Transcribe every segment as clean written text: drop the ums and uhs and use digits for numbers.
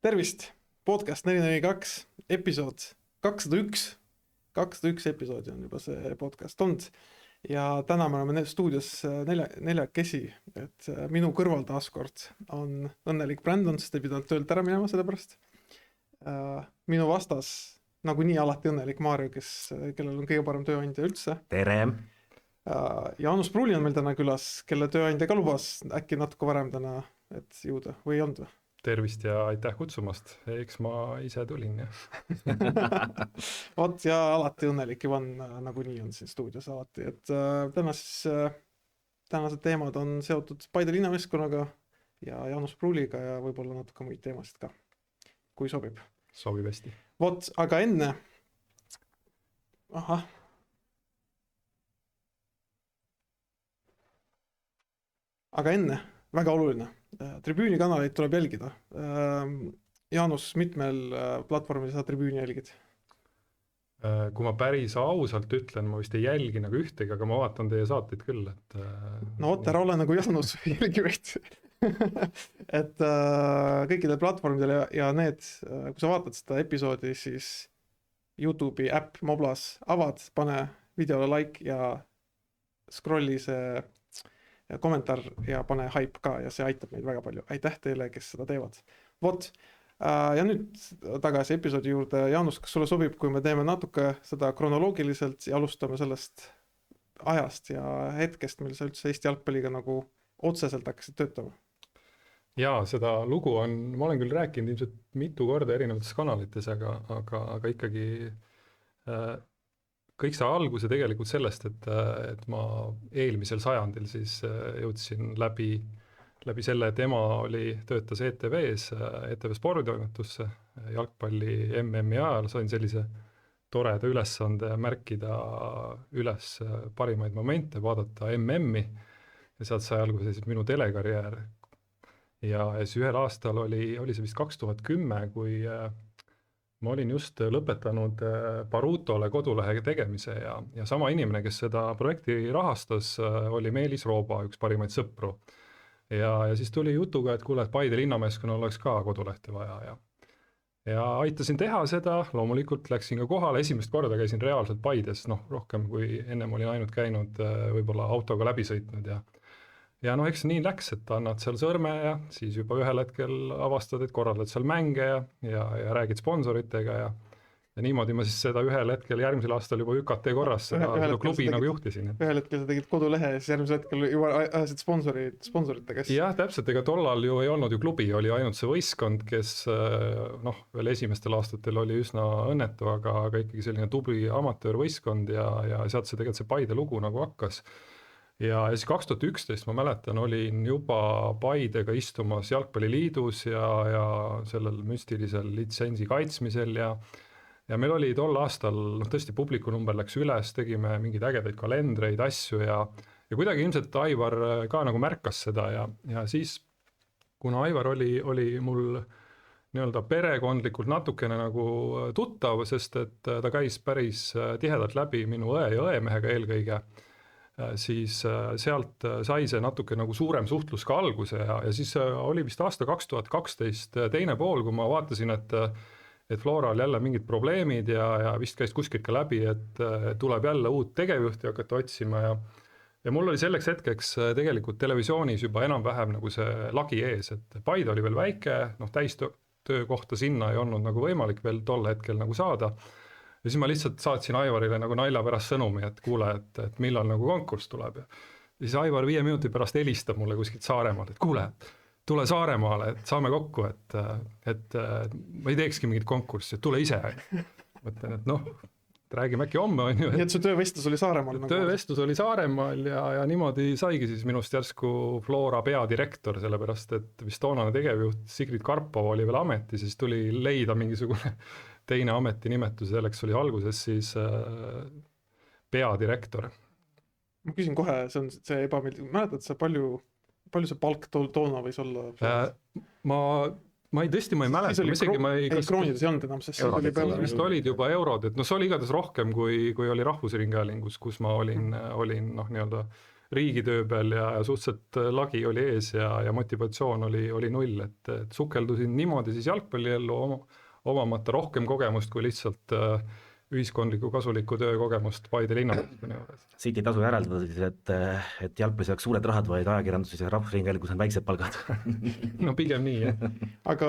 Tervist, podcast 442, episood 201. 201 episoodi on juba see podcast olnud. Ja täna me oleme stuudios neljakesi, et minu kõrval taaskord on õnnelik Brandon, sest ei pidanud töölt ära minema selle pärast. Minu vastas nagunii alati õnnelik Maarjo, kellel on kõige parem tööandja üldse. Tere! Jaanus Pruuli on meil täna külas, kelle tööandja ka lubas äkki natuke varem täna, et jõuda või ei olnud või? Tervist ja aitäh kutsumast, eks ma ise tulin. Vot ja alati õnnelik Ivan nagunii on siin stuudios alati, et tänased teemad on seotud Paide linnameeskonnaga ja Jaanus Pruuliga ja võib-olla natuke muid teemasid ka, kui sobib. Sobib hästi. Vot, aga enne väga oluline. Tribüüni kanaleid tuleb jälgida. Jaanus, mitmel platvormil sa Tribüüni jälgid? Kui ma päris ausalt ütlen, ma vist ei jälgi nagu ühtegi, aga ma vaatan teie saateid küll. No oot, ära ole nagu Jaanus, jälgi veits. Et kõikidel platvormidel ja need, kui sa vaatad seda episoodi, siis YouTube'i äpp Moblas avad, pane videole like ja scrolli see kommentaar ja pane hype ka ja see aitab meid väga palju. Aitäh teile, kes seda teevad. Vot, ja nüüd tagasi episoodi juurde. Jaanus, kas sulle sobib, kui me teeme natuke seda kronoloogiliselt ja alustame sellest ajast ja hetkest, mil sa üldse Eesti jalgpalliga nagu otseselt hakkasid töötama? Jaa, seda lugu ma olen küll rääkinud ilmselt mitu korda erinevates kanalites, aga ikkagi kõik sai alguse tegelikult sellest, et ma eelmisel sajandil siis jõudsin läbi selle, et ema töötas ETV-s, ETV sporditoimetusse, jalgpalli MM-i ajal sain sellise toreda ülesande märkida üles parimaid momente, vaadata MM-i ja sealt sai alguse siis minu telekarjäär. Ja siis ühel aastal oli see vist 2010, kui ma olin just lõpetanud Barutole kodulehe tegemise ja sama inimene, kes seda projekti rahastas, oli Meelis Rooba, üks parimaid sõpru. Ja siis tuli jutuga, et kuule, et Paide linnameeskonnal oleks ka kodulehte vaja. Ja aitasin teha seda, loomulikult läksin ka kohale, esimest korda käisin reaalselt Paides, rohkem kui ennem olin ainult käinud võib-olla autoga läbi sõitnud ja eks nii läks, et annad seal sõrme ja siis juba ühel hetkel avastad, et korraldad seal mänge ja räägid sponsoritega ja niimoodi ma siis seda ühel hetkel järgmisel aastal juba ÜKT korras seda klubi nagu juhtisin. Ühel hetkel sa tegid kodulehe ja siis järgmisel hetkel juba ajasid sponsoritega. Jah, täpselt, ega tollal ju ei olnud ju klubi, oli ainult see võistkond, kes veel esimestel aastatel oli üsna õnnetu, aga ikkagi selline tubli amatöörvõistkond ja sealt see tegelikult see Paide lugu nagu hakkas. Ja siis 2011 ma mäletan, olin juba Paidega istumas Jalgpalliliidus ja sellel müstilisel litsentsi kaitsmisel ja meil oli tol aastal, tõesti publikunumber läks üles, tegime mingeid ägedaid kalendreid, asju ja kuidagi ilmselt Aivar ka nagu märkas seda ja siis, kuna Aivar oli mul nii-öelda perekondlikult natukene nagu tuttav, sest et ta käis päris tihedalt läbi minu õe ja õemehega eelkõige, siis sealt sai see natuke nagu suurem suhtlus ka alguse ja siis oli vist aasta 2012 teine pool, kui ma vaatasin, et Floral jälle mingid probleemid ja vist käis kuskilt ka läbi, et tuleb jälle uut tegevjuhti hakata otsima ja mul oli selleks hetkeks tegelikult televisioonis juba enam-vähem nagu see lagi ees, et Paide oli veel väike, täistöökohta sinna ei olnud nagu võimalik veel tol hetkel nagu saada. Ja siis ma lihtsalt saatsin Aivarile nagu nalja pärast sõnumi, et kuule, et millal nagu konkurss tuleb. Ja siis Aivar 5 minuti pärast helistab mulle kuskilt Saaremaalt, et kuule, tule Saaremaale, et saame kokku, et ma ei teekski mingit konkurssi, et tule ise. Mõtlen, et räägime äkki homme. Nii et su töövestlus oli Saaremaal? Töövestlus oli Saaremaal ja niimoodi saigi siis minust järsku Flora peadirektor, sellepärast et vist toonane tegevjuht Sigrid Karpov oli veel ametis, siis tuli leida mingisugune teine ametinimetus, selleks oli alguses siis peadirektor. Ma küsin kohe, see ebameeldiv. Mäletad sa palju see palk toona võis olla? Ma ei mäleta. Kroonides ei olnud enam, sest see oli peale. Vist olid juba eurod, et see oli igatahes rohkem kui oli Rahvusringhäälingus, kus ma olin nii-öelda riigitöö peal ja suhteliselt lagi oli ees ja motivatsioon oli null, et sukeldusin niimoodi siis jalgpalliellu omamata rohkem kogemust kui lihtsalt ühiskondliku kasuliku töö kogemust Paide linnavalitsuse juures. Siit ei tasu järeldada siis, et jalgpallis oleks suured rahad, vaid ajakirjanduses ja rahvusringhäälingus on väiksed palgad. No pigem nii, jah. Aga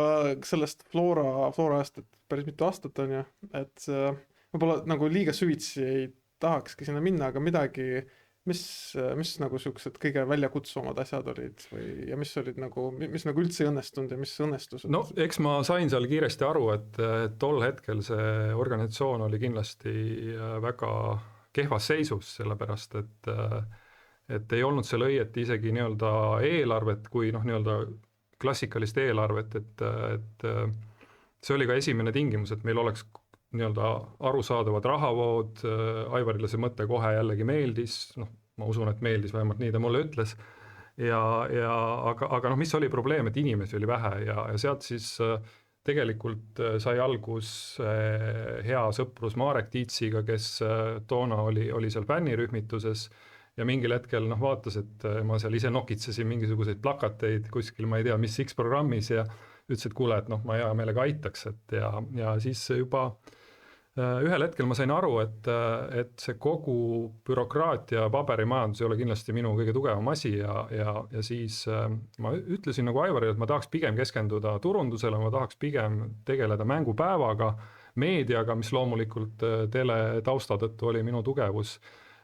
sellest Florast, et päris mitu aastat on ju, et võib-olla nagu liiga süvitsi ei tahakski sinna minna, aga midagi, mis nagu siuksed kõige väljakutsuvamad asjad olid ja mis olid nagu, mis nagu üldse ei õnnestunud ja mis õnnestus? No eks ma sain seal kiiresti aru, et tol hetkel see organisatsioon oli kindlasti väga kehvas seisus, sellepärast et ei olnud seal õieti isegi nii-öelda eelarvet kui nii-öelda klassikalist eelarvet, et see oli ka esimene tingimus, et meil oleks nii-öelda arusaadavad rahavood, Aivarile see mõte kohe jällegi meeldis, ma usun, et meeldis, vähemalt nii ta mulle ütles, aga mis oli probleem, et inimesi oli vähe ja sealt siis tegelikult sai algus hea sõprus Marek Tiitsiga, kes toona oli seal fännirühmituses ja mingil hetkel vaatas, et ma seal ise nokitsesin mingisuguseid plakateid kuskil, ma ei tea, mis X-programmis ja ütles, et kuule, et ma hea meelega aitaks, et ja siis juba ühel hetkel ma sain aru, et see kogu bürokraatia paberimajandus ei ole kindlasti minu kõige tugevam asi ja siis ma ütlesin nagu Aivarile, et ma tahaks pigem keskenduda turundusele, ma tahaks pigem tegeleda mängupäevaga, meediaga, mis loomulikult tele tausta tõttu oli minu tugevus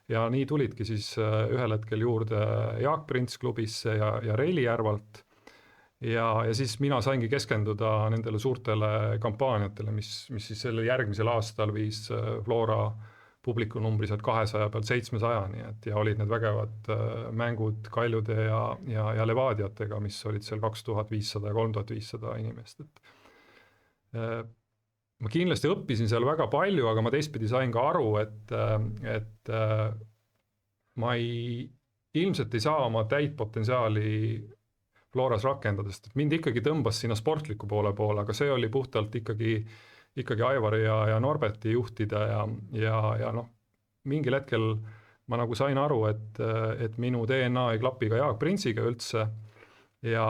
ja nii tulidki siis ühel hetkel juurde Jaak Prints klubisse ja Reili Järvalt ja siis mina saingi keskenduda nendele suurtele kampaaniatele, mis siis selle järgmisel aastal viis Flora publikunumbri sealt 200 pealt 700-ni, ja olid need vägevad mängud Kaljude ja Levadiatega, mis olid seal 2500 ja 3500 inimest. Ma kindlasti õppisin seal väga palju, aga ma teistpidi sain ka aru, et ma ilmselt ei saa oma täit potentsiaali Floras rakendadest, et mind ikkagi tõmbas sinna sportliku poole, aga see oli puhtalt ikkagi Aivari ja Norberti juhtida ja mingil hetkel ma nagu sain aru, et minu DNA ei klapi ka Jaak Printsiga üldse ja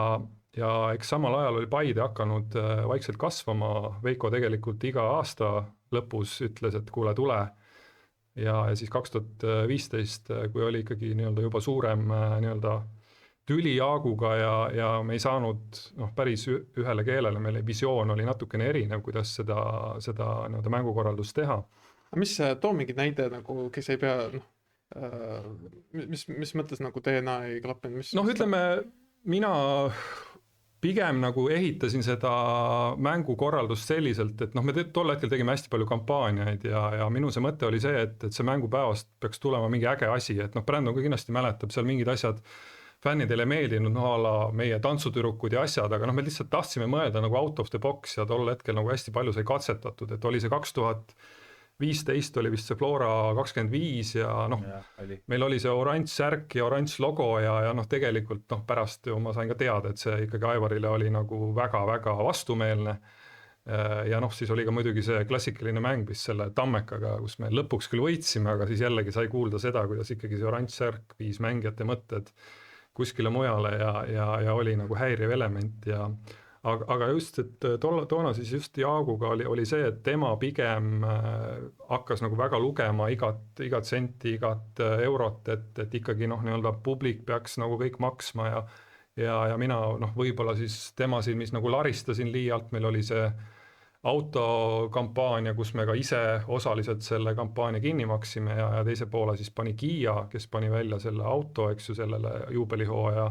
eks samal ajal oli Paide hakanud vaikselt kasvama, Veiko tegelikult iga aasta lõpus ütles, et kuule, tule ja siis 2015, kui oli ikkagi juba suurem tüli Jaaguga ja me ei saanud päris ühele keelele, meile visioon oli natukene erinev, kuidas seda mängukorraldust teha. Mis too mingi näide, nagu, kes ei pea, mis mõttes nagu DNA ei klapinud? Ütleme, mina pigem nagu ehitasin seda mängukorraldust selliselt, et me tol hetkel tegime hästi palju kampaaniaid ja minu see mõte oli see, et see mängupäevast peaks tulema mingi äge asi, et Brandon ka kindlasti mäletab seal mingid asjad, fännidele meeldinud, ala meie tantsutürukud ja asjad, aga me lihtsalt tahtsime mõelda nagu out of the box ja tol hetkel nagu hästi palju sai katsetatud, et oli see 2015 oli vist see Flora 25 ja meil oli see oranž särk ja oranž logo ja tegelikult pärast ju ma sain ka teada, et see ikkagi Aivarile oli nagu väga-väga vastumeelne ja siis oli ka muidugi see klassikaline mäng, mis selle Tammekaga, kus me lõpuks küll võitsime, aga siis jällegi sai kuulda seda, kuidas ikkagi see oranž särk viis mängijate mõtted kuskile mujale ja oli nagu häiriv element aga just, et toona siis just Jaaguga oli see, et tema pigem hakkas nagu väga lugema igat senti, igat eurot, et ikkagi nii-öelda publik peaks nagu kõik maksma ja mina võib-olla siis tema silmis nagu laristasin liialt, meil oli see autokampaania, kus me ka ise osaliselt selle kampaania kinni maksime ja teise poole siis pani Kiia, kes pani välja selle auto, eks ju, sellele juubelihooaja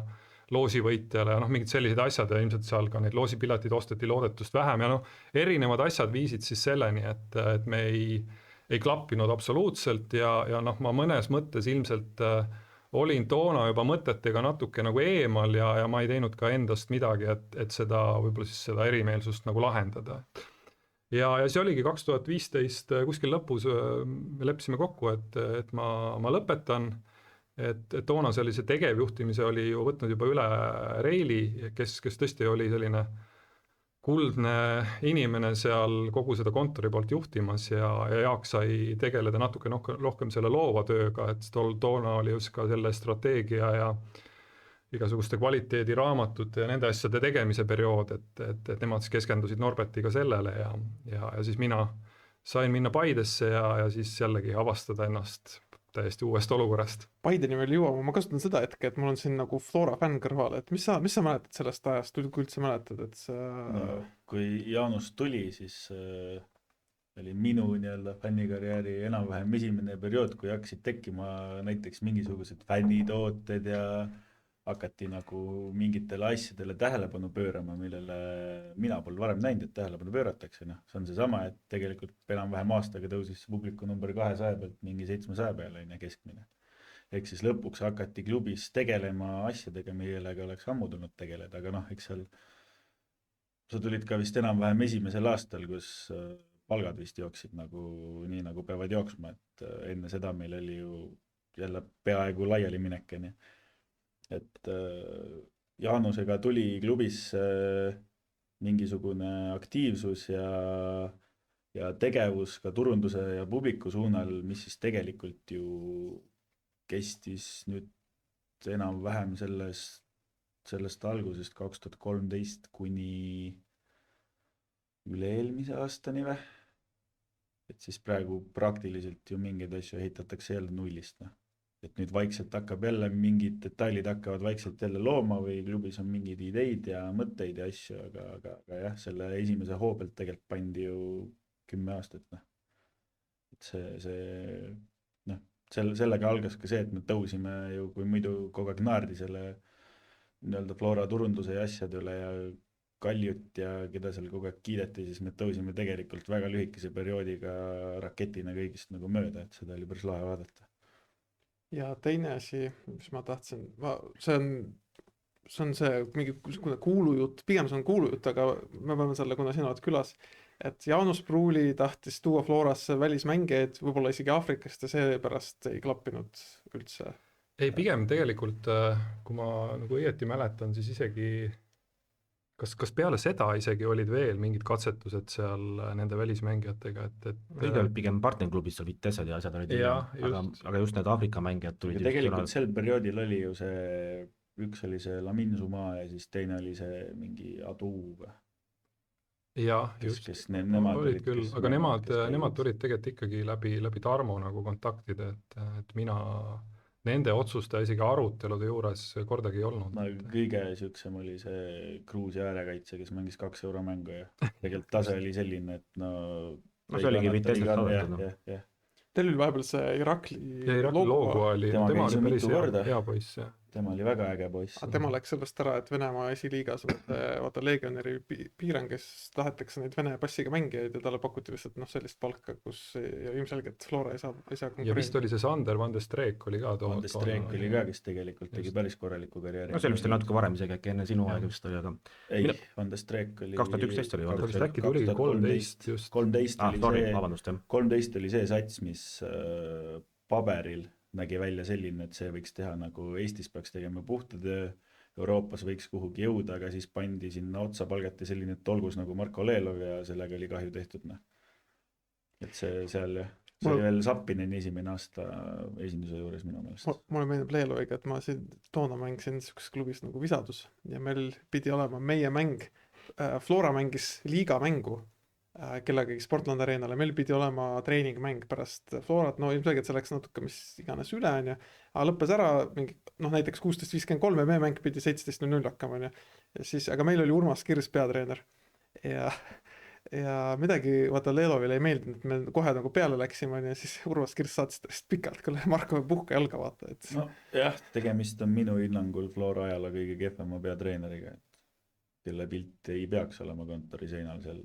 loosivõitjale ja mingid sellised asjad ja ilmselt seal ka neid loosipiletid osteti loodetust vähem ja erinevad asjad viisid siis selleni, et me ei klappinud absoluutselt ja ma mõnes mõttes ilmselt olin toona juba mõtetega natuke nagu eemal ja ma ei teinud ka endast midagi, et seda võib-olla siis seda erimeelsust nagu lahendada. Ja see oligi 2015 kuskil lõpus, me leppisime kokku, et ma lõpetan, et toona sellise tegevjuhtimise oli ju võtnud juba üle Reili, kes tõesti oli selline kuldne inimene seal kogu seda kontori poolt juhtimas ja Jaak sai tegeleda natuke rohkem selle loova tööga, et toona oli just ka selle strateegia ja igasuguste kvaliteediraamatute ja nende asjade tegemise periood, et nemad siis keskendusid Norbertiga sellele ja siis mina sain minna Paidesse ja siis jällegi avastada ennast täiesti uuest olukorrast. Paideni veel jõuame, ma kasutan seda hetke, et mul on siin nagu Flora fänn kõrval, et mis sa mäletad sellest ajast, kui üldse mäletad, et no, kui Jaanus tuli, siis oli minu nii-öelda fännikarjääri enam-vähem esimene periood, kui hakkasid tekkima näiteks mingisugused fännitooted ja hakati nagu mingitele asjadele tähelepanu pöörama, millele mina pole varem näinud, et tähelepanu pööratakse. No, see on seesama, et tegelikult enam-vähem aastaga tõusis publiku number 200 pealt mingi 700 peale keskmine. Ehk siis lõpuks hakati klubis tegelema asjadega, millega oleks ammu tulnud tegeleda, aga eks seal sa tulid ka vist enam-vähem esimesel aastal, kus palgad vist jooksid nii nagu peavad jooksma, et enne seda meil oli ju jälle peaaegu laiali minekeni. Et Jaanusega tuli klubis mingisugune aktiivsus ja tegevus ka turunduse ja publiku suunal, mis siis tegelikult ju kestis nüüd enam-vähem sellest algusest 2013 kuni üle-eelmise aastani või? Et siis praegu praktiliselt ju mingeid asju ehitatakse jälle nullist. Et nüüd vaikselt hakkab jälle mingid detailid hakkavad vaikselt jälle looma või klubis on mingid ideid ja mõtteid ja asju, aga jah, selle esimese hoo pealt tegelikult pandi ju 10 aastat. Et sellega algas ka see, et me tõusime ju, kui muidu kogu aeg naerdi selle nii-öelda Flora turunduse ja asjade üle ja Kaljut ja keda seal kogu aeg kiideti, siis me tõusime tegelikult väga lühikese perioodiga raketina kõigist nagu mööda, et seda oli päris lahe vaadata. Ja teine asi, mis ma tahtsin, see on see mingi kuulujutt, pigem see on kuulujutt, aga me peame selle, kuna sina oled külas, et Jaanus Pruuli tahtis tuua Florasse välismängijaid, võib-olla isegi Aafrikast ja seepärast ei klappinud üldse. Ei, pigem tegelikult, kui ma nagu õieti mäletan, siis isegi kas peale seda isegi olid veel mingid katsetused seal nende välismängijatega, et kõigepealt pigem partnerklubis seal Vitessed ja asjad olid, aga just need Aafrika mängijad tulid. Tegelikult sel perioodil oli ju see, üks oli see Lamin Zuma ja siis teine oli see mingi Adu. Jah, just. Olid küll, aga nemad tulid tegelikult ikkagi läbi Tarmo nagu kontaktide, et mina nende otsuste isegi arutelude juures kordagi ei olnud. Kõige süksem oli see Gruusia äärekaitse, kes mängis 2 euromängu ja tegelikult tase oli selline, et see oligi Vitessed saadatud. Teil oli vahepeal see Irakli logo oli, tema oli päris hea poiss. Tema oli väga äge poiss. Tema läks sellest ära, et Venemaa esiliigas vaata legionäri piirang, kes tahetakse neid Vene passiga mängijaid ja talle pakuti lihtsalt sellist palka, kus ilmselgelt Flora ei saa konkureerida. Ja vist oli see Sander Van de Streek oli ka Van de Streek oli ka, kes tegelikult tegi päris korraliku karjääri. No see oli vist natuke varem isegi, äkki enne sinu aega vist oli, aga ei, Van de Streek oli 2011 oli Van de Streek. Äkki tuli 13 just. 13 oli see sats, mis paberil nägi välja selline, et see võiks teha nagu Eestis peaks tegema puhta töö, Euroopas võiks kuhugi jõuda, aga siis pandi sinna otsa palgati selline tolgus nagu Marko Lelov ja sellega oli kahju tehtud. Et see seal see oli veel Sappineni esimene aasta esinduse juures minu meelest. Mulle meenub Leeloviga, et ma toona mängisin niisuguses klubis nagu Visadus ja meil pidi olema meie mäng, Flora mängis liiga mängu kellegagi Sportland Arenale, meil pidi olema treeningmäng pärast Florat, ilmselgelt see läks natuke mis iganes üle, aga lõppes ära mingi, näiteks 16.53 ja meie mäng pidi 17.00 hakkama, ja siis, aga meil oli Urmas Kirs peatreener ja midagi, vaata Leelovile ei meeldinud, et me kohe nagu peale läksime, ja siis Urmas Kirs saatis täiesti pikalt, kuule Marko puhka jalga vaata. Jah, tegemist on minu hinnangul Flora ajala kõige kehvema peatreeneriga, kelle pilt ei peaks olema kontori seinal seal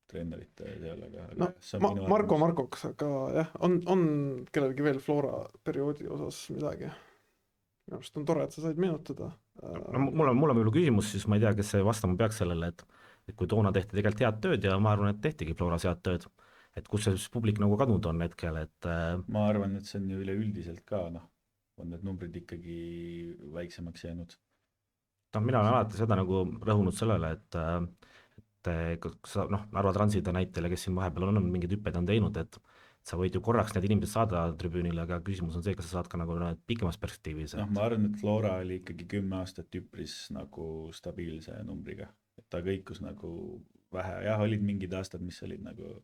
treenerite seal, Markoks, aga jah, on kellelgi veel Flora perioodi osas midagi. Minu arust on tore, et sa said meenutada. Mul on võib-olla küsimus, siis ma ei tea, kes see vastama peaks sellele, et kui toona tehti tegelikult head tööd ja ma arvan, et tehtigi Floras head tööd, et kus see publik nagu kadunud on hetkel, et ma arvan, et see on ju üleüldiselt ka, on need numbrid ikkagi väiksemaks jäänud. Mina olen alati seda nagu rõhunud sellele, et et kui sa Narva Transide näitel ja kes siin vahepeal on mingid hüpped on teinud, et sa võid ju korraks need inimesed saada tribüünile, aga küsimus on see, kas sa saad ka nagu pikemas perspektiivis. ma arvan, et Flora oli ikkagi 10 aastat üpris nagu stabiilse numbriga, et ta kõikus nagu vähe, jah, olid mingid aastad, mis olid nagu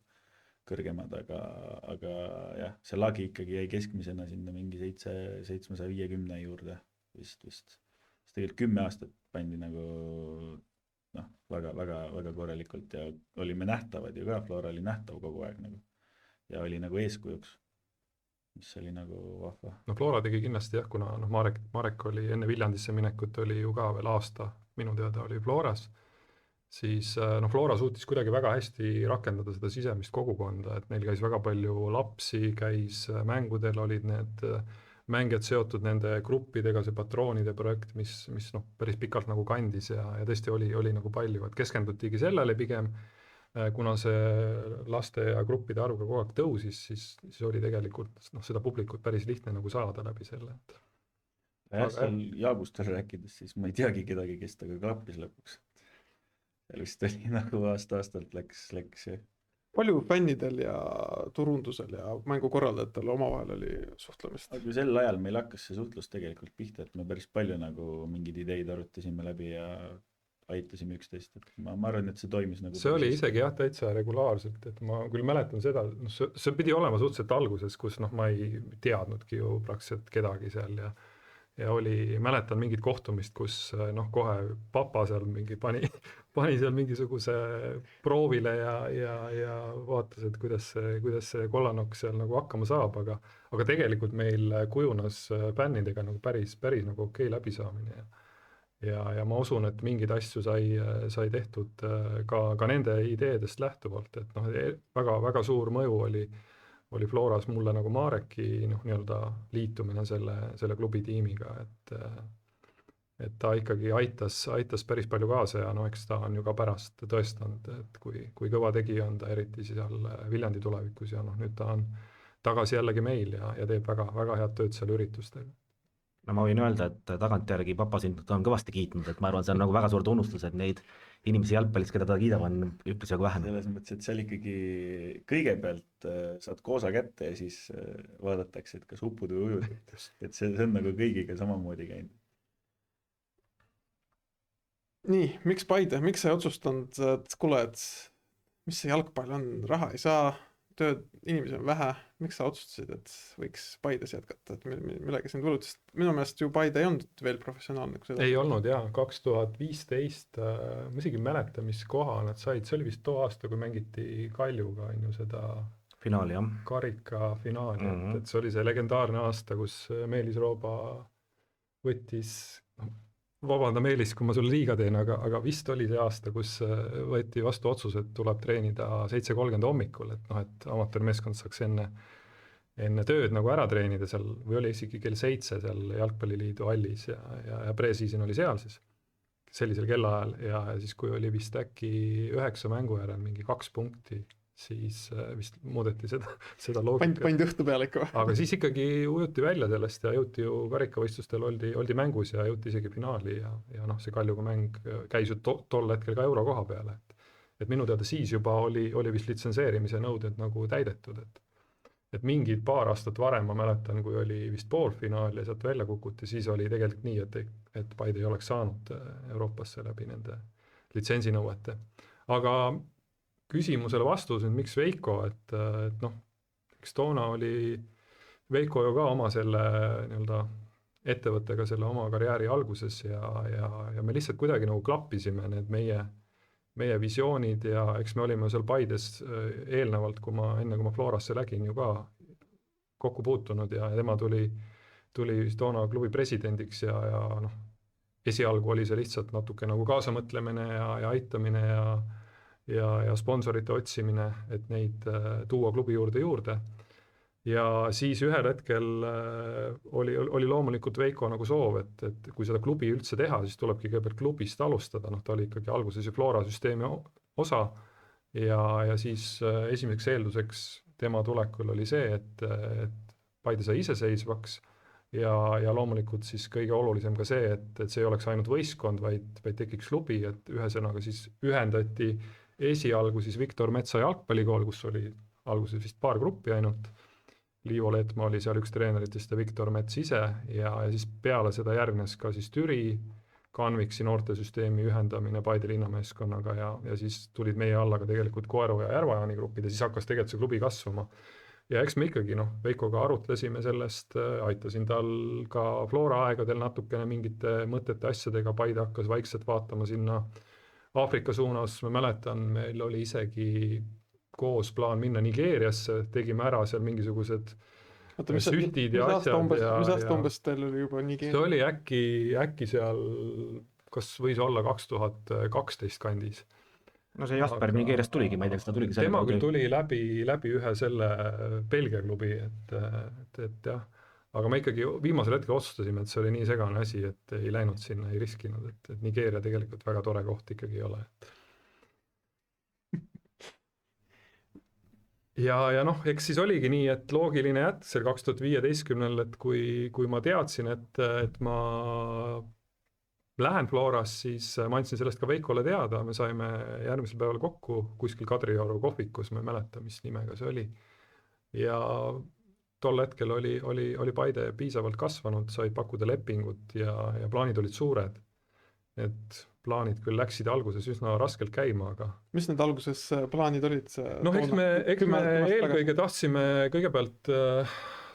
kõrgemad, aga jah, see lagi ikkagi jäi keskmisena sinna mingi 750 juurde vist. siis tegelikult 10 aastat pandi nagu väga korralikult ja olime nähtavad ju ka, Flora oli nähtav kogu aeg nagu ja oli nagu eeskujuks, mis oli nagu vahva. No Flora tegi kindlasti jah, kuna Marek oli enne Viljandisse minekut, oli ju ka veel aasta, minu teada oli Floras, siis Flora suutis kuidagi väga hästi rakendada seda sisemist kogukonda, et neil käis väga palju lapsi, käis mängudel, olid need mängijad seotud nende gruppidega, see patroonide projekt, mis päris pikalt nagu kandis ja tõesti oli nagu palju, et keskendutigi sellele pigem, kuna see laste ja gruppide arv kogu aeg tõusis, siis oli tegelikult seda publikut päris lihtne nagu saada läbi selle. Seal Jaagustel rääkides, siis ma ei teagi kedagi, kes taga klappis lõpuks. Seal vist oli nagu aasta-aastalt läks ja. Palju fännidel ja turundusel ja mängukorraldajatel omavahel oli suhtlemist? Aga sel ajal meil hakkas see suhtlus tegelikult pihta, et me päris palju nagu mingid ideid arutasime läbi ja aitasime üksteist, et ma arvan, et see toimis nagu... See oli isegi jah täitsa regulaarselt, et ma küll mäletan seda, see pidi olema suhteliselt alguses, kus ma ei teadnudki ju praktiliselt kedagi seal ja mäletan mingit kohtumist, kus kohe papa seal pani seal mingisuguse proovile ja vaatas, et kuidas see kollanokk seal nagu hakkama saab, aga tegelikult meil kujunes bännidega nagu päris nagu okei läbisaamine ja ma usun, et mingeid asju sai tehtud ka nende ideedest lähtuvalt, et väga suur mõju oli Floras mulle nagu Mareki nii-öelda liitumine selle klubi tiimiga, et ta ikkagi aitas päris palju kaasa ja eks ta on ju ka pärast tõestanud, et kui kõva tegija on ta eriti seal Viljandi tulevikus ja nüüd ta on tagasi jällegi meil ja teeb väga head tööd seal üritustel. No ma võin öelda, et tagantjärgi papa sind on kõvasti kiitnud, et ma arvan, see on nagu väga suur tunnustus, et neid inimesi jalgpallis, keda ta kiidab, on üprisjagu vähem. Selles mõttes, et seal ikkagi kõigepealt saad koosa kätte ja siis vaadatakse, et kas upud või ujud. Et see on nagu kõigiga samamoodi käinud. Nii, miks Paide? Miks sa ei otsustanud, et kuule, et mis see jalgpall on? Raha ei saa, tööd, inimesi on vähe. Miks sa otsustasid, et võiks Paides jätkata? Et millega sind võlud? Sest minu meelest ju Paide ei olnud veel professionaalne. Ei olnud jah, 2015 ma isegi mäleta, mis koha nad said. See oli vist too aasta, kui mängiti Kaljuga seda finaali, jah. Karika finaali. Et see oli see legendaarne aasta, kus Meelis Rooba võttis... Vabanda Meelis, kui ma sulle liiga teen, aga vist oli see aasta, kus võeti vastu otsus, et tuleb treenida 7:30 hommikul, et amatöörmeeskond saaks enne tööd nagu ära treenida seal, või oli isegi kell 7 seal Jalgpalliliidu hallis ja pre-season oli seal siis sellisel kellaajal ja siis kui oli vist äkki 9 mängu järel mingi 2 punkti, siis vist muudeti seda loogika. Pandi õhtu peale ikka. Aga siis ikkagi ujuti välja sellest ja jõuti ju karikavõistlustel oldi mängus ja jõuti isegi finaali ja see Kaljuga mäng käis ju tol hetkel ka eurokoha peale. Et minu teada siis juba oli vist litsenseerimise nõuded nagu täidetud, et mingid paar aastat varem ma mäletan, kui oli vist poolfinaal ja sealt välja kukuti, siis oli tegelikult nii, et Paide ei oleks saanud Euroopasse läbi nende litsensinõuete. Aga küsimusele vastus, miks Veiko, et eks toona oli Veiko ju ka oma selle nii-öelda ettevõttega selle oma karjääri alguses ja me lihtsalt kuidagi nagu klappisime need meie visioonid ja eks me olime seal Paides eelnevalt, enne kui ma Florasse lägin ju ka kokku puutunud ja tema tuli toona klubi presidendiks ja esialgu oli see lihtsalt natuke nagu kaasamõtlemine ja aitamine ja sponsorite otsimine, et neid tuua klubi juurde. Ja siis ühel hetkel oli loomulikult Veiko nagu soov, et kui seda klubi üldse teha, siis tulebki kõigepealt klubist alustada, ta oli ikkagi alguses ju Flora süsteemi osa ja siis esimeseks eelduseks tema tulekul oli see, et Paide sai iseseisvaks ja loomulikult siis kõige olulisem ka see, et see ei oleks ainult võistkond, vaid tekiks klubi, et ühesõnaga siis ühendati esialgu siis Viktor Metsa jalgpallikool, kus oli alguses vist paar gruppi ainult. Liivo Leetmaa oli seal üks treeneritest ja Viktor Mets ise ja siis peale seda järgnes ka siis Türi, Canvixi noortesüsteemi ühendamine Paide linnameeskonnaga ja siis tulid meie alla ka tegelikult Koeru ja Järvajaani grupid ja siis hakkas tegelikult see klubi kasvama. Ja eks me ikkagi Veikoga arutlesime sellest, aitasin tal ka Flora aegadel natukene mingite mõtete asjadega, Paide hakkas vaikselt vaatama sinna Aafrika suunas, ma mäletan, meil oli isegi koos plaan minna Nigeeriasse, tegime ära seal mingisugused sütid ja asjad. Mis aasta umbes teil oli juba Nigeeria? See oli äkki seal, kas võis olla 2012 kandis. No see Jasper Nigeeriast tuligi, ma ei tea, kas ta tuligi selle tema küll tuli läbi ühe selle Belgia klubi, et jah. Aga me ikkagi viimasel hetkel otsustasime, et see oli nii segane asi, et ei läinud sinna, ei riskinud, et Nigeeria tegelikult väga tore koht ikkagi ei ole. Ja noh, eks siis oligi nii, et loogiline jätk seal 2015, et kui ma teadsin, et ma lähen Floras, siis ma andsin sellest ka Veikole teada, me saime järgmisel päeval kokku kuskil Kadrioru kohvikus, ma ei mäleta, mis nimega see oli. Ja tol hetkel oli Paide piisavalt kasvanud, sai pakkuda lepingut ja plaanid olid suured. Et plaanid küll läksid alguses üsna raskelt käima, aga... Mis need alguses plaanid olid? Noh, eks me eelkõige tahtsime kõigepealt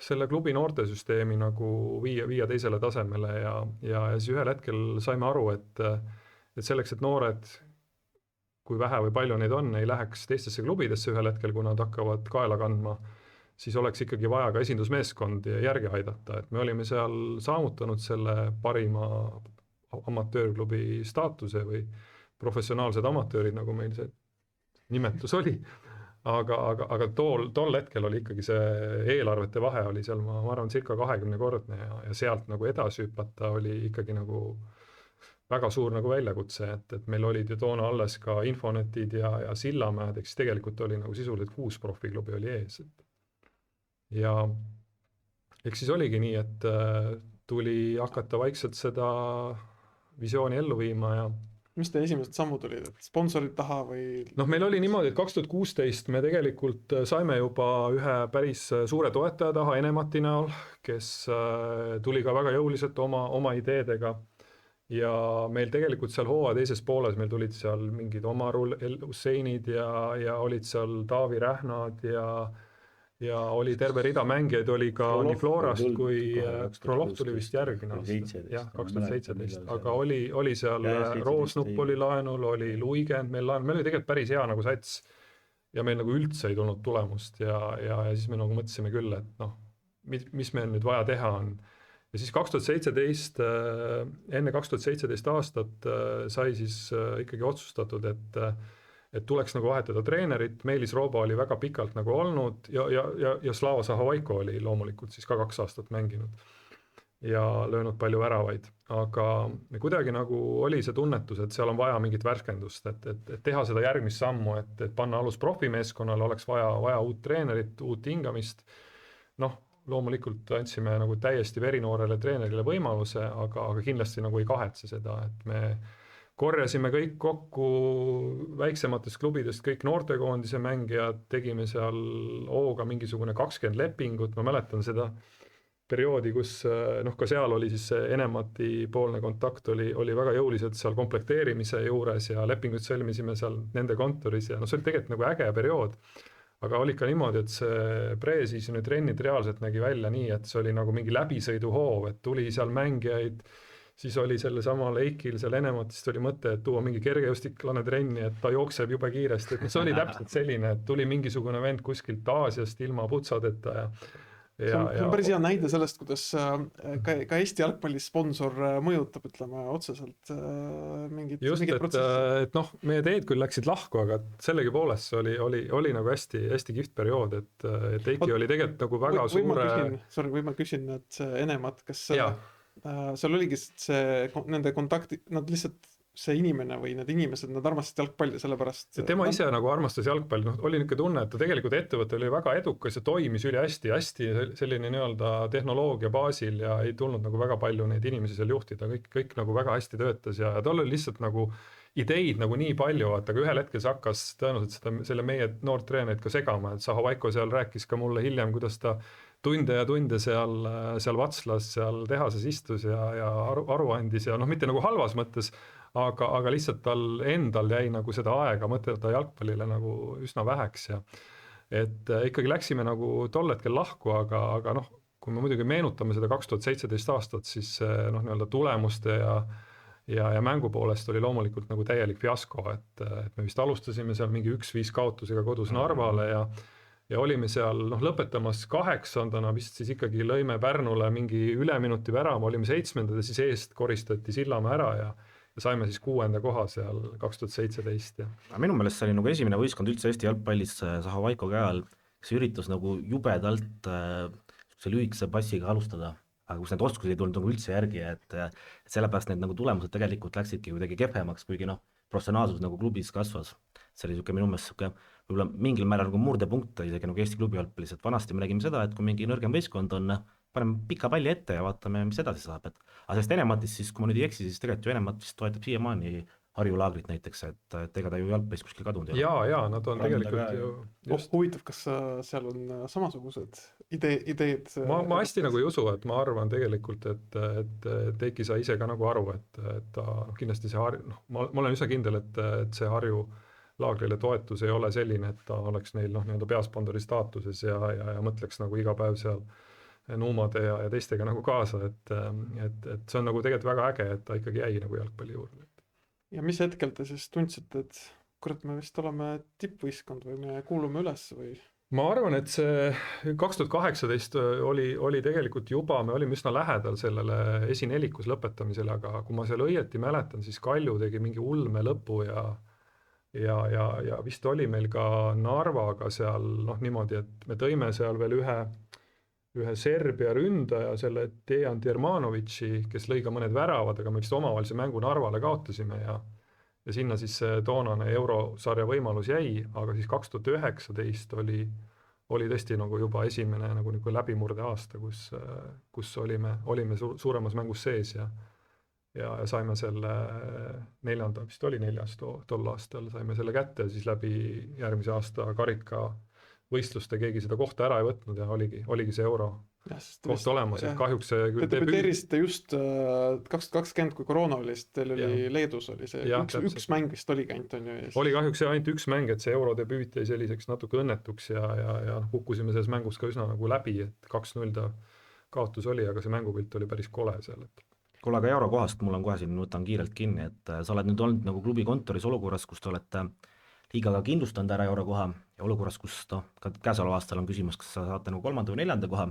selle klubi noortesüsteemi nagu viia teisele tasemele ja siis ühel hetkel saime aru, et selleks, et noored, kui vähe või palju neid on, ei läheks teistesse klubidesse ühel hetkel, kui nad hakkavad kaela kandma, siis oleks ikkagi vaja ka esindusmeeskond järgi aidata, et me olime seal saamutanud selle parima amatöörklubi staatuse või professionaalsed amatöörid, nagu meil see nimetus oli. Aga tol hetkel oli ikkagi see eelarvete vahe oli seal, ma arvan, circa 20-kordne ja sealt nagu edasi hüpata oli ikkagi nagu väga suur nagu väljakutse, et meil olid ju toona alles ka Infonetid ja Sillamäed, eks tegelikult oli nagu sisuliselt 6 profiklubi oli ees. Ja eks siis oligi nii, et tuli hakata vaikselt seda visiooni ellu viima ja... Mis te esimesed sammud olid, et sponsorid taha või... Noh, meil oli niimoodi, et 2016 me tegelikult saime juba ühe päris suure toetaja taha Enemati näol, kes tuli ka väga jõuliselt oma ideedega ja meil tegelikult seal hooaja teises pooles meil tulid seal mingid Omar Husseinid ja olid seal Taavi Rähnad ja oli terve rida mängijaid, oli ka nii Florast kui Prolov tuli vist järgmine aasta, jah, 2017, aga oli seal Roosnupp oli laenul, oli Luigend meil laenul, meil oli tegelikult päris hea nagu sats ja meil nagu üldse ei tulnud tulemust ja siis me nagu mõtlesime küll, et noh, mis meil nüüd vaja teha on. Ja siis 2017, enne 2017 aastat sai siis ikkagi otsustatud, et tuleks nagu vahetada treenerit, Meelis Rooba oli väga pikalt nagu olnud ja Slava Zahovaiko oli loomulikult siis ka 2 aastat mänginud ja löönud palju väravaid, aga kuidagi nagu oli see tunnetus, et seal on vaja mingit värskendust, et teha seda järgmist sammu, et panna alus profimeeskonnale, oleks vaja uut treenerit, uut hingamist, noh, loomulikult andsime nagu täiesti verinoorele treenerile võimaluse, aga kindlasti nagu ei kahetse seda, et me korjasime kõik kokku väiksematest klubidest, kõik noortekoondise mängijad, tegime seal hooga mingisugune 20 lepingut, ma mäletan seda perioodi, kus noh, ka seal oli siis see Enemati poolne kontakt oli väga jõuliselt seal komplekteerimise juures ja lepinguid sõlmisime seal nende kontoris ja noh, see oli tegelikult nagu äge periood, aga oli ka niimoodi, et see pre-seasoni trennid reaalselt nägi välja nii, et see oli nagu mingi läbisõiduhoov, et tuli seal mängijaid, siis oli selle sama Leikil seal Enematist oli mõte, et tuua mingi kergejõustiklane trenni, et ta jookseb jube kiiresti, et see oli täpselt selline, et tuli mingisugune vend kuskilt Aasiast ilma putsadeta ja see on päris hea näide sellest, kuidas ka Eesti jalgpallis sponsor mõjutab, ütleme, otseselt mingid protsessi. Et noh, meie teed küll läksid lahku, aga sellegi poolest oli nagu hästi kihvt periood, et Eiki oli tegelikult nagu väga suure... Või ma küsin, et see Enemat, kas seal oligi nende kontakti, nad lihtsalt see inimene või need inimesed, nad armastasid jalgpalli sellepärast... Tema ise nagu armastas jalgpalli, oli niisugune tunne, et ta tegelikult ettevõte oli väga edukas ja toimis üli hästi selline nii-öelda tehnoloogia baasil ja ei tulnud nagu väga palju neid inimesi seal juhtida, kõik nagu väga hästi töötas ja tal oli lihtsalt nagu ideid nagu nii palju, et aga ühel hetkel see hakkas tõenäoliselt selle meie noort treenerit ka segama, et Zaho Vaiko seal rääkis ka mulle hiljem, kuidas ta tunde ja tunde seal Vatslas, seal tehases istus ja aru andis ja noh, mitte nagu halvas mõttes, aga lihtsalt tal endal jäi nagu seda aega mõtelda jalgpallile nagu üsna väheks ja et ikkagi läksime nagu tol hetkel lahku, aga noh, kui me muidugi meenutame seda 2017 aastat, siis noh, nii-öelda tulemuste ja mängu poolest oli loomulikult nagu täielik fiasko, et me vist alustasime seal mingi 1-5 kaotusega kodus Narvale ja olime seal noh, lõpetamas 8. vist siis ikkagi lõime Pärnule mingi üleminuti värama, olime 7. ja siis eest koristati Sillamäe ära ja saime siis 6. koha seal 2017. Ja. Minu meelest see oli nagu esimene võistkond üldse Eesti jalgpallis Zaho Vaiko käe all, kes üritas nagu jubedalt see lühikese passiga alustada, aga kus need oskused ei tulnud nagu üldse järgi, et sellepärast need nagu tulemused tegelikult läksidki kuidagi kehvemaks, kuigi noh, professionaalsus nagu klubis kasvas. See oli minu meelest võib-olla mingil määral nagu murdepunkt isegi nagu Eesti klubi jalgpallis, et vanasti me nägime seda, et kui mingi nõrgem võistkond on, paneme pika palli ette ja vaatame, mis edasi saab, et aga sellest Enematist siis, kui ma nüüd ei eksi, siis tegelikult ju Enemat vist toetab siiamaani Harju Laagrit näiteks, et ega ta ju jalgpallis kuskil kadunud ei ole. Ja, nad on tegelikult ju just. Huvitav, kas seal on samasugused ideed? Ma hästi nagu ei usu, et ma arvan tegelikult, et Teiki sai ise ka nagu aru, et ta kindlasti see Harju, noh, ma olen üsna kindel, et see Harju Laagrile toetus ei ole selline, et ta oleks neil noh, nii-öelda peaspondori staatuses ja mõtleks nagu iga päev seal Nuumade ja teistega nagu kaasa, et see on nagu tegelikult väga äge, et ta ikkagi jäi nagu jalgpalli juurde. Ja mis hetkel te siis tundsite, et kurat, me vist oleme tippvõistkond või me kuulume üles või? Ma arvan, et see 2018 oli tegelikult juba, me olime üsna lähedal sellele esinelikus lõpetamisele, aga kui ma seal õieti mäletan, siis Kalju tegi mingi ulme lõpu ja vist oli meil ka Narvaga seal noh niimoodi, et me tõime seal veel ühe Serbia ründaja, selle Dejan Dirmanovici, kes lõi ka mõned väravad, aga me vist omavalise mängu Narvale kaotasime ja sinna siis toonane eurosarja võimalus jäi, aga siis 2019 oli tõesti nagu juba esimene nagu läbimurde aasta, kus olime suuremas mängus sees ja saime selle vist oli 4. tol aastal, saime selle kätte ja siis läbi järgmise aasta karika võistluste keegi seda kohta ära ei võtnud ja oligi see euro koht olemas, et kahjuks see te debüteerisite just 2020, kui koroona oli, sest teil oli Leedus oli see üks mäng vist oligi ainult on ju. Oli kahjuks see ainult üks mäng, et see euro debüüt jäi selliseks natuke õnnetuks ja kukkusime selles mängus ka üsna nagu läbi, et 2-0 ta kaotus oli, aga see mängupilt oli päris kole seal. Kuule, aga euro kohast mul on kohe siin, võtan kiirelt kinni, et sa oled nüüd olnud nagu klubi kontoris olukorras, kus te olete liigaga kindlustanud ära euro koha ja olukorras, kus ka käesoleval aastal on küsimus, kas sa saate nagu 3. või 4. koha.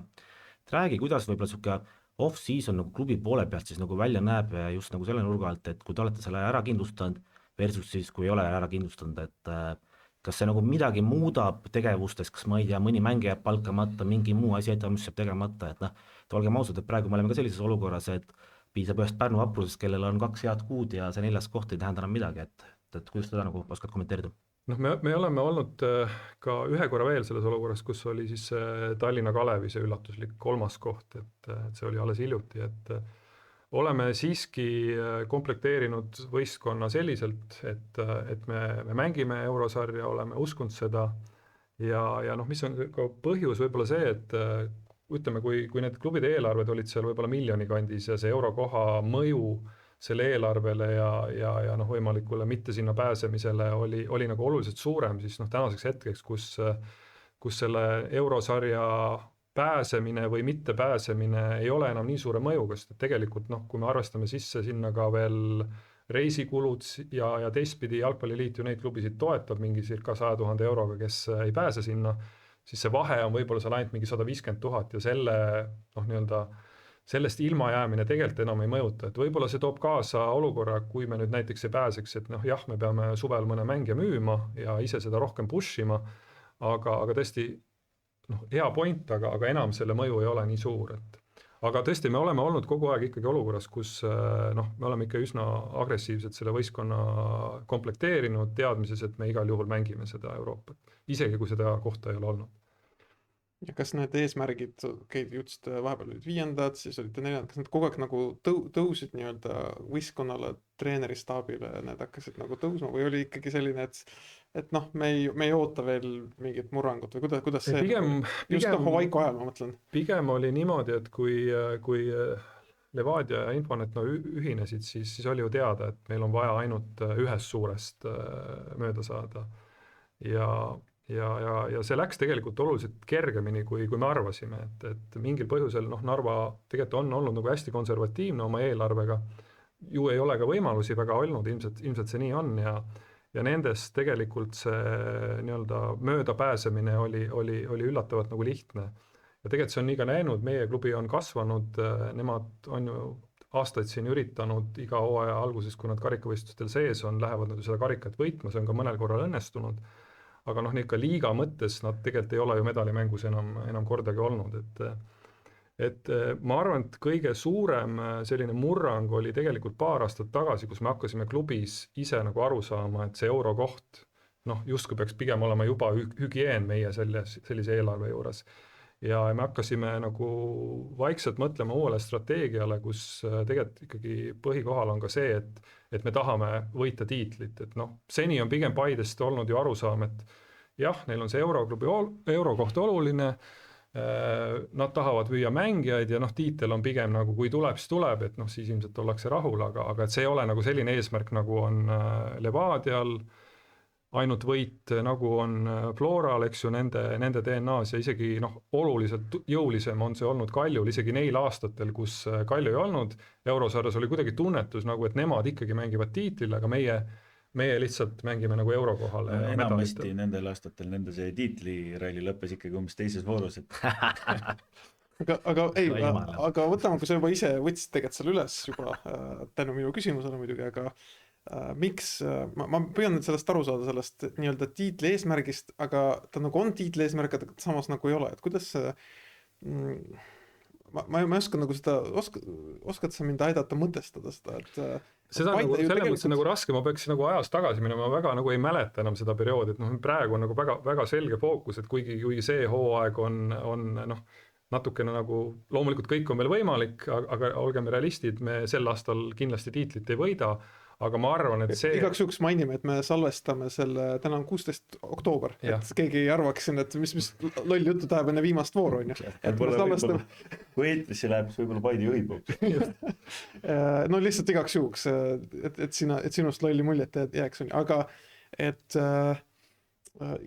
Räägi, kuidas võib-olla siuke off-season nagu klubi poole pealt siis nagu välja näeb just nagu selle nurga alt, et kui te olete selle ära kindlustanud versus siis kui ei ole ära kindlustanud, et kas see nagu midagi muudab tegevustes, kas ma ei tea, mõni mäng jääb palkamata, mingi muu asi mis jääb tegemata, et noh, olgem ausad, et praegu me oleme ka sellises olukorras, et piisab ühest Pärnu vaprusest, kellel on 2 head kuud ja see 4. koht ei tähenda enam midagi, et kuidas seda nagu oskad kommenteerida? Noh, me oleme olnud ka ühe korra veel selles olukorras, kus oli siis Tallinna Kalevi see üllatuslik 3. koht, et see oli alles hiljuti, et oleme siiski komplekteerinud võistkonna selliselt, et me mängime eurosarja, oleme uskunud seda ja noh, mis on ka põhjus võib-olla see, et ütleme, kui need klubide eelarved olid seal võib-olla miljoni kandis ja see eurokoha mõju selle eelarvele ja noh, võimalikule mitte sinna pääsemisele oli nagu oluliselt suurem, siis noh, tänaseks hetkeks, kus selle eurosarja pääsemine või mitte pääsemine ei ole enam nii suure mõjuga, sest tegelikult noh, kui me arvestame sisse sinna ka veel reisikulud ja teistpidi Jalgpalliliit ju neid klubisid toetab mingi circa 100 000 euroga, kes ei pääse sinna, siis see vahe on võib-olla seal ainult mingi 150 000 ja selle noh, nii-öelda sellest ilmajäämine tegelikult enam ei mõjuta, et võib-olla see toob kaasa olukorra, kui me nüüd näiteks ei pääseks, et noh jah, me peame suvel mõne mängija müüma ja ise seda rohkem pushima, aga tõesti noh, hea point, aga enam selle mõju ei ole nii suur, aga tõesti me oleme olnud kogu aeg ikkagi olukorras, kus noh, me oleme ikka üsna agressiivselt selle võistkonna komplekteerinud teadmises, et me igal juhul mängime seda Euroopat, isegi kui seda kohta ei ole olnud. ja kas need eesmärgid, jõudsid vahepeal olid 5., siis olite 4., kas need kogu aeg nagu tõusid nii-öelda võistkonnale, treeneristaabile, need hakkasid nagu tõusma või oli ikkagi selline, et noh, me ei oota veel mingit murrangut või kuidas see just Hawaii ajal ma mõtlen? Pigem oli niimoodi, et kui Levadia ja Infonet ühinesid, siis oli ju teada, et meil on vaja ainult ühest suurest mööda saada ja see läks tegelikult oluliselt kergemini, kui me arvasime, et mingil põhjusel Narva tegelikult on olnud nagu hästi konservatiivne oma eelarvega, ju ei ole ka võimalusi väga olnud, ilmselt see nii on ja nendest tegelikult see nii-öelda möödapääsemine oli üllatavalt nagu lihtne. Ja tegelikult see on nii ka näinud, meie klubi on kasvanud, nemad on ju aastaid siin üritanud iga hooaja alguses, kui nad karikavõistlustel sees on, lähevad nad seda karikat võitma, see on ka mõnel korral õnnestunud, aga ikka liiga mõttes nad tegelikult ei ole ju medalimängus enam kordagi olnud, et ma arvan, et kõige suurem selline murrang oli tegelikult paar aastat tagasi, kus me hakkasime klubis ise nagu aru saama, et see eurokoht justkui peaks pigem olema juba hügieen meie sellise eelarve juures. Ja me hakkasime nagu vaikselt mõtlema uuele strateegiale, kus tegelikult ikkagi põhikohal on ka see, et me tahame võita tiitlit, et seni on pigem Paidest olnud ju arusaam, et jah, neil on see eurokoht oluline, nad tahavad müüa mängijaid ja tiitel on pigem nagu kui tuleb, siis tuleb, et siis ilmselt ollakse rahul, aga et see ei ole nagu selline eesmärk, nagu on Levadial, ainult võit, nagu on Floral, eks ju, nende DNA-s ja isegi oluliselt jõulisem on see olnud Kaljul, isegi neil aastatel, kus Kalju ei olnud, eurosarjas oli kuidagi tunnetus, nagu et nemad ikkagi mängivad tiitlil, aga meie lihtsalt mängime nagu eurokohale. Enamasti nendel aastatel nende see tiitliralli lõppes ikkagi umbes teises voorus. aga võtame, kui sa juba ise võtsid tegelikult selle üles juba tänu minu küsimusele muidugi, aga miks, ma püüan nüüd sellest aru saada, sellest nii-öelda tiitli eesmärgist, aga ta nagu on tiitli eesmärk, aga samas nagu ei ole, et kuidas see ma ei oska nagu seda, oskad sa mind aidata mõtestada seda, et seda nagu, selle mõttes nagu raske, ma peaks nagu ajas tagasi minema, ma väga nagu ei mäleta enam seda perioodi, et praegu on nagu väga, väga selge fookus, et kuigi see hooaeg on natukene nagu, loomulikult kõik on veel võimalik, aga olgeme realistid, me sel aastal kindlasti tiitlit ei võida, aga ma arvan, et see... Igaks juhuks mainime, et me salvestame selle, täna on 16. oktoober, et keegi ei arvaks siin, et mis loll juttu tahab enne viimast vooru, on ju. Kui eetrisse läheb, siis võib-olla Paide juhib. No lihtsalt igaks juhuks, et sinust lolli muljet jääks, on ju, aga et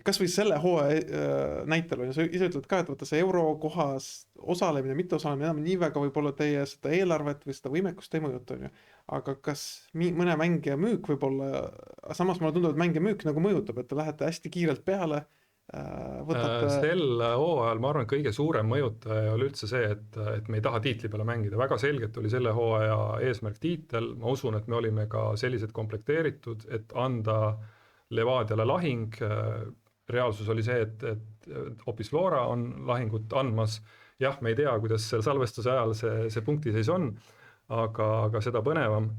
kas või selle hooaja näitel on, sa ise ütled ka, et võtta see eurokohas osalemine, mitte osalemine enam nii väga võib-olla teie seda eelarvet või seda võimekust ei mõjuta, on ju. Aga kas mõne mängija müük võib-olla, samas mulle tundub, et mängija müük nagu mõjutab, et te lähete hästi kiirelt peale, võtate... Sel hooajal, ma arvan, kõige suurem mõjutaja oli üldse see, et me ei taha tiitli peale mängida. Väga selgelt oli selle hooaja eesmärk tiitel, ma usun, et me olime ka sellised komplekteeritud, et anda Levadiale lahing, reaalsus oli see, et hoopis Flora on lahingut andmas, jah, me ei tea, kuidas selle salvestuse ajal see punktiseis on, aga seda põnevam,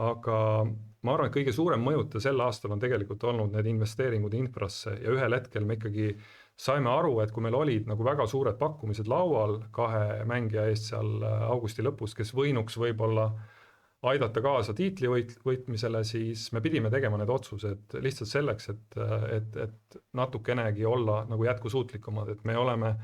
aga ma arvan, et kõige suurem mõjuta sel aastal on tegelikult olnud need investeeringud infrasse ja ühel hetkel me ikkagi saime aru, et kui meil olid nagu väga suured pakkumised laual 2 mängija eest seal augusti lõpus, kes võinuks võib-olla aidata kaasa tiitli võitmisele, siis me pidime tegema need otsused lihtsalt selleks, et natukenegi olla nagu jätkusuutlikumad, et me oleme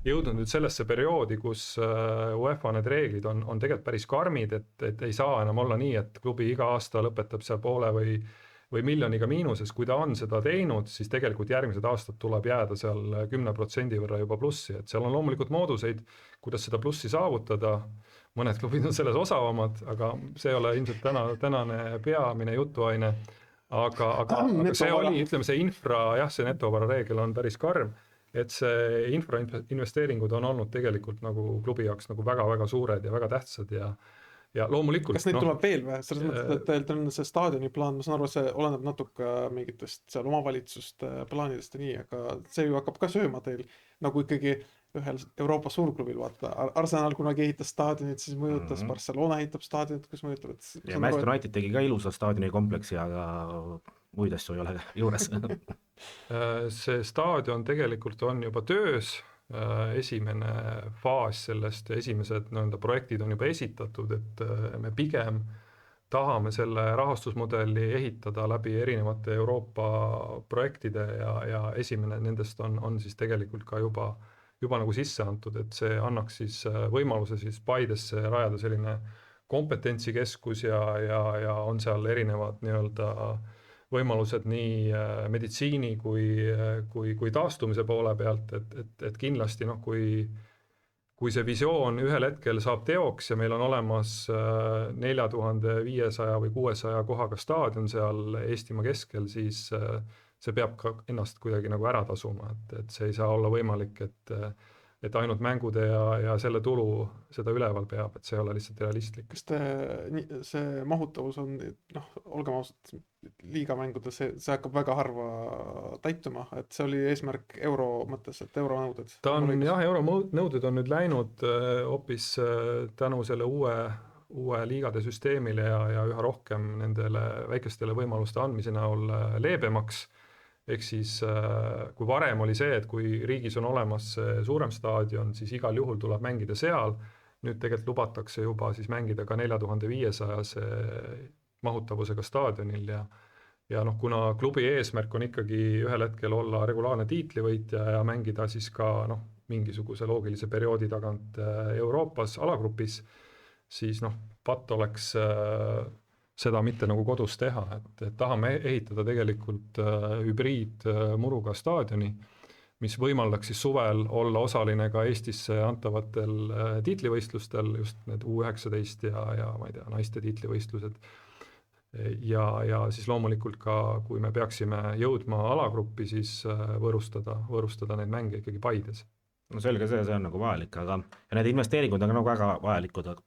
jõudnud nüüd sellesse perioodi, kus UEFA need reeglid on tegelikult päris karmid, et ei saa enam olla nii, et klubi iga aasta lõpetab seal poole või miljoniga miinuses, kui ta on seda teinud, siis tegelikult järgmised aastad tuleb jääda seal 10% võrra juba plussi, et seal on loomulikult mooduseid, kuidas seda plussi saavutada, mõned klubid on selles osavamad, aga see ei ole ilmselt tänane peamine jutuaine, aga see oli, ütleme see infra, jah, see netovara reegel on päris karm, et see infrainvesteeringud on olnud tegelikult nagu klubi jaoks nagu väga-väga suured ja väga tähtsad ja loomulikult... Kas neid tuleb veel või? Selles mõttes, et teil on see staadioni plaan, ma saan aru, see oleneb natuke mingitest seal omavalitsuste plaanidest ja nii, aga see ju hakkab ka sööma teil nagu ikkagi ühel Euroopa suurklubil, vaata. Arsenal kunagi ehitas staadionit, siis mõjutas, Barcelona ehitab staadionit, kus mõjutab. Ja Manchester United tegi ka ilusa staadioni kompleksi, aga muid asju ei ole juures. See staadion tegelikult on juba töös, esimene faas sellest ja esimesed projektid on juba esitatud, et me pigem tahame selle rahastusmudeli ehitada läbi erinevate Euroopa projektide ja esimene nendest on siis tegelikult ka juba nagu sisse antud, et see annaks siis võimaluse siis Paidesse rajada selline kompetentsikeskus ja on seal erinevad nii-öelda võimalused nii meditsiini kui taastumise poole pealt, et kindlasti kui see visioon ühel hetkel saab teoks ja meil on olemas 4500 või 600 kohaga staadion seal Eestimaa keskel, siis see peab ka ennast kuidagi nagu ära tasuma, et see ei saa olla võimalik, et ainult mängude ja selle tulu seda üleval peab, et see ei ole lihtsalt realistlik. Kas see mahutavus on, olgem ausad, liigamängudes, see hakkab väga harva täituma, et see oli eesmärk euro mõttes, et euronõuded? Ta on euronõuded on nüüd läinud hoopis tänu selle uue liigade süsteemile ja üha rohkem nendele väikestele võimaluste andmise näol leebemaks. Ehk siis kui varem oli see, et kui riigis on olemas suurem staadion, siis igal juhul tuleb mängida seal. Nüüd tegelikult lubatakse juba siis mängida ka 4500 mahutavusega staadionil ja kuna klubi eesmärk on ikkagi ühel hetkel olla regulaarne tiitlivõitja ja mängida siis ka mingisuguse loogilise perioodi tagant Euroopas alagrupis, siis patt oleks seda mitte nagu kodus teha, et tahame ehitada tegelikult hübriidmuruga staadioni, mis võimaldaks siis suvel olla osaline ka Eestisse antavatel tiitlivõistlustel, just need U19 ja ma ei tea, naiste tiitlivõistlused. Ja siis loomulikult ka, kui me peaksime jõudma alagruppi, siis võõrustada neid mänge ikkagi Paides. No selge, see on nagu vajalik, aga ja need investeeringud on nagu väga vajalikud, aga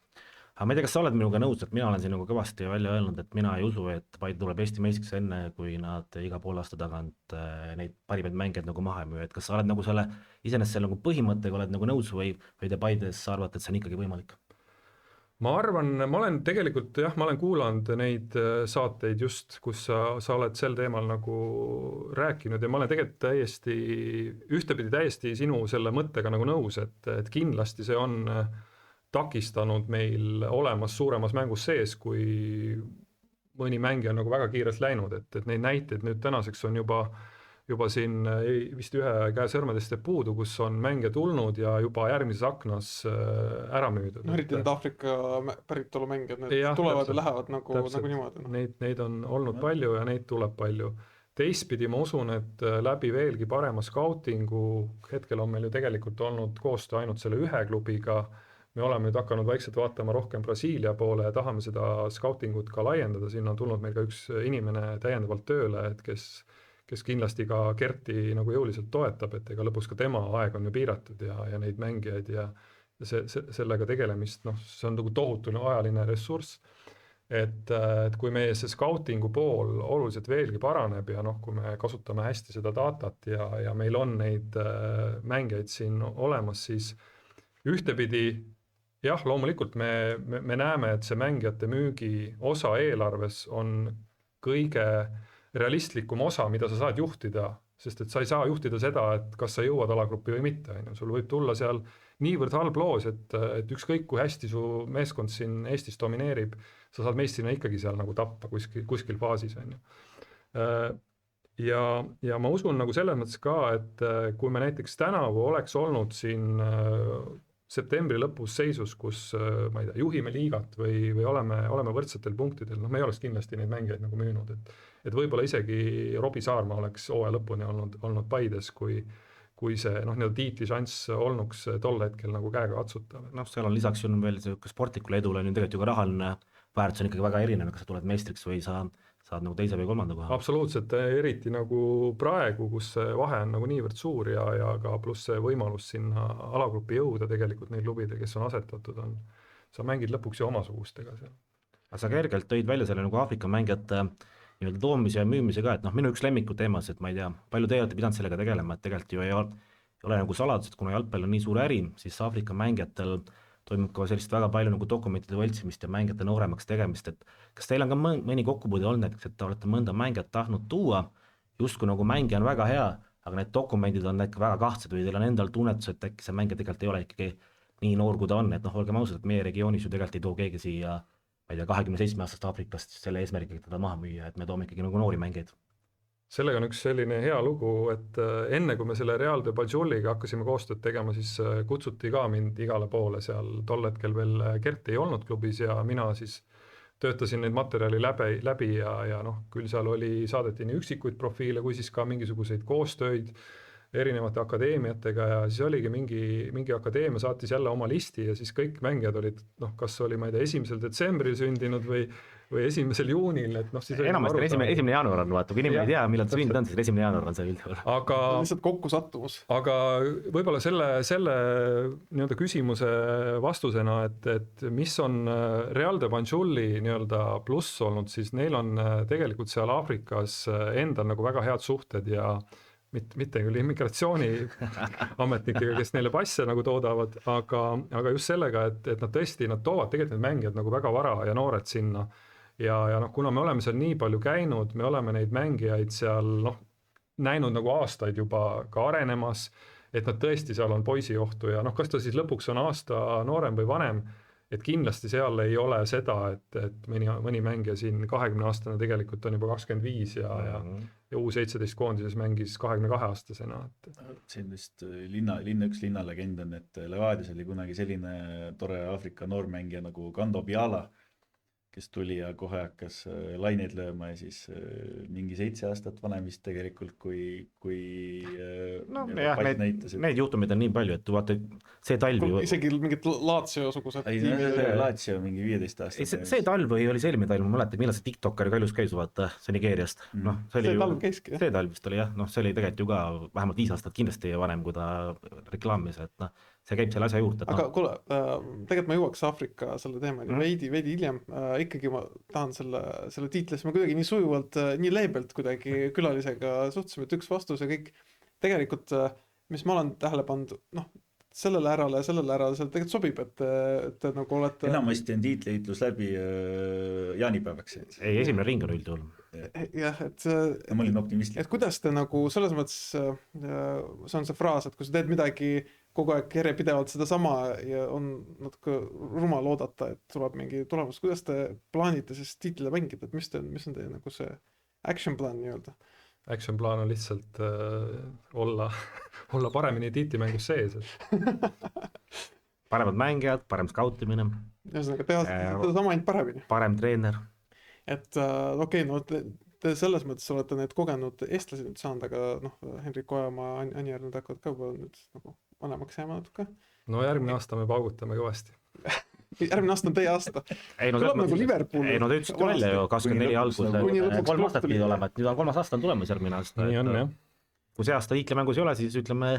ma ei tea, kas sa oled minuga nõus, et mina olen siin nagu kõvasti välja öelnud, et mina ei usu, et Paide tuleb Eesti meistriks enne, kui nad iga poole aasta tagant neid parimaid mängeid nagu maha müü, et kas sa oled nagu iseenesest selle nagu põhimõttega oled nagu nõus või te Paides arvate, et see on ikkagi võimalik? Ma arvan, ma olen kuulanud neid saateid just, kus sa oled sel teemal nagu rääkinud ja ma olen tegelikult ühtepidi täiesti sinu selle mõttega nagu nõus, et kindlasti see on takistanud meil olemas suuremas mängus sees, kui mõni mängija on nagu väga kiirelt läinud, et neid näiteid nüüd tänaseks on juba siin vist ühe käe sõrmedest puudu, kus on mänge tulnud ja juba järgmises aknas ära müüdud. Eriti need Afrika päritolu mängijad, need tulevad ja lähevad nagu niimoodi. Neid on olnud palju ja neid tuleb palju. Teistpidi ma usun, et läbi veelgi parema skautingu, hetkel on meil ju tegelikult olnud koostöö ainult selle ühe klubiga, me oleme nüüd hakanud vaikselt vaatama rohkem Brasiilia poole ja tahame seda skautingut ka laiendada, sinna on tulnud meil ka üks inimene täiendavalt tööle, et kes kindlasti ka Kerti nagu jõuliselt toetab, et ega lõpuks ka tema aeg on ju piiratud ja neid mängijaid ja sellega tegelemist, see on nagu tohutu ajaline ressurss, et kui meie see skautingu pool oluliselt veelgi paraneb ja kui me kasutame hästi seda datat ja meil on neid mängijaid siin olemas, siis ühtepidi jah, loomulikult me näeme, et see mängijate müügi osa eelarves on kõige realistlikum osa, mida sa saad juhtida, sest et sa ei saa juhtida seda, et kas sa jõuad alagruppi või mitte. Sul võib tulla seal niivõrd halb loos, et ükskõik kui hästi su meeskond siin Eestis domineerib, sa saad meistrina ikkagi seal nagu tappa kuskil faasis. Ja ma usun nagu selles mõttes ka, et kui me näiteks tänavu oleks olnud siin septembri lõpus seisus, kus ma ei tea, juhime liigat või oleme võrdsetel punktidel, me ei oleks kindlasti neid mängijaid nagu müünud, et võib-olla isegi Robbie Saarma oleks hooaja lõpuni olnud Paides, kui see tiitlišanss olnuks tol hetkel nagu käega katsutav. Seal on lisaks ju veel sportlikule edule tegelikult ju ka rahaline väärtus on ikkagi väga erinev, kas sa tuled meistriks või saad nagu teise või kolmanda koha. Absoluutselt, eriti nagu praegu, kus see vahe on nagu niivõrd suur ja ka pluss see võimalus sinna alagruppi jõuda tegelikult neil klubidel, kes on asetatud, sa mängid lõpuks ju omasugustega seal. Sa kergelt tõid välja selle nagu Aafrika mängijate toomise ja müümise ka, et minu üks lemmiku teemas, et ma ei tea, palju teie olete pidanud sellega tegelema, et tegelikult ju ei ole nagu saladus, et kuna jalgpall on nii suur äri, siis Aafrika mängijatel toimub ka sellist väga palju nagu dokumentide võltsimist ja mängijate nooremaks tegemist, et kas teil on ka mõni kokkupuude olnud näiteks, et te olete mõnda mängijat tahtnud tuua, justkui nagu mängija on väga hea, aga need dokumendid on äkki väga kahtsed või teil on endal tunnetus, et äkki see mängija tegelikult ei ole ikkagi nii noor, kui ta on, et noh, olgem ausad, et meie regioonis ju tegelikult ei too keegi siia, ma ei tea, 27-aastast Aafrikast selle eesmärgiga teda maha müüa, et me toome ikkagi nagu noori mängijaid. Sellega on üks selline hea lugu, et enne kui me selle Real de Banjuliga hakkasime koostööd tegema, siis kutsuti ka mind igale poole seal, tol hetkel veel Gert ei olnud klubis ja mina siis töötasin neid materjali läbi ja noh, küll seal saadeti nii üksikuid profiile kui siis ka mingisuguseid koostööid erinevate akadeemiatega ja siis oligi mingi akadeemia saatis jälle oma listi ja siis kõik mängijad olid, noh, kas oli, ma ei tea, 1. detsembril sündinud või 1. juunil, et noh, siis enamasti 1. jaanuar on, vaata, kui inimene ei tea, millal ta sündinud on, siis 1. jaanuar on see üldjuhul. Aga lihtsalt kokkusattumus. Aga võib-olla selle nii-öelda küsimuse vastusena, et mis on Real de Banjuli nii-öelda pluss olnud, siis neil on tegelikult seal Aafrikas endal nagu väga head suhted ja mitte küll immigratsiooniametnikega, kes neile passe nagu toodavad, aga just sellega, et nad tõesti, nad toovad tegelikult need mängijad nagu väga vara ja noored sinna. Ja noh, kuna me oleme seal nii palju käinud, me oleme neid mängijaid seal noh, näinud nagu aastaid juba ka arenemas, et nad tõesti seal on poisiohtu ja noh, kas ta siis lõpuks on aasta noorem või vanem, et kindlasti seal ei ole seda, et mõni mängija siin 20-aastane tegelikult on juba 25 ja U17 koondises mängis 22-aastasena. Siin vist üks linnalegend on, et Levadias oli kunagi selline tore Aafrika noormängija nagu Kando Biala, kes tuli ja kohe hakkas laineid lööma ja siis mingi 7 aastat vanem vist tegelikult, kui no jah, need juhtumid on nii palju, et vaata see talv isegi mingid Lazio-sugused Lazio mingi 15 aastat. See talv või oli see eelmine talv, ma mäletan, millal see TikTokeri kaljus käis, vaata, see Nigeeriast. No, see talv käiski, jah. See talv vist oli, jah, noh, see oli tegelikult ju ka vähemalt 5 aastat kindlasti vanem, kui ta reklaamis, et noh, see käib selle asja juurde. Aga kuule, tegelikult ma jõuaks Aafrika selle teemani veidi hiljem. Ikkagi ma tahan selle tiitlis, me kuidagi nii sujuvalt, nii leebelt kuidagi külalisega suhtusime, et üks vastus ja kõik tegelikult, mis ma olen tähele pannud, noh, sellele ärale, see tegelikult sobib, et nagu olete... Enamasti on tiitliitlus läbi jaanipäevaks. Ei, esimene ring on üldjuhul. Jah, et... Ma olin optimistlik. Et kuidas te nagu, selles mõttes, see on see fraas, et kui sa teed midagi kogu aeg järjepidevalt seda sama ja on natuke rumal oodata, et tuleb mingi tulemus, kuidas te plaanite siis tiitlile mängida, et mis on teie nagu see action plan nii-öelda? Action plan on lihtsalt olla paremini tiitlimängus sees. Paremad mängijad, parem skautimine. Ühesõnaga teha seda sama ainult paremini. Parem treener. Et okei, no te selles mõttes olete need kogenud eestlased nüüd saanud, aga noh, Henrik Ojamaa, Anjar, need hakkavad ka nüüd nagu vanemaks jääma natuke. No järgmine aasta me paugutame kõvasti. Järgmine aasta on teie aasta. Tuleb nagu Liverpool. Ei, no te ütlesid välja ju 24 algus. 3 aastat pidi olema, et nüüd on 3 aasta on tulemas järgmine aasta. Nii on, jah. Kui see aasta tiitlimängus ei ole, siis ütleme,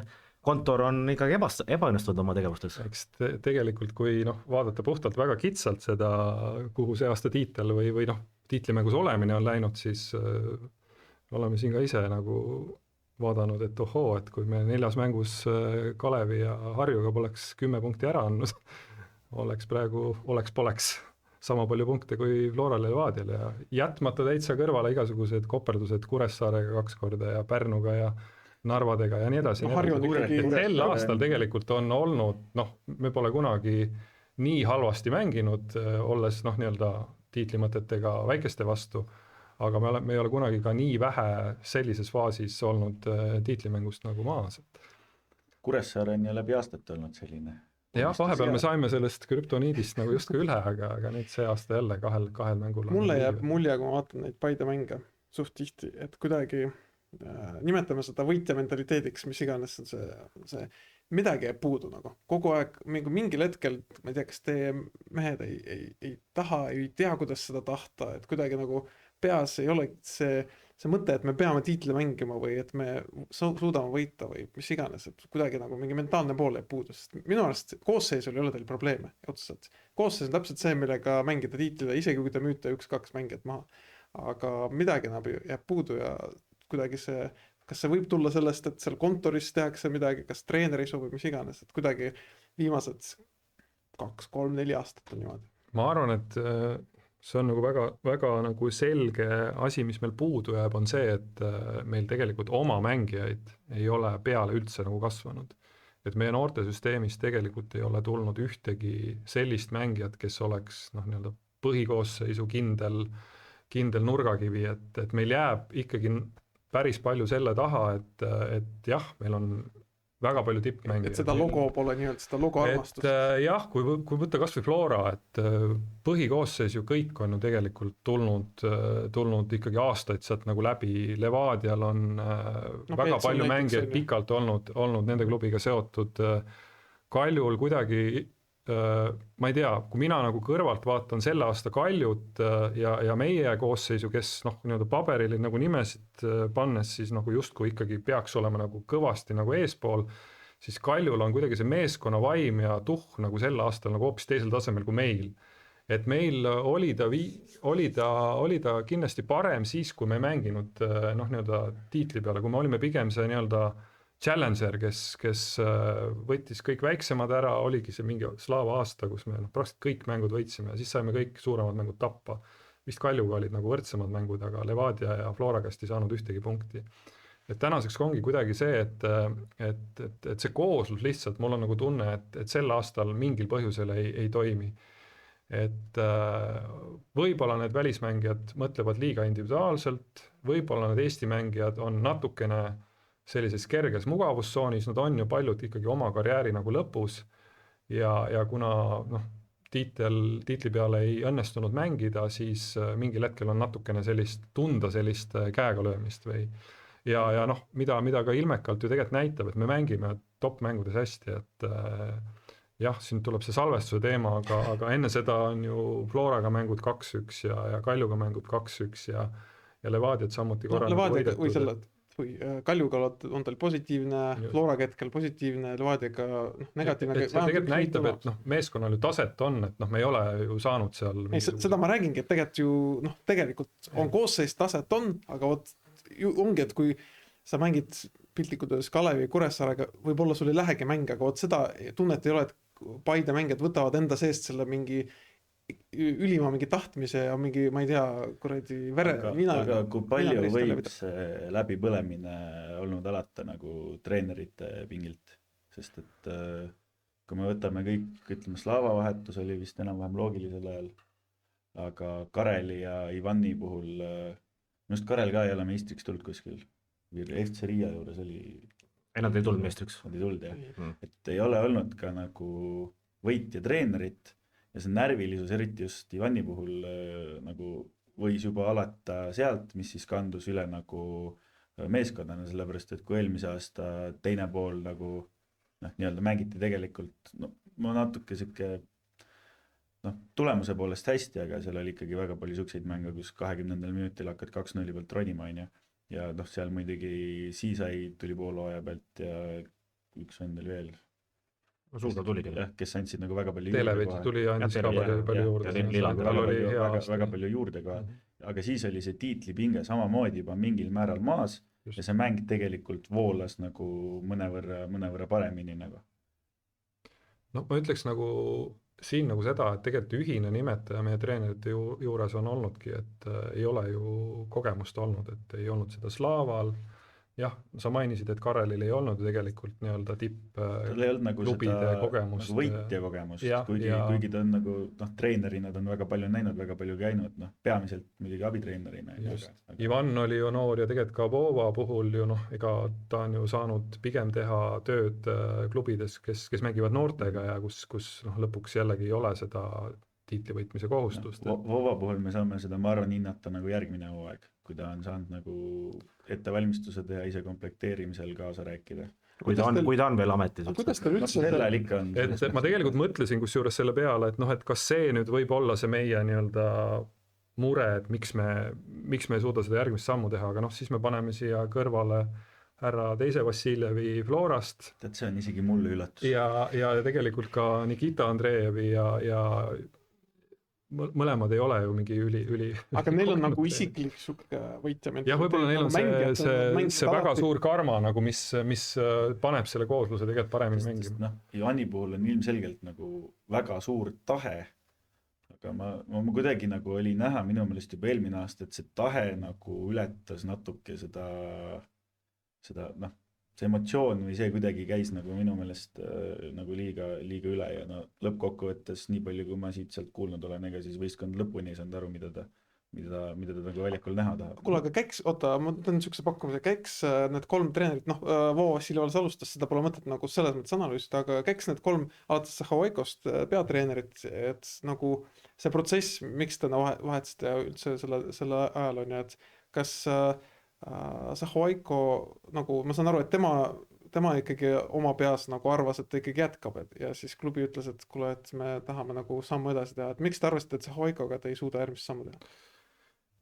kontor on ikkagi ebaõnnestunud oma tegevustes. Eks tegelikult, kui vaadata puhtalt väga kitsalt seda, kuhu see aasta tiitel või tiitlimängus olemine on läinud, siis oleme siin ka ise nagu vaadanud, et ohoo, et kui me 4 mängus Kalevi ja Harjuga poleks 10 punkti ära andnud, oleks sama palju punkte kui Floral ja Levadial ja jätmata täitsa kõrvale igasugused koperdused Kuressaarega 2 korda ja Pärnuga ja Narvadega ja nii edasi. Sel aastal tegelikult on olnud, me pole kunagi nii halvasti mänginud, olles nii-öelda tiitlimõtetega väikeste vastu, aga me ei ole kunagi ka nii vähe sellises faasis olnud tiitlimängust nagu maas. Kuressaare on ju läbi aastat olnud selline. Jah, vahepeal me saime sellest krüptoniidist nagu justkui üle, aga nüüd see aasta jälle kahel mängul. Mulle jääb mulje, kui ma vaatan neid Paide mänge suht tihti, et kuidagi nimetame seda võitja mentaliteediks, mis iganes on see midagi jääb puudu nagu. Kogu aeg mingil hetkel, ma ei tea, kas teie mehed ei taha, ei tea, kuidas seda tahta, et kuidagi nagu peas ei ole see mõte, et me peame tiitli mängima või et me suudame võita või mis iganes, et kuidagi nagu mingi mentaalne pool jääb puudu, sest minu arust koosseisul ei ole teil probleeme otseselt. Koosseis on täpselt see, millega mängida tiitlile, isegi kui te müüte 1-2 mängijat maha. Aga midagi nagu jääb puudu ja kuidagi kas see võib tulla sellest, et seal kontoris tehakse midagi, kas treeneri sobi, mis iganes, et kuidagi viimased 2, 3, 4 aastat on niimoodi. Ma arvan, et see on nagu väga, väga nagu selge asi, mis meil puudu jääb, on see, et meil tegelikult oma mängijaid ei ole peale üldse nagu kasvanud. Et meie noortesüsteemis tegelikult ei ole tulnud ühtegi sellist mängijat, kes oleks nii-öelda põhikoosseisu kindel nurgakivi, et meil jääb ikkagi päris palju selle taha, et jah, meil on väga palju tippmängijaid. Et seda logo pole nii-öelda, seda logo armastust. Jah, kui võtta kas või Flora, et põhikoosseis ju kõik on ju tegelikult tulnud ikkagi aastaid sealt nagu läbi. Levadial on väga palju mängijaid pikalt olnud nende klubiga seotud. Kaljul kuidagi, ma ei tea, kui mina nagu kõrvalt vaatan selle aasta Kaljut ja meie koosseisu, kes nii-öelda paberil nagu nimesid pannes, siis nagu justkui ikkagi peaks olema nagu kõvasti nagu eespool, siis Kaljul on kuidagi see meeskonna vaim ja nagu sel aastal nagu hoopis teisel tasemel kui meil. Et meil oli ta kindlasti parem siis, kui me mänginud nii-öelda tiitli peale, kui me olime pigem see nii-öelda challenger, kes võttis kõik väiksemad ära, oligi see mingi Slava aasta, kus me praktiliselt kõik mängud võitsime ja siis saime kõik suuremad mängud tappa. Vist Kaljuga olid nagu võrdsemad mängud, aga Levadia ja Flora käest ei saanud ühtegi punkti. Et tänaseks ongi kuidagi see, et see kooslus lihtsalt, mul on nagu tunne, et sel aastal mingil põhjusel ei toimi. Et võib-olla need välismängijad mõtlevad liiga individuaalselt, võib-olla need Eesti mängijad on natukene sellises kerges mugavustsoonis, nad on ju paljud ikkagi oma karjääri nagu lõpus ja kuna tiitli peale ei õnnestunud mängida, siis mingil hetkel on natukene tunda sellist käega löömist või ja mida ka ilmekalt ju tegelikult näitab, et me mängime top-mängudes hästi, et jah, siin tuleb see salvestuse teema, aga enne seda on ju Floraga mängud 2-1 ja Kaljuga mängud 2-1 ja Levadiat samuti Levadiaga või selle Kaljuga on tal positiivne, Floraga hetkel positiivne, Levadiaga negatiivne. See tegelikult näitab, et meeskonnal ju taset on, et me ei ole ju saanud seal. Seda ma räägingi, et tegelikult on koosseis taset on, aga ongi, et kui sa mängid piltlikult öeldes Kalevi Kuressaarega, võib-olla sul ei lähegi mäng, aga seda tunnet ei ole, et Paide mängijad võtavad enda seest selle mingi ülima mingi tahtmise ja mingi, ma ei tea, kuradi vere. Aga kui palju võib see läbipõlemine olnud alata nagu treenerite pingilt, sest et kui me võtame kõik, ütleme, Slava vahetus oli vist enam-vähem loogilisel ajal, aga Kareli ja Ivani puhul, just Karel ka ei ole meistriks tulnud kuskil, FC Riia juures oli. Ei, nad ei tulnud meistriks. Nad ei tulnud, jah. Et ei ole olnud ka nagu võitja treenerit, ja see närvilisus, eriti just Ivani puhul nagu võis juba alata sealt, mis siis kandus üle nagu meeskonnana, sellepärast, et kui eelmise aasta teine pool nagu nii-öelda mängiti tegelikult, ma natuke siuke tulemuse poolest hästi, aga seal oli ikkagi väga palju sukseid mänge, kus 20. minutil hakkad 2-0 pealt ronima, ja seal muidugi Siisai tuli poolhooaja pealt ja üks vend oli veel. Suuda tuli küll. Kes andsid nagu väga palju juurde. Tuli ja andis ka palju juurde. Väga palju juurde ka. Aga siis oli see tiitlipinge samamoodi juba mingil määral maas ja see mäng tegelikult voolas nagu mõnevõrra paremini nagu. Ma ütleks nagu siin nagu seda, et tegelikult ühine nimetaja meie treenerite juures on olnudki, et ei ole ju kogemust olnud, et ei olnud seda Slaaval. Jah, sa mainisid, et Karelil ei olnud tegelikult nii-öelda klubide kogemust. Nagu võitja kogemust, kuigi ta on nagu treenerina, ta on väga palju näinud, väga palju käinud, peamiselt muidugi abitreenerina. Ivan oli ju noor ja tegelikult ka Vova puhul ju ega ta on ju saanud pigem teha tööd klubides, kes mängivad noortega ja kus lõpuks jällegi ei ole seda tiitlivõitmise kohustust. Vova puhul me saame seda, ma arvan, hinnata nagu järgmine hooaeg, kui ta on saanud nagu ettevalmistused ja ise komplekteerimisel kaasa rääkida. Kui ta on veel ametis. Kuidas ta üldse on? Et ma tegelikult mõtlesin kusjuures selle peale, et kas see nüüd võib olla see meie nii-öelda mure, et miks me ei suuda seda järgmist sammu teha, aga siis me paneme siia kõrvale härra teise Vassiljevi Florast. Et see on isegi mulle üllatus. Ja tegelikult ka Nikita Andreevi ja mõlemad ei ole ju mingi üli. Aga neil on nagu isiklik suke võitja. Ja võib-olla neil on see väga suur karma, nagu mis paneb selle koosluse tegelikult paremini mängima. Ivani puhul on ilmselgelt nagu väga suur tahe aga ma kuidagi nagu oli näha minu meelest juba eelmine aasta, et see tahe nagu ületas natuke seda noh, see emotsioon või see kuidagi käis nagu minu meelest nagu liiga üle ja no lõppkokkuvõttes nii palju, kui ma siit sealt kuulnud olen, ega siis võistkond lõpuni ei saanud aru, mida ta nagu väljakul näha tahab. kuule, aga Käks, oota, ma teen niisuguse pakkumise, Käks, need 3 treenerit, noh, Voo Vassiljevals alustas, seda pole mõtet nagu selles mõttes analüüsida, aga Käks need 3 alates Zahovaikost peatreenerit, et nagu see protsess, miks te vahetasite ja üldse selle ajal on ju, et kas Zahovaiko nagu, ma saan aru, et tema ikkagi oma peas nagu arvas, et ta ikkagi jätkab, ja siis klubi ütles, et kuule, et me tahame nagu sammu edasi teha, et miks te arvasite, et Zahovaikoga te ei suuda järgmist sammu teha?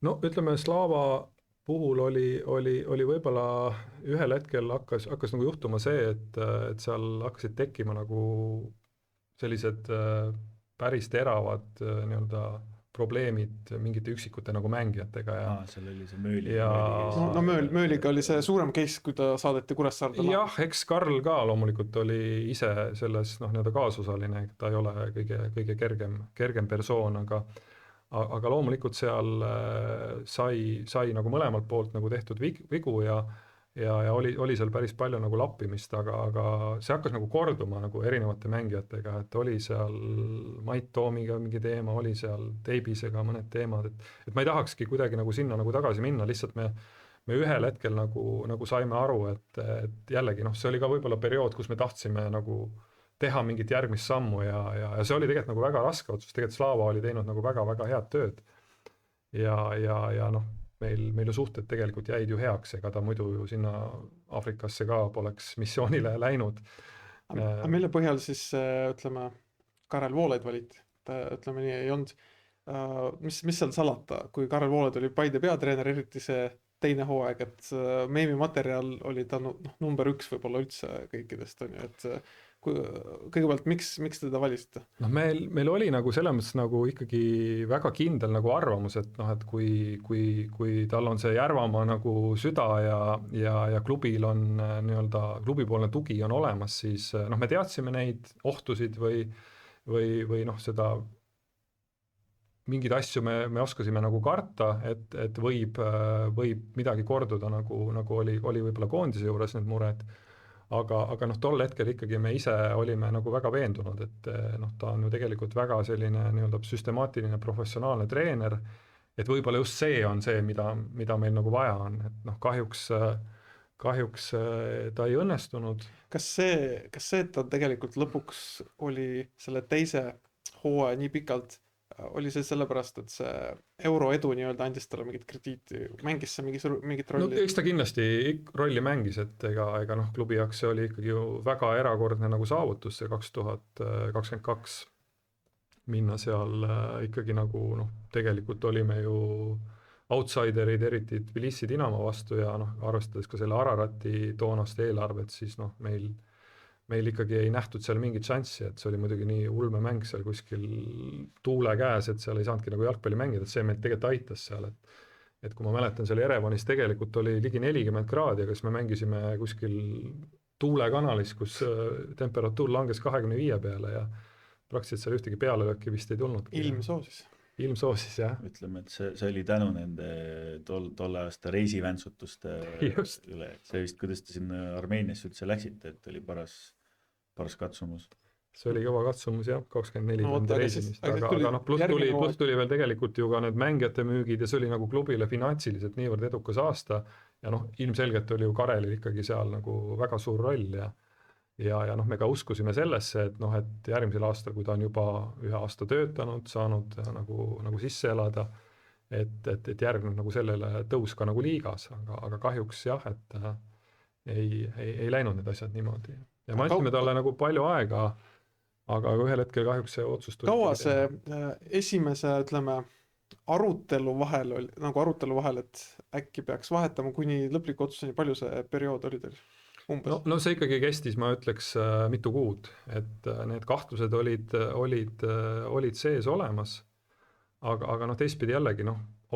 No ütleme, Slava puhul oli võib-olla ühel hetkel hakkas nagu juhtuma see, et seal hakkasid tekkima nagu sellised päris teravad nii-öelda probleemid mingite üksikute nagu mängijatega ja seal oli see Mööli. No Mööliga oli see suurem case, kui ta saadeti Kuressaarde. Jah, eks Karl ka loomulikult oli ise selles nii-öelda kaasosaline, ta ei ole kõige kergem persoon, aga loomulikult seal sai nagu mõlemalt poolt nagu tehtud vigu ja oli seal päris palju nagu lappimist, aga see hakkas nagu korduma nagu erinevate mängijatega, et oli seal Mait Toomiga mingi teema, oli seal Teibisega mõned teemad, et ma ei tahakski kuidagi nagu sinna nagu tagasi minna, lihtsalt me ühel hetkel nagu saime aru, et jällegi see oli ka võib-olla periood, kus me tahtsime nagu teha mingit järgmist sammu ja see oli tegelikult nagu väga raske otsus, tegelikult Slava oli teinud nagu väga-väga head tööd ja meil ju suhted tegelikult jäid ju heaks, ega ta muidu ju sinna Aafrikasse ka poleks missioonile läinud. Aga mille põhjal siis, ütleme, Karel Voolaid valiti, ütleme nii, ei olnud, mis seal salata, kui Karel Voolaid oli Paide peatreener, eriti see teine hooaeg, et meemimaterjal oli ta number 1 võib-olla üldse kõikidest, on ju, et kõigepealt, miks teda valisite? Meil oli nagu selles mõttes nagu ikkagi väga kindel nagu arvamus, et et kui tal on see Järvamaa nagu süda ja klubil on nii-öelda klubipoolne tugi on olemas, siis me teadsime neid ohtusid või seda mingeid asju me oskasime nagu karta, et võib midagi korduda nagu oli võib-olla koondise juures need mured. Aga tol hetkel ikkagi me ise olime nagu väga veendunud, et ta on ju tegelikult väga selline nii-öelda süstemaatiline professionaalne treener, et võib-olla just see on see, mida meil nagu vaja on, et kahjuks ta ei õnnestunud. Kas see, et ta tegelikult lõpuks oli selle teise hooaja nii pikalt, oli see sellepärast, et see euroedu nii-öelda andis talle mingit krediiti, mängis see mingit rolli? Eks ta kindlasti rolli mängis, et ega klubi jaoks see oli ikkagi ju väga erakordne nagu saavutus, see 2022 minna seal ikkagi nagu tegelikult olime ju outsiderid, eriti Tbilisi Dinamo vastu ja arvestades ka selle Ararati toonast eelarvet, siis meil ikkagi ei nähtud seal mingit šanssi, et see oli muidugi nii ulmemäng seal kuskil tuule käes, et seal ei saanudki nagu jalgpalli mängida, et see meid tegelikult aitas seal, et kui ma mäletan, seal Jerevanis tegelikult oli ligi 40 kraadi, aga siis me mängisime kuskil tuulekanalis, kus temperatuur langes 25 peale ja praktiliselt seal ühtegi pealelööki vist ei tulnud. Ilm soosis, jah. Ütleme, et see oli tänu nende tolle aasta reisivänsutuste üle. See vist, kuidas te sinna Armeeniasse üldse läksite, et oli paras katsumus. See oli kõva katsumus, jah, 24 reisimist, aga pluss tuli veel tegelikult ju ka need mängijate müügid ja see oli nagu klubile finantsiliselt niivõrd edukas aasta ja ilmselgelt oli ju Karelil ikkagi seal nagu väga suur roll ja me ka uskusime sellesse, et järgmisel aastal, kui ta on juba ühe aasta töötanud, saanud nagu sisse elada, et järgneb nagu sellele tõus ka nagu liigas, aga kahjuks jah, et ei läinud need asjad niimoodi. Ja ma andsime talle nagu palju aega, aga ühel hetkel kahjuks see otsus tuli. Kaua see esimese, ütleme, arutelu vahel, et äkki peaks vahetama kuni lõpliku otsuseni, palju see periood oli teil? No see ikkagi kestis, ma ütleks, mitu kuud, et need kahtlused olid sees olemas, aga teistpidi jällegi,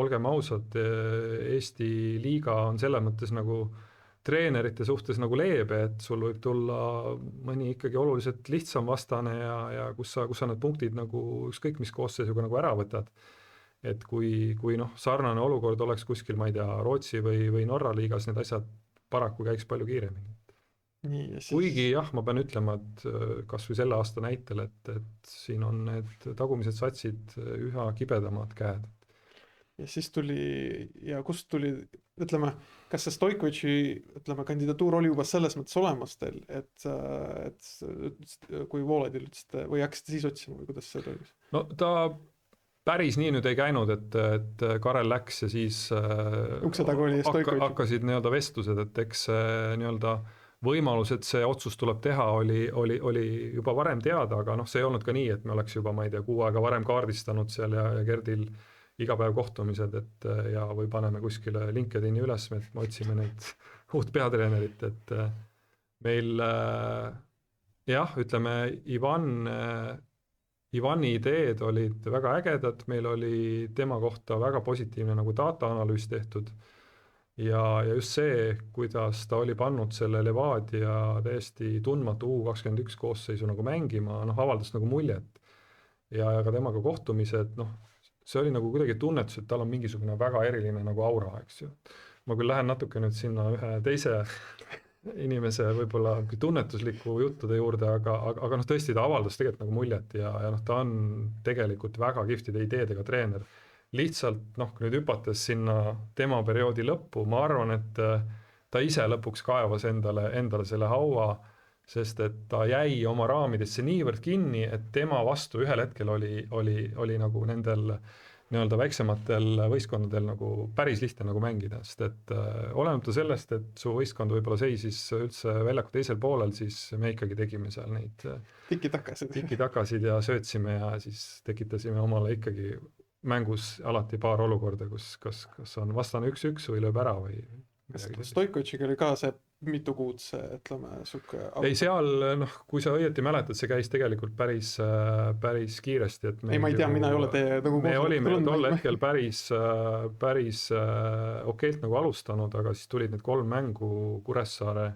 olgem ausad, Eesti liiga on selles mõttes nagu treenerite suhtes nagu leebe, et sul võib tulla mõni ikkagi oluliselt lihtsam vastane ja kus sa need punktid nagu ükskõik mis koosseisuga nagu ära võtad. Et kui noh, sarnane olukord oleks kuskil, ma ei tea, Rootsi või Norra liigas, need asjad paraku käiks palju kiiremini. Nii, ja siis... Kuigi jah, ma pean ütlema, et kas või selle aasta näitel, et siin on need tagumised satsid üha kibedamad käed. Ja siis tuli, ja kust tuli, ütleme, kas see Stojkoviči, ütleme, kandidatuur oli juba selles mõttes olemas teil, et kui Voladil ütlesite või hakkasite siis otsima või kuidas see toimus? No ta päris nii nüüd ei käinud, et Karel läks ja siis ukse taga oli Stojkovič. Hakkasid nii-öelda vestlused, et eks nii-öelda võimalus, et see otsus tuleb teha, oli juba varem teada, aga noh, see ei olnud ka nii, et me oleks juba, ma ei tea, 6 aega varem kaardistanud seal ja Gerdil iga päev kohtumised, et ja või paneme kuskile LinkedIni üles, et me otsime need uut peatreenerit, et meil jah, ütleme, Ivani ideed olid väga ägedad, meil oli tema kohta väga positiivne nagu data-analüüs tehtud ja just see, kuidas ta oli pannud selle Levadia täiesti tundmatu U21 koosseisu nagu mängima, noh, avaldas nagu muljet ja ka temaga kohtumised, noh, see oli nagu kuidagi tunnetus, et tal on mingisugune väga eriline nagu aura, eks ju. Ma küll lähen natuke nüüd sinna ühe teise inimese võib-olla tunnetusliku juttude juurde, aga noh, tõesti ta avaldas tegelikult nagu muljet ja noh, ta on tegelikult väga kihvtide ideedega treener. Lihtsalt noh, nüüd hüpates sinna tema perioodi lõppu, ma arvan, et ta ise lõpuks kaevas endale selle haua, sest et ta jäi oma raamidesse niivõrd kinni, et tema vastu ühel hetkel oli nagu nendel nii-öelda väiksematel võistkondadel nagu päris lihtne nagu mängida, sest et olenemata sellest, et su võistkond võib-olla seisis üldse väljaku teisel poolel, siis me ikkagi tegime seal neid tiki-takasid ja söötsime ja siis tekitasime omale ikkagi mängus alati paar olukorda, kas on vastane 1-1 või lööb ära või Stojkovičiga oli ka see mitu kuud see, ütleme, suke... Ei, seal, noh, kui sa õieti mäletad, see käis tegelikult päris kiiresti, et ei, ma ei tea, mina ei ole teie nagu me olime tol hetkel päris okeilt nagu alustanud, aga siis tulid need 3 mängu Kuressaare,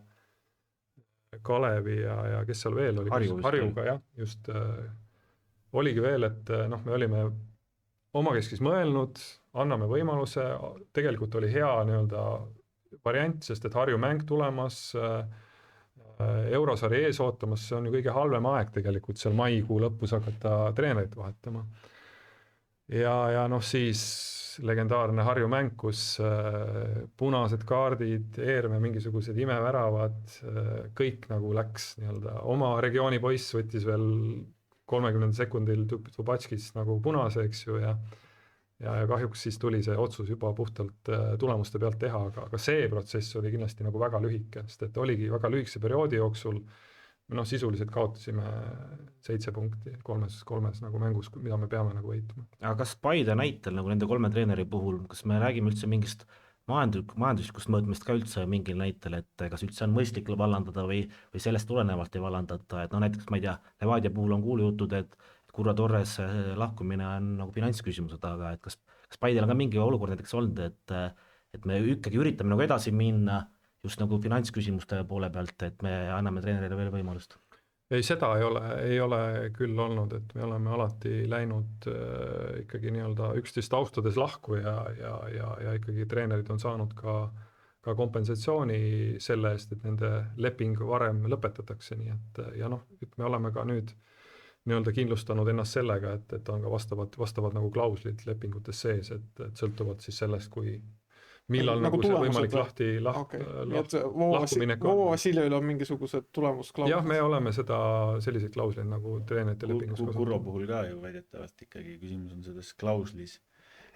Kalevi ja kes seal veel oli? Harjuga, jah, just oligi veel, et noh, me olime omakeskis mõelnud, anname võimaluse, tegelikult oli hea nii-öelda variant, sest et Harju mäng tulemas, Eurosari ees ootamas, see on ju kõige halvem aeg tegelikult seal maikuu lõpus hakata treenerit vahetama. Ja noh, siis legendaarne Harju mäng, kus punased kaardid, Eerme mingisugused imeväravad, kõik nagu läks nii-öelda, oma regiooni poiss võttis veel 30 sekundil Tubatskis nagu punase, eks ju, ja kahjuks siis tuli see otsus juba puhtalt tulemuste pealt teha, aga see protsess oli kindlasti nagu väga lühike, sest et oligi väga lühikese perioodi jooksul, noh, sisuliselt kaotasime 7 punkti kolmes nagu mängus, mida me peame nagu võitma. Aga kas Paide näitel nagu nende 3 treeneri puhul, kas me räägime üldse mingist majanduslikust mõõtmist ka üldse mingil näitel, et kas üldse on mõistlik vallandada või sellest tulenevalt ei vallandata, et no näiteks, ma ei tea, Levadia puhul on kuulujutud, et Kurra Torres lahkumine on nagu finantsküsimused, aga et kas Paidel on ka mingi olukord näiteks olnud, et me ikkagi üritame nagu edasi minna just nagu finantsküsimuste poole pealt, et me anname treenerile veel võimalust? Ei, seda ei ole küll olnud, et me oleme alati läinud ikkagi nii-öelda üksteist austades lahku ja ikkagi treenerid on saanud ka kompensatsiooni selle eest, et nende leping varem lõpetatakse, nii et ja noh, me oleme ka nüüd nii-öelda kindlustanud ennast sellega, et on ka vastavad nagu klauslid lepingutes sees, et sõltuvad siis sellest, millal nagu see võimalik lahkuminek on. Voova Vassiljevil on mingisugused tulemusklauslid. Jah, me oleme selliseid klausleid nagu treenerite lepingus kasutanud. Kurro puhul ka ju väidetavasti ikkagi küsimus on selles klauslis,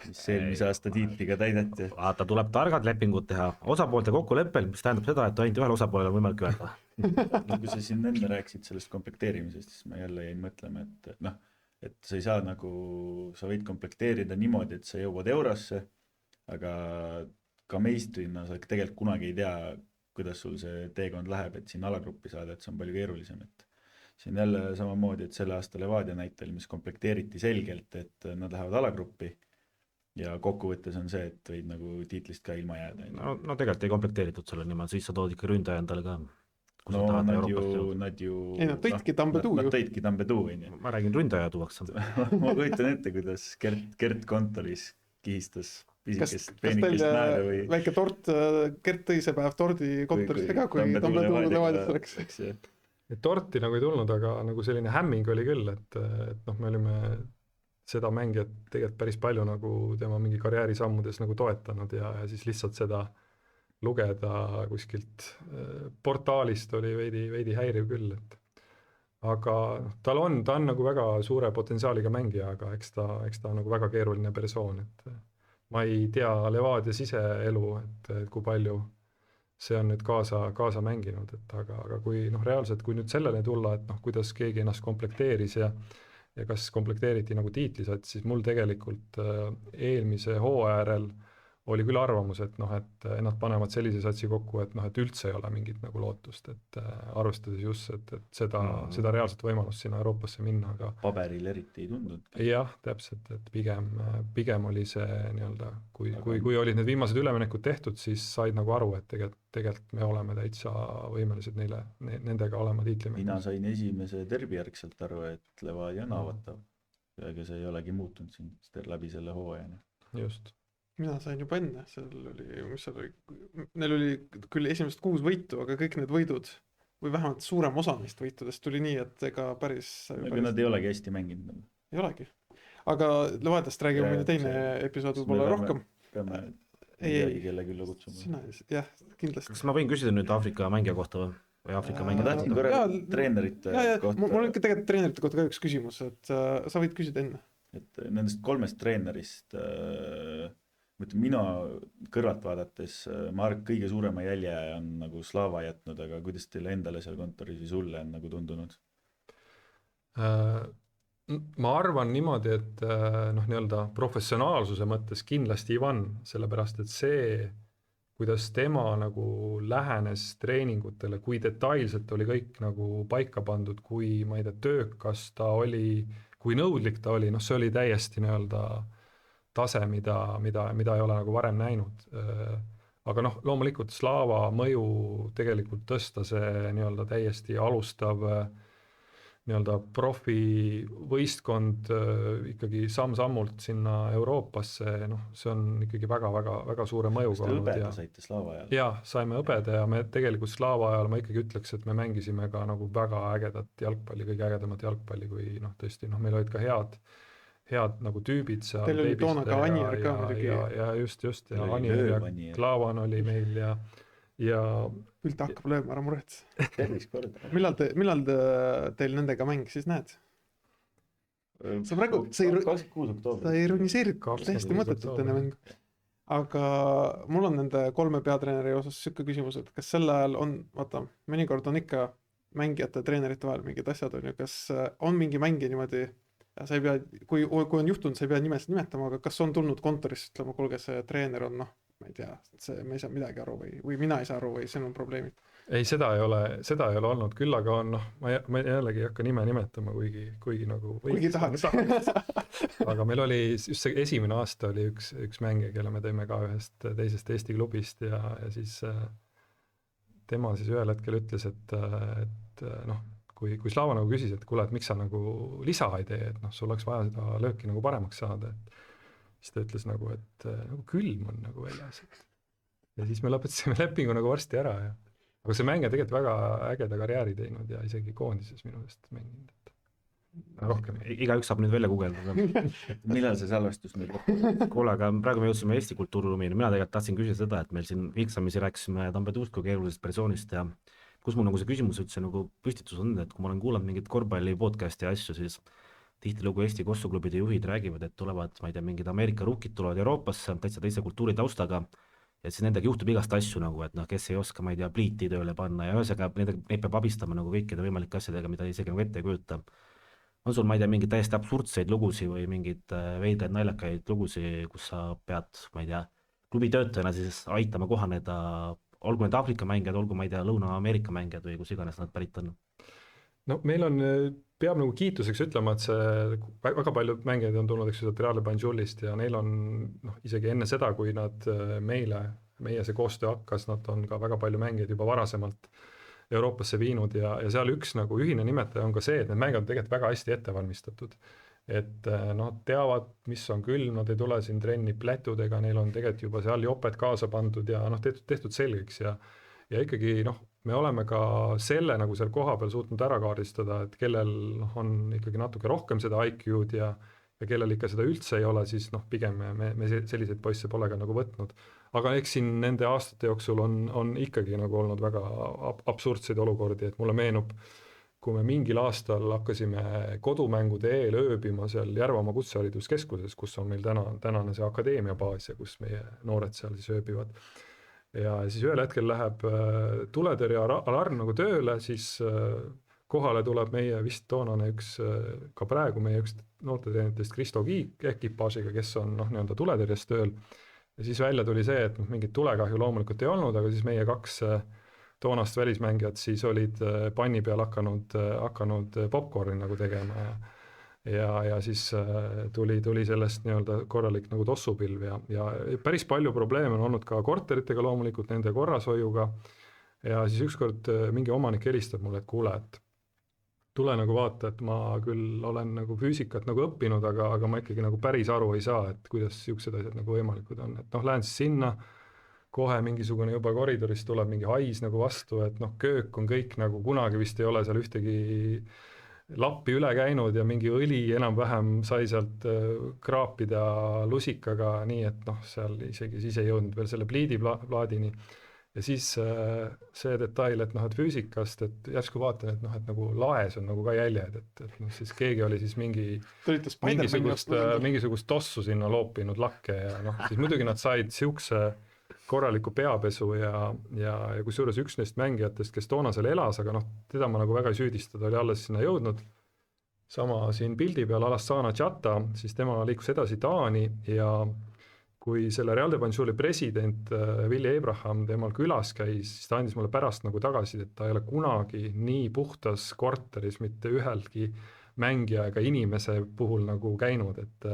mis eelmise aasta tiitliga täideti. Vaata, tuleb targad lepingud teha osapoolte kokkuleppel, mis tähendab seda, et ainult ühel osapoolel on võimalik öelda. No, kui sa siin enne rääkisid sellest komplekteerimisest, siis ma jälle jäin mõtlema, et sa ei saa nagu, sa võid komplekteerida niimoodi, et sa jõuad Eurosse, aga ka meistrina sa tegelikult kunagi ei tea, kuidas sul see teekond läheb, et siin alagruppi saada, et see on palju keerulisem, et siin jälle samamoodi, et selle aasta Levadia näitel, mis komplekteeriti selgelt, et nad lähevad alagruppi ja kokkuvõttes on see, et võid nagu tiitlist ka ilma jääda. No tegelikult ei komplekteeritud selle nimel, siis sa tood ikka ründaja endale ka. No nad ju ei, nad tõidki Tambetuu ju. Nad tõidki Tambetuu, on ju. Ma räägin ründaja tuuakse. ma kujutan ette, kuidas Gert kontoris kihistas kas teil väike tort, Gert tõi see päev tordi kontorisse ka, kui Tambetuu levadis oleks. Torti nagu ei tulnud, aga nagu selline hämming oli küll, et noh, me olime seda mängijat tegelikult päris palju nagu tema mingi karjäärisammudes nagu toetanud ja siis lihtsalt seda lugeda kuskilt portaalist oli veidi häiriv küll, et aga ta on nagu väga suure potentsiaaliga mängija, aga eks ta on nagu väga keeruline persoon, et ma ei tea Levadia siseelu, et kui palju see on nüüd kaasa mänginud, et aga kui reaalselt, kui nüüd sellele tulla, et kuidas keegi ennast komplekteeris ja kas komplekteeriti nagu tiitlisat, siis mul tegelikult eelmise hooajärel oli küll arvamus, et et nad panevad sellise satsi kokku, et et üldse ei ole mingit nagu lootust, et arvestades just, et seda reaalset võimalust sinna Euroopasse minna, aga paberil eriti ei tundnud. Jah, täpselt, et pigem oli see nii-öelda, kui olid need viimased üleminekud tehtud, siis said nagu aru, et tegelikult me oleme täitsa võimelised nendega olema tiitlimängus. Mina sain esimese derbi järgselt aru, et Levadia on haavatav. Ega see ei olegi muutunud siin läbi selle hooajana. Just. Mina sain juba enne, neil oli küll esimesed 6 võitu, aga kõik need võidud, või vähemalt suurem osa neist võitudest tuli nii, et ega päris... Aga nad ei olegi hästi mänginud. Ei olegi. Aga Levadiast räägime mõni teine episood võib-olla rohkem. Peame midagi kelle külla kutsuma. Jah, kindlasti. Kas ma võin küsida nüüd Aafrika mängija kohta või Aafrika mängija kohta? Ma tahtsin korra treenerite kohta. Mul on tegelikult treenerite kohta ka üks küsimus, et sa võid küsida enne. Et nendest 3 treenerist... mina kõrvalt vaadates, ma arvan, kõige suurema jälje on nagu Slava jätnud, aga kuidas teile endale seal kontoris või sulle on nagu tundunud? Ma arvan niimoodi, et nii-öelda professionaalsuse mõttes kindlasti Ivan, sellepärast et see, kuidas tema nagu lähenes treeningutele, kui detailselt oli kõik nagu paika pandud, kui ma ei tea, töökas ta oli, kui nõudlik ta oli, see oli täiesti nii-öelda tase, mida ei ole nagu varem näinud. Aga loomulikult Slava mõju tegelikult tõsta see nii-öelda täiesti alustav nii-öelda profivõistkond ikkagi samm-sammult sinna Euroopasse, see on ikkagi väga suure mõjuga olnud. Kas te õbeda saite Slava ajal? Jah, saime õbeda ja me tegelikult Slava ajal ma ikkagi ütleks, et me mängisime ka nagu väga ägedat jalgpalli, kõige ägedamat jalgpalli, kui tõesti, meil olid ka head nagu tüübid seal. Teil oli toona ka Anier ka muidugi. Ja just, ja Anier ja Klaavan oli meil ja küll ta hakkab lööma, ära muret. Tervis kord. Millal teil nendega mäng siis näed? Sa praegu, sa ironiseerid täiesti mõttetult enne mängu. Aga mul on nende 3 peatreeneri osas siuke küsimus, et kas sel ajal on, vaata, mõnikord on ikka mängijate ja treenerite vahel mingid asjad, on ju, kas on mingi mängija niimoodi, ja sa ei pea, kui on juhtunud, sa ei pea nimesid nimetama, aga kas on tulnud kontorisse, ütlema, kuulge, see treener on, ma ei tea, me ei saa midagi aru või mina ei saa aru või siin on probleemid? Ei, seda ei ole olnud, küll aga on, ma jällegi ei hakka nime nimetama, kuigi nagu kuigi tahaks. Aga meil oli, just see esimene aasta oli üks mängija, kelle me tõime ka ühest teisest Eesti klubist ja siis tema siis ühel hetkel ütles, et kui Slava nagu küsis, et kuule, et miks sa nagu lisa ei tee, et sul oleks vaja seda lööki nagu paremaks saada, et siis ta ütles nagu, et nagu külm on nagu väljas. Ja siis me lõpetasime lepingu nagu varsti ära. Aga see mängija tegelikult väga ägeda karjääri teinud ja isegi koondises minu eest mänginud. Rohkem. Igaüks saab nüüd välja guugeldada. Millal see salvestus nüüd? Kuule, aga praegu me jõudsime Eesti kultuuriruumini. Mina tegelikult tahtsin küsida seda, et meil siin Viiksamisi rääkisime Tambetuust kui keerulisest persoonist ja kus mul nagu see küsimus üldse nagu püstitus on, et kui ma olen kuulanud mingit korvpalli podcasti ja asju, siis tihtilugu Eesti kossuklubide juhid räägivad, et tulevad, ma ei tea, mingid Ameerika ruukid tulevad Euroopasse täitsa teise kultuuritaustaga ja siis nendega juhtub igast asju nagu, et kes ei oska, ma ei tea, pliiti tööle panna ja ühesõnaga neid peab abistama nagu kõikide võimalike asjadega, mida isegi nagu ette ei kujuta. On sul, ma ei tea, mingeid täiesti absurdseid lugusi või mingeid veidraid naljakaid lugusi, kus sa pead, ma ei tea, klubi töötajana siis aitama kohaneda olgu need Aafrika mängijad, olgu, ma ei tea, Lõuna-Ameerika mängijad või kus iganes nad pärit on? no meil on, peab nagu kiituseks ütlema, et see väga paljud mängijad on tulnud, eks ju, Real Banjulist ja neil on noh, isegi enne seda, kui nad meie see koostöö hakkas, nad on ka väga palju mängijaid juba varasemalt Euroopasse viinud ja seal üks nagu ühine nimetaja on ka see, et need mängijad on tegelikult väga hästi ette valmistatud. Et noh, teavad, mis on külm, nad ei tule siin trenni plätudega, neil on tegelikult juba seal joped kaasa pandud ja noh, tehtud selgeks ja ikkagi noh, me oleme ka selle nagu seal koha peal suutnud ära kaardistada, et kellel noh, on ikkagi natuke rohkem seda IQ-d ja kellel ikka seda üldse ei ole, siis noh, pigem me selliseid poisse pole ka nagu võtnud. Aga eks siin nende aastate jooksul on ikkagi nagu olnud väga absurdseid olukordi, et mulle meenub, kui me mingil aastal hakkasime kodumängude eel ööbima seal Järvamaa kutsehariduskeskuses, kus on meil tänane see akadeemia baas ja kus meie noored seal siis ööbivad. Ja siis ühel hetkel läheb tuletõrje alarm nagu tööle, siis kohale tuleb meie vist toonane ka praegu meie üks noortetreenitest Kristo Kiik ekipaažiga, kes on noh, nii-öelda tuletõrjes tööl. Ja siis välja tuli see, et mingit tulekahju loomulikult ei olnud, aga siis meie 2 toonast välismängijad siis olid panni peal hakanud popcorni nagu tegema ja siis tuli sellest nii-öelda korralik nagu tossupilv ja päris palju probleeme on olnud ka korteritega loomulikult, nende korrashoiuga ja siis ükskord mingi omanik helistab mulle, et kuule, et tule nagu vaata, et ma küll olen nagu füüsikat nagu õppinud, aga ma ikkagi nagu päris aru ei saa, et kuidas siuksed asjad nagu võimalikud on, et noh, lähen siis sinna, kohe mingisugune juba koridoris tuleb mingi hais nagu vastu, et noh, köök on kõik nagu kunagi vist ei ole seal ühtegi lappi üle käinud ja mingi õli enam-vähem sai sealt kraapida lusikaga nii, et noh, seal isegi siis ei jõudnud veel selle pliidiplaadini. Ja siis see detail, et noh, et füüsikast, et järsku vaatan, et noh, et nagu laes on nagu ka jäljed, et noh, siis keegi oli siis mingisugust tossu sinna loopinud lakke ja noh, siis muidugi nad said siukse korraliku peapesu ja kusjuures üks neist mängijatest, kes toona seal elas, aga noh, teda ma nagu väga ei süüdistada, oli alles sinna jõudnud. Sama siin pildi peal Alassana Tšata, siis tema liikus edasi Taani ja kui selle Real de Banjuli president Willie Abraham temal külas käis, siis ta andis mulle pärast nagu tagasi, et ta ei ole kunagi nii puhtas korteris mitte ühelgi mängija ega inimese puhul nagu käinud, et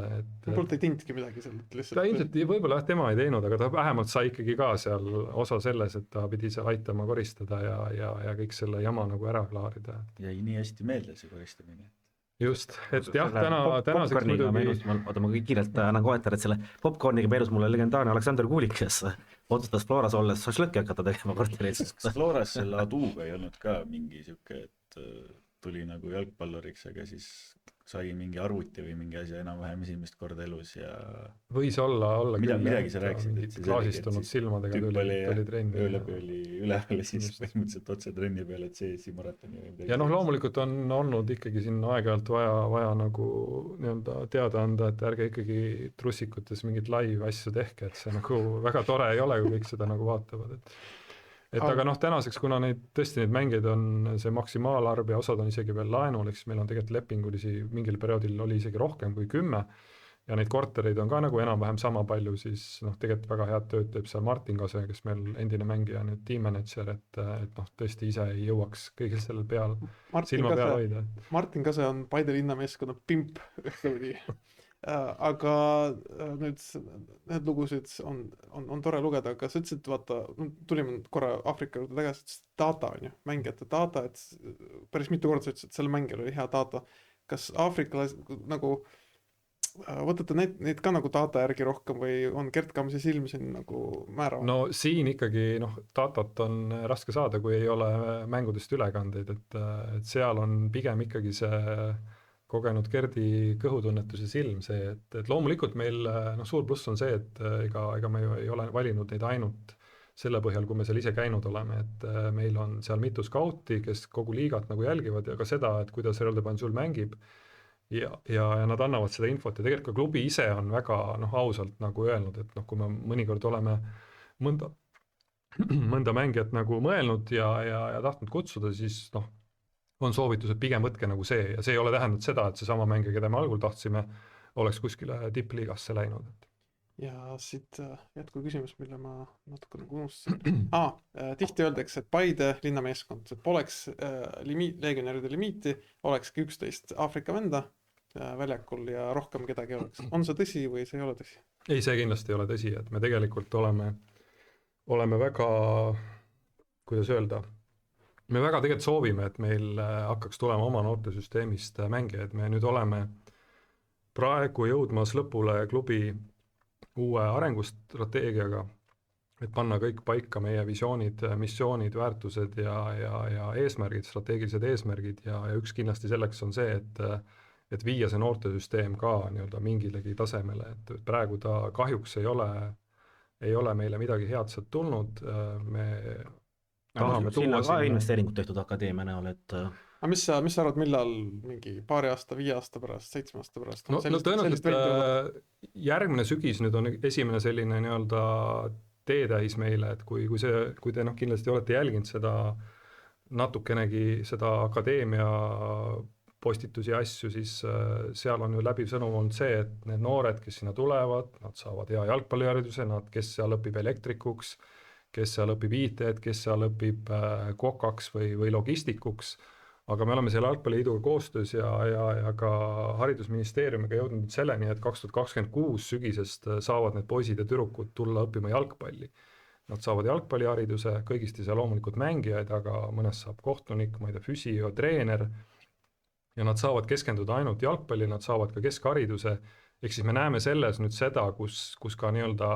võib-olla ta ei tindki midagi sealt lihtsalt. Ta ilmselt võib-olla tema ei teinud, aga ta vähemalt sai ikkagi ka seal osa selles, et ta pidi seal aitama koristada ja kõik selle jama nagu ära klaarida. Jäi nii hästi meelde see koristamine. Just, et jah, tänaseks muidugi... Oota, ma kiirelt annan kommentaar, et selle popcorniga meenus mulle legendaarne Aleksander Kuulik, kes otsustas Floras olles šašlõkki hakata tegema korteris. Kas Floras selle Aduga ei olnud ka mingi siuke, et tuli nagu jalgpalluriks, aga siis sai mingi arvuti või mingi asja enam-vähem esimest korda elus ja võis olla midagi sa rääkisid, et klaasistunud silmadega tuli trenni. Ööläbi oli üleval ja siis põhimõtteliselt otse trenni peale, et see maratoni. Ja noh, loomulikult on olnud ikkagi siin aeg-ajalt vaja nagu nii-öelda teada anda, et ärge ikkagi trussikutes mingit live asju tehke, et see nagu väga tore ei ole, kui kõik seda nagu vaatavad, et aga noh, tänaseks, kuna tõesti neid mängeid on see maksimaalarv ja osad on isegi veel laenul, eks meil on tegelikult lepingulisi, mingil perioodil oli isegi rohkem kui 10 ja neid kortereid on ka nagu enam-vähem sama palju, siis noh, tegelikult väga head tööd teeb seal Martin Kase, kes meil endine mängija, nüüd team manager, et noh, tõesti ise ei jõuaks kõigil sellel peal silma peal hoida. Martin Kase on Paide linnameeskonna pimp, aga nüüd need lugusid on tore lugeda, aga sa ütlesid, vaata, tulime korra Aafrika juurde tagasi, et data on ju, mängijate data, et päris mitu korda sa ütlesid, et selle mängijal oli hea data. Kas Aafrikale nagu võtate neid ka nagu data järgi rohkem või on Gert Kamsi silm siin nagu määrava? No siin ikkagi datat on raske saada, kui ei ole mängudest ülekandeid, et seal on pigem ikkagi see kogenud Gerdi kõhutunnetuse silm see, et loomulikult meil suur pluss on see, et ega me ju ei ole valinud neid ainult selle põhjal, kui me seal ise käinud oleme, et meil on seal mitu skauti, kes kogu liigat nagu jälgivad ja ka seda, et kuidas Real de Banjul mängib ja nad annavad seda infot ja tegelikult ka klubi ise on väga ausalt nagu öelnud, et kui me mõnikord oleme mõnda mängijat nagu mõelnud ja tahtnud kutsuda, siis on soovitus, et pigem võtke nagu see ja see ei ole tähendanud seda, et see sama mängija, keda me algul tahtsime, oleks kuskile tippliigasse läinud. ja siit jätku küsimus, mille ma natuke nagu unustasin. Tihti öeldakse, et Paide linnameeskond, et poleks legionäride limiiti, olekski 11 Aafrika venda väljakul ja rohkem kedagi oleks. On see tõsi või see ei ole tõsi? Ei, see kindlasti ei ole tõsi, et me tegelikult oleme väga, kuidas öelda, me väga tegelikult soovime, et meil hakkaks tulema oma noortesüsteemist mängijaid. Me nüüd oleme praegu jõudmas lõpule klubi uue arengustrateegiaga, et panna kõik paika meie visioonid, missioonid, väärtused ja eesmärgid, strateegilised eesmärgid ja üks kindlasti selleks on see, et viia see noortesüsteem ka nii-öelda mingilegi tasemele, et praegu ta kahjuks ei ole meile midagi head sealt tulnud, me tahame tuua ka investeeringut tehtud akadeemia näol, et aga mis sa arvad, millal mingi 2 aasta, 5 aasta pärast, 7 aasta pärast? No tõenäoliselt järgmine sügis nüüd on esimene selline nii-öelda teetähis meile, et kui te kindlasti olete jälginud seda natukenegi seda akadeemia postitusi ja asju, siis seal on ju läbiv sõnum olnud see, et need noored, kes sinna tulevad, nad saavad hea jalgpallihariduse, kes seal õpib elektrikuks, kes seal õpib IT-d, kes seal õpib kokaks või logistikuks, aga me oleme selle jalgpalliliiduga koostöös ja ka haridusministeeriumiga jõudnud selleni, et 2026 sügisest saavad need poisid ja tüdrukud tulla õppima jalgpalli. Nad saavad jalgpallihariduse, kõigist ei saa loomulikult mängijaid, aga mõnest saab kohtunik, ma ei tea, füsio, treener, ja nad saavad keskenduda ainult jalgpalli, nad saavad ka keskhariduse, ehk siis me näeme selles nüüd seda, kus ka nii-öelda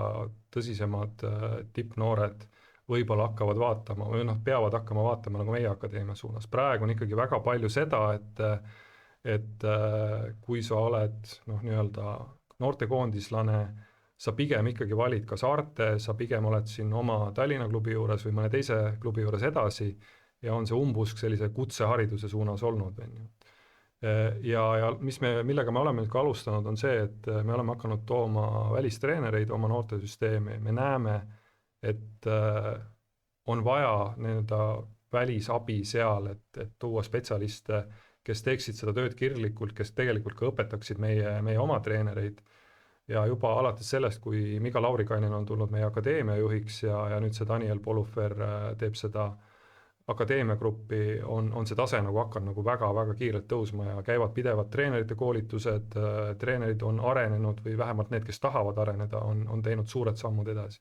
tõsisemad tippnoored võib-olla hakkavad vaatama või peavad hakkama vaatama nagu meie akadeemia suunas. Praegu on ikkagi väga palju seda, et kui sa oled nii-öelda noortekoondislane, sa pigem ikkagi valid ka Saarte, sa pigem oled siin oma Tallinna klubi juures või mõne teise klubi juures edasi ja on see umbusk sellise kutsehariduse suunas olnud. Ja millega me oleme nüüd ka alustanud, on see, et me oleme hakanud tooma välistreenereid oma noortesüsteemi. Me näeme, et on vaja nii-öelda välisabi seal, et tuua spetsialiste, kes teeksid seda tööd kirglikult, kes tegelikult ka õpetaksid meie oma treenereid. Ja juba alates sellest, kui Miga Laurikainen on tulnud meie akadeemia juhiks ja nüüd see Daniel Polufer teeb seda akadeemiagruppi, on see tase nagu hakanud nagu väga-väga kiirelt tõusma ja käivad pidevad treenerite koolitused, treenerid on arenenud või vähemalt need, kes tahavad areneda, on teinud suured sammud edasi.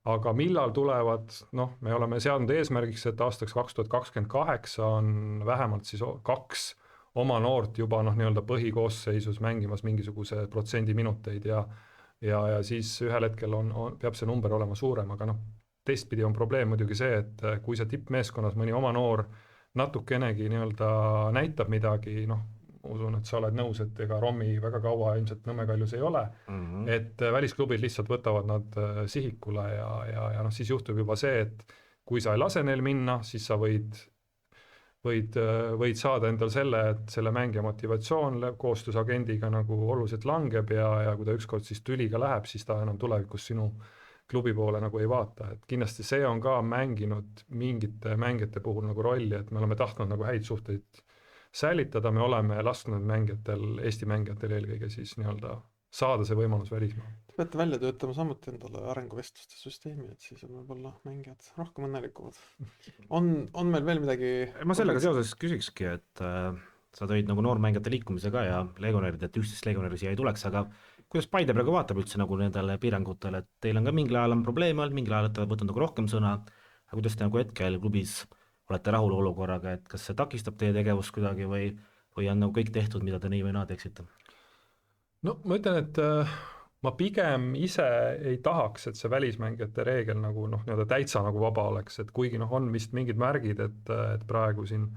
Aga millal tulevad, me oleme seadnud eesmärgiks, et aastaks 2028 on vähemalt siis 2 oma noort juba nii-öelda põhikoosseisus mängimas mingisuguse protsendi minuteid ja siis ühel hetkel peab see number olema suurem, aga teistpidi on probleem muidugi see, et kui see tippmeeskonnas mõni oma noor natukenegi nii-öelda näitab midagi, usun, et sa oled nõus, et ega Rommi väga kaua ilmselt Nõmme Kaljus ei ole, et välisklubid lihtsalt võtavad nad sihikule ja siis juhtub juba see, et kui sa ei lase neil minna, siis sa võid saada endal et selle mängija motivatsioon koostöös agendiga nagu oluliselt langeb ja kui ta ükskord siis tüliga läheb, siis ta enam tulevikus sinu klubi poole nagu ei vaata, et kindlasti see on ka mänginud mingite mängijate puhul nagu rolli, et me oleme tahtnud nagu häid suhteid säilitada, me oleme lasknud Eesti mängijatel eelkõige siis nii-öelda saada see võimalus välismaa. Peate välja töötama samuti endale arenguvestluste süsteemi, et siis on võib-olla mängijad rohkem õnnelikumad. On meil veel midagi? Ma sellega seoses küsikski, et sa tõid nagu noormängijate liikumise ka ja legionärid, et 11 legionäri siia ei tuleks, aga kuidas Paide praegu vaatab üldse nagu nendele piirangutele, et teil on ka mingil ajal on probleeme olnud, mingil ajal olete võtnud nagu rohkem sõna, aga kuidas te nagu hetkel klubis olete rahul olukorraga, et kas see takistab teie tegevust kuidagi või on nagu kõik tehtud, mida te nii või naa teeksite? Ma ütlen, et ma pigem ise ei tahaks, et see välismängijate reegel nagu nii-öelda täitsa nagu vaba oleks, et kuigi on vist mingid märgid, et praegu siin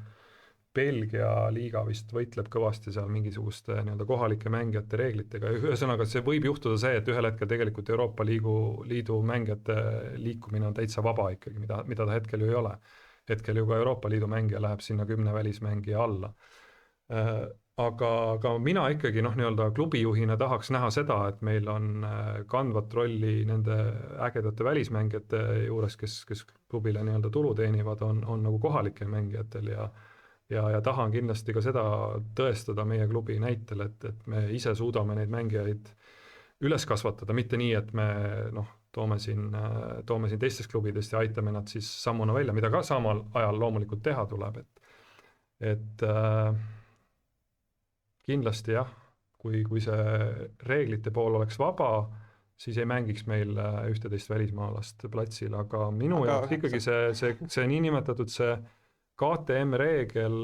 Belgia liiga vist võitleb kõvasti seal mingisuguste nii-öelda kohalike mängijate reeglitega ja ühesõnaga see võib juhtuda see, et ühel hetkel tegelikult Euroopa Liidu mängijate liikumine on täitsa vaba ikkagi, mida ta hetkel ju ei ole. Hetkel ju ka Euroopa Liidu mängija läheb sinna 10 välismängija alla. Aga mina ikkagi nii-öelda klubijuhina tahaks näha seda, et meil on kandvat rolli nende ägedate välismängijate juures, kes klubile nii-öelda tulu teenivad, on nagu kohalikel mängijatel ja tahan kindlasti ka seda tõestada meie klubi näitel, et me ise suudame neid mängijaid üles kasvatada, mitte nii, et me toome siin teistest klubidest ja aitame nad siis sammuna välja, mida ka samal ajal loomulikult teha tuleb, et kindlasti jah, kui see reeglite pool oleks vaba, siis ei mängiks meil 11 välismaalast platsil, aga minu jaoks ikkagi see niinimetatud see KTM reegel,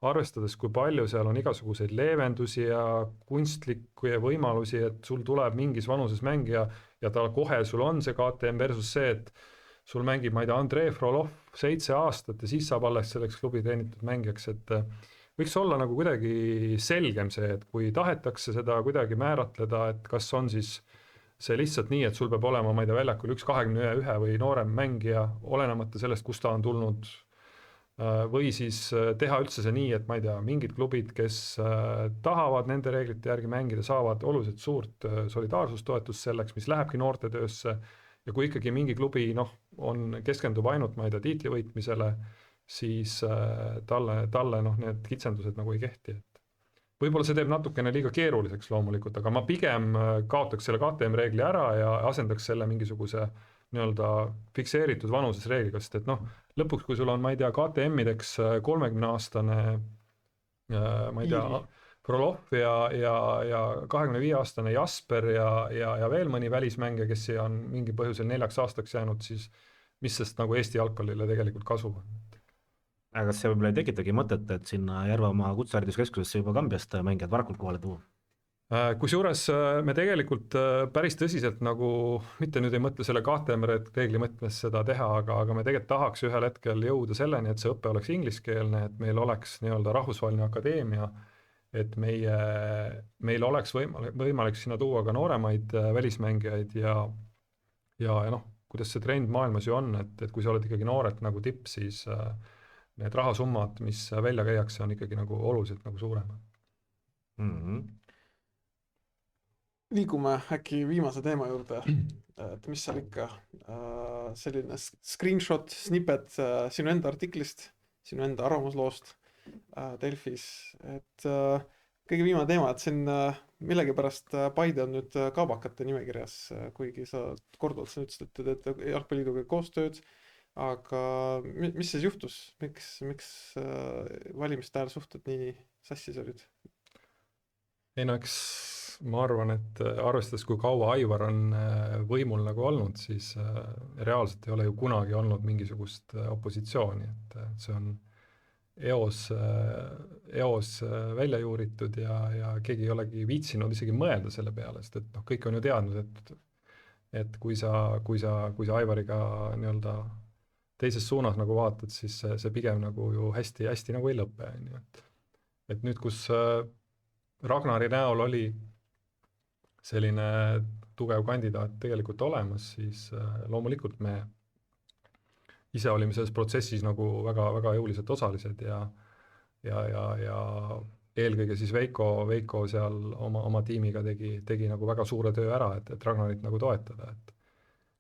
arvestades, kui palju seal on igasuguseid leevendusi ja kunstlikku ja võimalusi, et sul tuleb mingis vanuses mängija ja tal kohe sul on see KTM versus see, et sul mängib, ma ei tea, Andrei Frolov 7 aastat ja siis saab alles selleks klubi treenitud mängijaks, et võiks olla nagu kuidagi selgem see, et kui tahetakse seda kuidagi määratleda, et kas on siis see lihtsalt nii, et sul peab olema, ma ei tea, väljakul 21 või noorem mängija, olenemata sellest, kust ta on tulnud, või siis teha üldse see nii, et ma ei tea, mingid klubid, kes tahavad nende reeglite järgi mängida, saavad oluliselt suurt solidaarsustoetust selleks, mis lähebki noorte töösse, ja kui ikkagi mingi klubi keskendub ainult, ma ei tea, tiitli võitmisele, siis talle need kitsendused nagu ei kehti. Võib-olla see teeb natukene liiga keeruliseks loomulikult, aga ma pigem kaotaks selle KTM reegli ära ja asendaks selle mingisuguse nii-öelda fikseeritud vanuses reegliga, sest et lõpuks, kui sul on, ma ei tea, KTM-ideks 30-aastane, ma ei tea, Frolov ja 25-aastane Jasper ja veel mõni välismängija, kes on mingi põhjusel 4 aastaks jäänud, siis mis sest nagu Eesti jalgpallile tegelikult kasu on? Aga kas see võib-olla ei tekitagi mõtet, et sinna Järvamaa kutsehariduskeskusesse juba Kambiast mängijad varakult kohale tuua? Kusjuures me tegelikult päris tõsiselt nagu, mitte nüüd ei mõtle selle KTM reegli mõttes seda teha, aga me tegelikult tahaks ühel hetkel jõuda selleni, et see õpe oleks ingliskeelne, et meil oleks nii-öelda rahvusvaheline akadeemia, et meil oleks võimalik sinna tuua ka nooremaid välismängijaid ja kuidas see trend maailmas ju on, et kui sa oled ikkagi noorelt nagu tipp, siis need rahasummad, mis välja käiakse, on ikkagi nagu oluliselt nagu suuremad. Liigume äkki viimase teema juurde, et mis seal ikka, selline screenshot, snippet sinu enda artiklist, sinu enda arvamusloost Delfis, et kõige viimane teema, et siin millegipärast Paide on nüüd kaabakate nimekirjas, kuigi sa korduvalt sa ütlesid, et te teete jalgpalliliiduga koostööd, aga mis siis juhtus, miks valimiste ajal suhted nii sassis olid? Eks ma arvan, et arvestades, kui kaua Aivar on võimul nagu olnud, siis reaalselt ei ole ju kunagi olnud mingisugust opositsiooni, et see on eos välja juuritud ja keegi ei olegi viitsinud isegi mõelda selle peale, sest et kõik on ju teadnud, et kui sa Aivariga nii-öelda teises suunas nagu vaatad, siis see pigem nagu ju hästi nagu ei lõpe. Et nüüd, kus Ragnari näol oli selline tugev kandidaat tegelikult olemas, siis loomulikult me ise olime selles protsessis nagu väga jõuliselt osalised ja eelkõige siis Veiko seal oma tiimiga tegi nagu väga suure töö ära, et Ragnarit nagu toetada,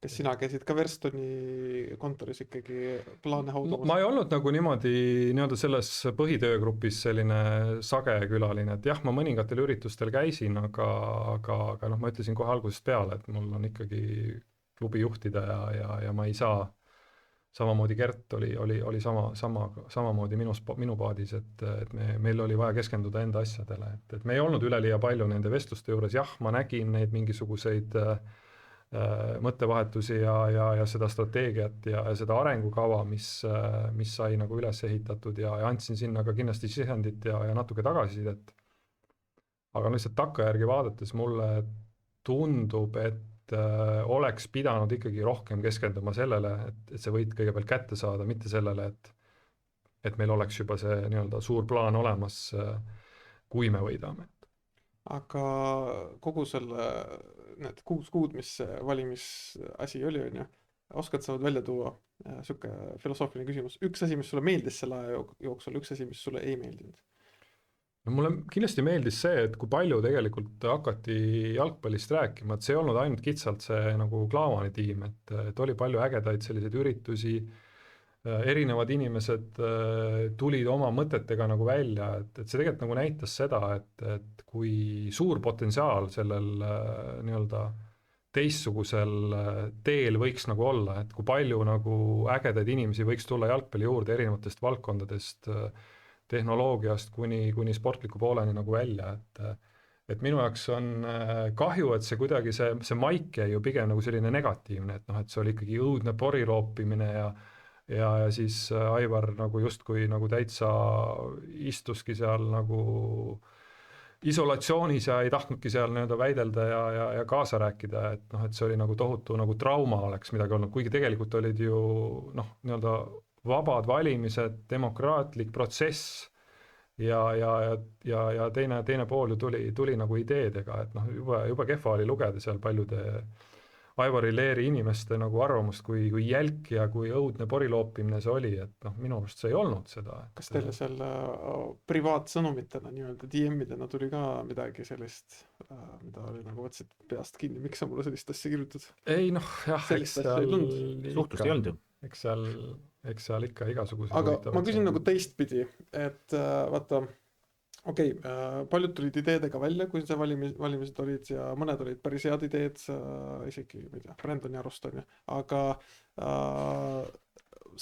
Kas sina käisid ka Verstoni kontoris ikkagi plaane haudamas? Ma ei olnud nagu niimoodi selles põhitöögrupis selline sage külaline, et jah, ma mõningatel üritustel käisin, aga ma ütlesin kohe algusest peale, et mul on ikkagi klubi juhtida ja ma ei saa, samamoodi Gert oli samamoodi minu paadis, et meil oli vaja keskenduda enda asjadele, et me ei olnud üleliia palju nende vestluste juures, jah, ma nägin neid mingisuguseid mõttevahetusi ja seda strateegiat ja seda arengukava, mis sai nagu üles ehitatud ja andsin sinna ka kindlasti sisendit ja natuke tagasisidet. Aga lihtsalt takkajärgi vaadates mulle tundub, et oleks pidanud ikkagi rohkem keskenduma sellele, et see võit kõigepealt kätte saada, mitte sellele, et meil oleks juba see nii-öelda suur plaan olemas, kui me võidame. Aga kogu selle need 6 kuud, mis valimisasi oli, oskad sa välja tuua siuke filosoofiline küsimus? Üks asi, mis sulle meeldis selle aja jooksul, üks asi, mis sulle ei meeldinud? No mulle kindlasti meeldis see, et kui palju tegelikult hakati jalgpallist rääkima, et see ei olnud ainult kitsalt see nagu Klaavani tiim, et oli palju ägedaid selliseid üritusi, erinevad inimesed tulid oma mõtetega nagu välja, et see tegelikult nagu näitas seda, et kui suur potentsiaal sellel nii-öelda teistsugusel teel võiks nagu olla, et kui palju nagu ägedaid inimesi võiks tulla jalgpalli juurde erinevatest valdkondadest, tehnoloogiast kuni sportliku pooleni nagu välja, et minu jaoks on kahju, et see kuidagi see maik jäi ju pigem nagu selline negatiivne, et noh, et see oli ikkagi õudne poriloopimine ja siis Aivar nagu justkui nagu täitsa istuski seal nagu isolatsioonis ja ei tahtnudki seal nii-öelda väidelda ja kaasa rääkida, et noh, et see oli nagu tohutu nagu trauma oleks midagi olnud, kuigi tegelikult olid ju noh, nii-öelda vabad valimised, demokraatlik protsess ja teine pool ju tuli nagu ideedega, et noh, juba kehva oli lugeda seal paljude Aivari Leeri inimeste nagu arvamust, kui jälk ja kui õudne poriloopimine see oli, et noh, minu arust see ei olnud seda. Kas teile seal privaatsõnumitena nii-öelda DM-idena tuli ka midagi sellist, mida oli nagu võtsid peast kinni, miks sa mulle sellist asja kirjutad? Ei noh, jah, suhtlust ei olnud ju. Eks seal ikka igasugused. Aga ma küsin nagu teistpidi, et vaata, okei, paljud tulid ideedega välja, kui see valimised olid ja mõned olid päris head ideed, isegi, ma ei tea, Brandon Jarost on ju, aga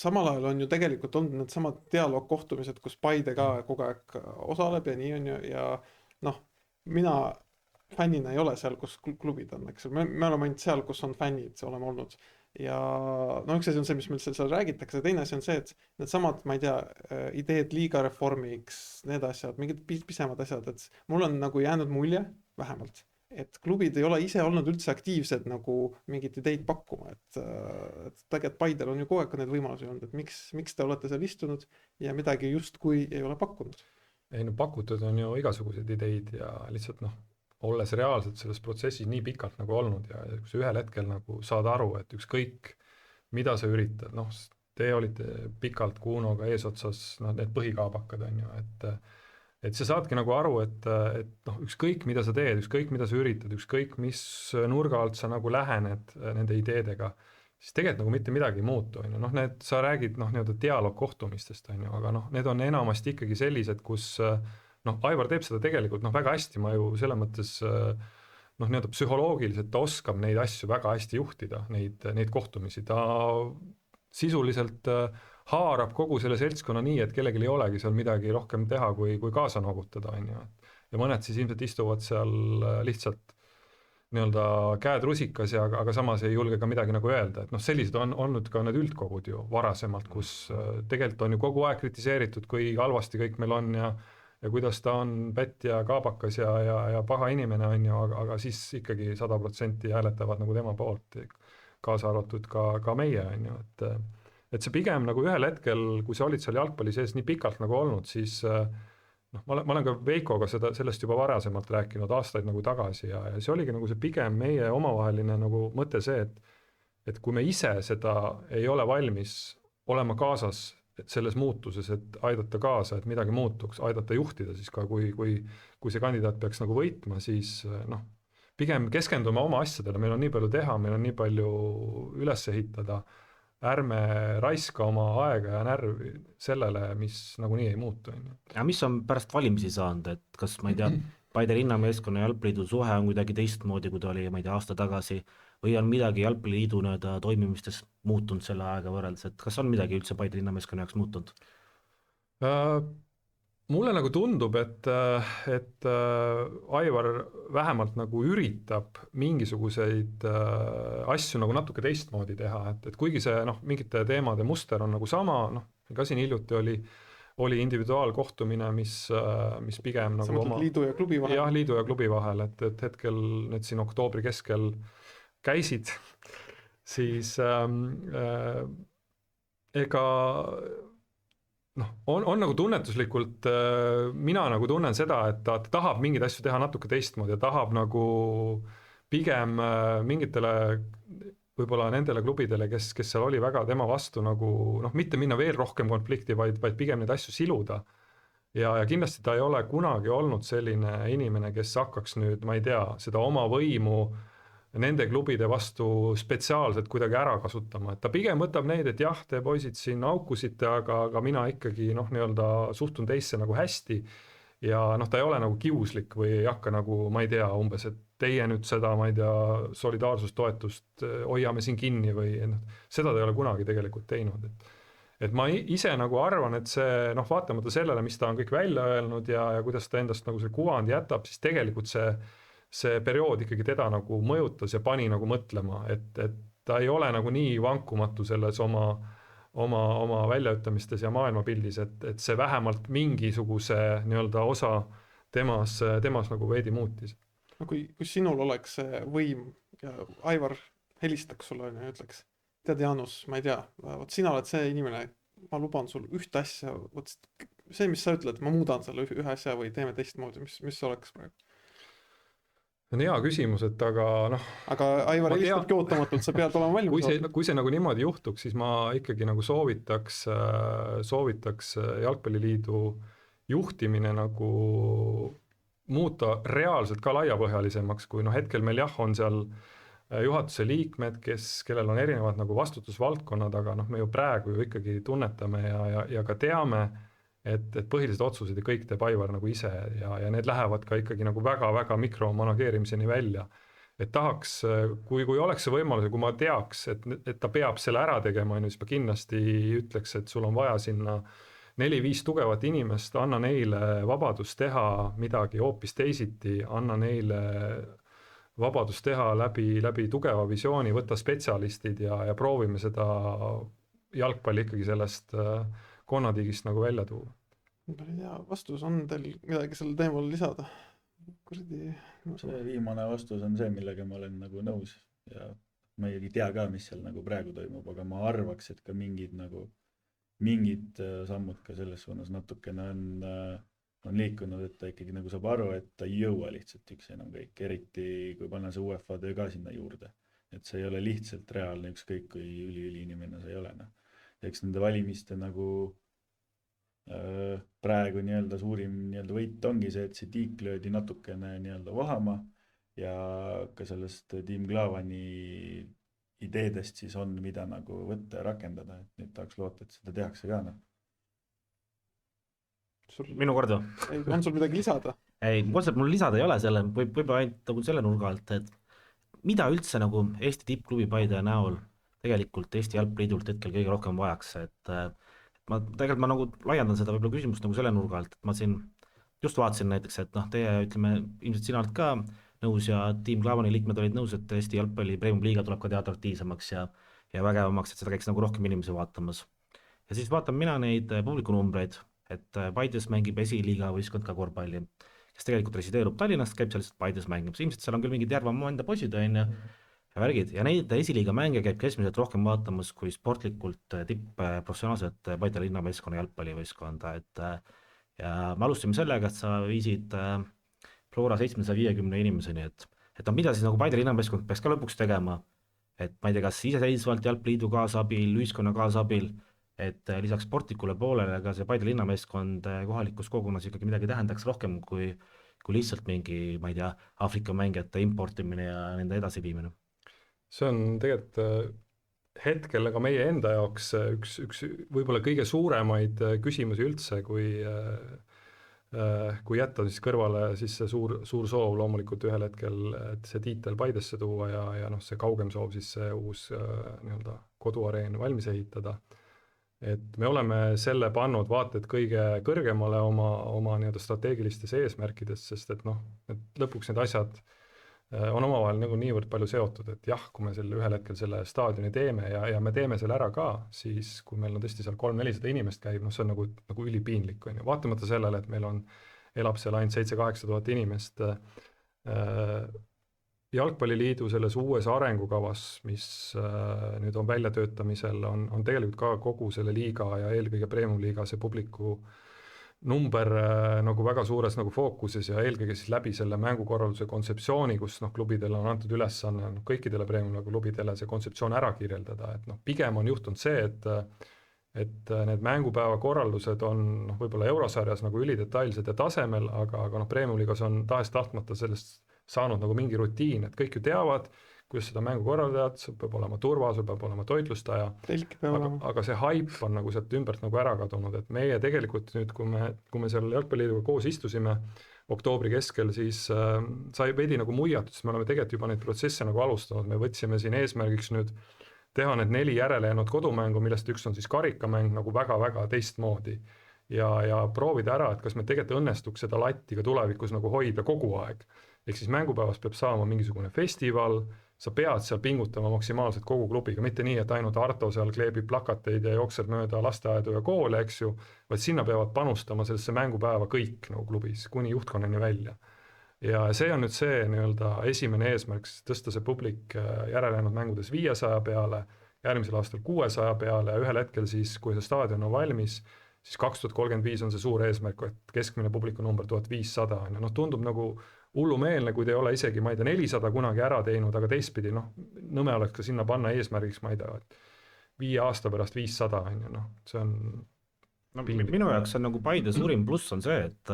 samal ajal on ju tegelikult olnud need samad dialoogkohtumised, kus Paide ka kogu aeg osaleb ja nii on ju, ja noh, mina fännina ei ole seal, kus klubid on, eks me oleme ainult seal, kus on fännid, oleme olnud. Ja no üks asi on see, mis meil seal räägitakse, teine asi on see, et need samad, ma ei tea, ideed liiga reformiks, need asjad, mingid pisemad asjad, et mul on nagu jäänud mulje, vähemalt, et klubid ei ole ise olnud üldse aktiivsed nagu mingit ideid pakkuma, et tegelikult Paidel on ju kogu aeg need võimalusi olnud, et miks te olete seal istunud ja midagi justkui ei ole pakkunud? Ei no pakutud on ju igasuguseid ideid ja lihtsalt noh, olles reaalselt selles protsessis nii pikalt nagu olnud ja kui sa ühel hetkel nagu saad aru, et ükskõik mida sa üritad, noh, te olite pikalt Kuunoga eesotsas, noh, need põhikaabakad on ju, et sa saadki nagu aru, et noh, ükskõik mida sa teed, ükskõik mida sa üritad, ükskõik mis nurga alt sa nagu lähened nende ideedega, siis tegelikult nagu mitte midagi ei muutu, on ju, noh, need sa räägid noh, nii-öelda dialoogkohtumistest, on ju, aga noh, need on enamasti ikkagi sellised, kus noh, Aivar teeb seda tegelikult noh, väga hästi, ma ju selles mõttes noh, nii-öelda psühholoogiliselt ta oskab neid asju väga hästi juhtida, neid kohtumisi, ta sisuliselt haarab kogu selle seltskonna nii, et kellelgi ei olegi seal midagi rohkem teha, kui kaasa noogutada, on ju, ja mõned siis ilmselt istuvad seal lihtsalt nii-öelda käed rusikas ja aga samas ei julge ka midagi nagu öelda, et noh, sellised on olnud ka need üldkogud ju varasemalt, kus tegelikult on ju kogu aeg kritiseeritud, kui halvasti kõik meil on ja kuidas ta on pätt ja kaabakas ja paha inimene on ju, aga siis ikkagi 100% hääletavad nagu tema poolt, kaasa arvatud ka meie on ju, et see pigem nagu ühel hetkel, kui sa olid seal jalgpalli sees nii pikalt nagu olnud, siis noh, ma olen ka Veikoga sellest juba varasemalt rääkinud aastaid nagu tagasi ja see oligi nagu see pigem meie omavaheline nagu mõte see, et kui me ise seda ei ole valmis olema kaasas selles muutuses, et aidata kaasa, et midagi muutuks, aidata juhtida siis ka, kui see kandidaat peaks nagu võitma, siis noh, pigem keskendume oma asjadele, meil on nii palju teha, meil on nii palju üles ehitada, ärme raiska oma aega ja närvi sellele, mis nagunii ei muutu. Ja mis on pärast valimisi saanud, et kas ma ei tea, Paide linnameeskonna ja jalgpalliidu suhe on kuidagi teistmoodi, kui ta oli, ma ei tea, aasta tagasi, või on midagi jalgpalliliidu toimimistes muutunud selle aega võrreldes, et kas on midagi üldse Paide linnameeskonna jaoks muutunud? Mulle nagu tundub, et Aivar vähemalt nagu üritab mingisuguseid asju nagu natuke teistmoodi teha, et kuigi see noh, mingite teemade muster on nagu sama, noh, ka siin hiljuti oli individuaalkohtumine, mis pigem nagu oma liidu ja klubi vahel. Jah, liidu ja klubi vahel, et hetkel need siin oktoobri keskel käisid, siis ega noh, on nagu tunnetuslikult, mina nagu tunnen seda, et ta tahab mingeid asju teha natuke teistmoodi ja tahab nagu pigem mingitele võib-olla nendele klubidele, kes seal oli väga tema vastu nagu, noh, mitte minna veel rohkem konflikti, vaid pigem neid asju siluda. Ja kindlasti ta ei ole kunagi olnud selline inimene, kes hakkaks nüüd, ma ei tea, seda oma võimu nende klubide vastu spetsiaalselt kuidagi ära kasutama, et ta pigem võtab neid, et jah, te poisid siin aukusite, aga mina ikkagi nii-öelda suhtun teisse nagu hästi ja ta ei ole nagu kiuslik või ei hakka nagu, ma ei tea, umbes, et teie nüüd seda, ma ei tea, solidaarsustoetust hoiame siin kinni või seda ta ei ole kunagi tegelikult teinud, et ma ise nagu arvan, et see vaatamata sellele, mis ta on kõik välja öelnud ja kuidas ta endast nagu see kuvand jätab, siis tegelikult see periood ikkagi teda nagu mõjutas ja pani nagu mõtlema, et ta ei ole nagu nii vankumatu selles oma väljaütlemistes ja maailmapildis, et see vähemalt mingisuguse nii-öelda osa temas nagu veidi muutis. No kui sinul oleks see võim ja Aivar helistaks sulle ja ütleks, tead Jaanus, ma ei tea, võt sina oled see inimene, ma luban sul ühte asja, võt see, mis sa ütled, ma muudan selle ühe asja või teeme teistmoodi, mis oleks praegu? On hea küsimus, et aga Aga Aivar helistabki ootamatult, sa pead olema valmis. Kui see nagu niimoodi juhtuks, siis ma ikkagi nagu soovitaks Jalgpalliliidu juhtimine nagu muuta reaalselt ka laiapõhjalisemaks, kui hetkel meil jah, on seal juhatuse liikmed, kellel on erinevad nagu vastutusvaldkonnad, aga me ju praegu ju ikkagi tunnetame ja ka teame, et põhilised otsused ja kõik teeb Aivar nagu ise ja need lähevad ka ikkagi nagu väga-väga mikromanageerimiseni välja. Et tahaks, kui oleks see võimalus ja kui ma teaks, et ta peab selle ära tegema, siis ma kindlasti ütleks, et sul on vaja sinna 4-5 tugevat inimest, anna neile vabadus teha midagi hoopis teisiti, anna neile vabadus teha läbi tugeva visiooni, võtta spetsialistid ja proovime seda jalgpalli ikkagi sellest konnatiigist nagu välja tuua. Ja vastus on teil midagi selle teemal lisada? See viimane vastus on see, millega ma olen nagu nõus ja ma ei tea ka, mis seal nagu praegu toimub, aga ma arvaks, et ka mingid sammud ka selles suunas natukene on liikunud, et ta ikkagi nagu saab aru, et ta ei jõua lihtsalt üks enam kõik, eriti kui panna see UEFA töö ka sinna juurde. Et see ei ole lihtsalt reaalne, ükskõik kui üli inimene see ei ole. Eks nende valimiste nagu praegu nii-öelda suurim nii-öelda võit ongi see, et see tiik löödi natukene nii-öelda vahama ja ka sellest Tiim Klaavani ideedest siis on, mida nagu võtta ja rakendada, et nüüd tahaks loota, et seda tehakse ka. Minu kord on sul midagi lisada? Ei, kontsept mul lisada ei ole selle, võib-olla ainult nagu selle nurga alt, et mida üldse nagu Eesti tippklubi Paide näol tegelikult Eesti Jalgpalliliidult hetkel kõige rohkem vajaks, et ma nagu laiendan seda võib-olla küsimust nagu selle nurga alt, et ma siin just vaatasin näiteks, et teie ütleme, ilmselt sina oled ka nõus ja Tiim Klaavani liikmed olid nõus, et Eesti Jalgpalli Premium liiga tuleb ka teha atraktiivsemaks ja vägevamaks, et seda käiks nagu rohkem inimesi vaatamas. Ja siis vaatan mina neid publikunumbreid, et Paides mängib esiliiga võistkond ka korvpalli, kes tegelikult resideerub Tallinnast, käib seal lihtsalt Paides mängib, ilmselt seal on küll mingid Järvamaa enda poisid ja värgid ja neid esiliiga mänge käib keskmiselt rohkem vaatamas kui sportlikult tipp-professionaalset Paide linnameeskonna jalgpallivõistkonda, ja me alustasime sellega, et sa viisid Flora 750 inimeseni, et mida siis nagu Paide linnameeskond peaks ka lõpuks tegema, et ma ei tea, kas iseseisvalt jalgpalliidu kaasabil, ühiskonna kaasabil, et lisaks sportlikule poolele ka see Paide linnameeskond kohalikus kogunas ikkagi midagi tähendaks rohkem kui lihtsalt mingi, ma ei tea, Aafrika mängijate importimine ja nende edasiviimine. See on tegelikult hetkel ka meie enda jaoks üks võib-olla kõige suuremaid küsimusi üldse, kui jätta siis kõrvale siis see suur soov loomulikult ühel hetkel, et see tiitel Paidesse tuua ja see kaugem soov siis see uus nii-öelda koduareen valmis ehitada. Et me oleme selle pannud vaated kõige kõrgemale oma nii-öelda strateegilistes eesmärkides, sest et lõpuks need asjad on omavahel nagu niivõrd palju seotud, et jah, kui me selle ühel hetkel selle staadioni teeme ja me teeme selle ära ka, siis kui meil on tõesti seal 300-400 inimest käib, see on nagu ülipiinlik, vaatamata sellele, et meil elab seal ainult 7-8 tuhat inimest. Jalgpalliliidu selles uues arengukavas, mis nüüd on väljatöötamisel, on tegelikult ka kogu selle liiga ja eelkõige Premium-liiga see publiku number nagu väga suures nagu fookuses ja eelkõige siis läbi selle mängukorralduse kontseptsiooni, kus klubidele on antud ülesanne kõikidele Premium-liiga klubidele see kontseptsioon ära kirjeldada, et pigem on juhtunud see, et need mängupäeva korraldused on võib-olla eurosarjas nagu ülidetailsed ja tasemel, aga Premium-liigas on tahes tahtmata sellest saanud nagu mingi rutiin, et kõik ju teavad, kuidas seda mängu korraldada, sul peab olema turva, sul peab olema toitlustaja, telk peab olema. aga see haip on nagu sealt ümbert nagu ära kadunud, et meie tegelikult nüüd, kui me seal Jalgpalliliiduga koos istusime oktoobri keskel, siis sai veidi nagu muiatud, sest me oleme tegelikult juba neid protsesse nagu alustanud, me võtsime siin eesmärgiks nüüd teha need 4 järelejäänud kodumängu, millest üks on siis karikamäng nagu väga-väga teistmoodi ja proovida ära, et kas me tegelikult õnnestuks seda latti ka tulevikus nagu hoida kogu aeg. Ehk siis mängupäevas peab saama mingisugune festival, sa pead seal pingutama maksimaalselt kogu klubiga, mitte nii, et ainult Arto seal kleebib plakateid ja jookseb mööda lasteaedu ja koole, eks ju, vaid sinna peavad panustama sellesse mängupäeva kõik nagu klubis, kuni juhtkonnani välja. Ja see on nüüd see nii-öelda esimene eesmärk, tõsta see publik järelejäänud mängudes 500 peale, järgmisel aastal 600 peale ja ühel hetkel siis, kui see staadion on valmis, siis 2035 on see suur eesmärk, et keskmine publiku number 1500 on. Noh, tundub nagu hullumeelne, kui te ei ole isegi, ma ei tea, 400 kunagi ära teinud, aga teistpidi, noh, nõme oleks ka sinna panna eesmärgiks, ma ei tea, et 5 aasta pärast 500 on ju, noh, see on no, minu jaoks on nagu Paide suurim pluss on see, et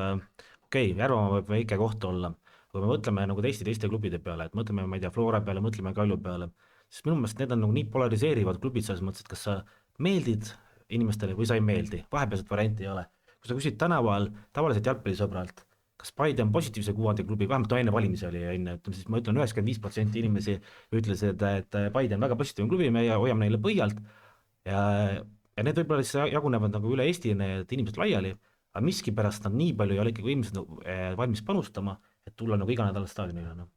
okei, Järvamaa võib väike koht olla, kui me mõtleme nagu teiste klubide peale, et mõtleme, ma ei tea, Flora peale, mõtleme Kalju peale, siis minu meelest need on nagu nii polariseerivad klubid selles mõttes, et kas sa meeldid inimestele või sa ei meeldi, vahepealset varianti ei ole. Kui sa küsid tänaval tavaliselt jalgpallisõbralt, kas Paide on positiivse kuvandi klubi, vähemalt enne valimisi oli enne, ütleme siis ma ütlen 95% inimesi ütlesid, et Paide on väga positiivne klubi, me hoiame neile põhjalt ja need võib-olla siis jagunevad nagu üle Eesti need inimesed laiali, aga miskipärast nad nii palju ei ole ikkagi inimesed valmis panustama, et tulla nagu iga nädal staadionile. No.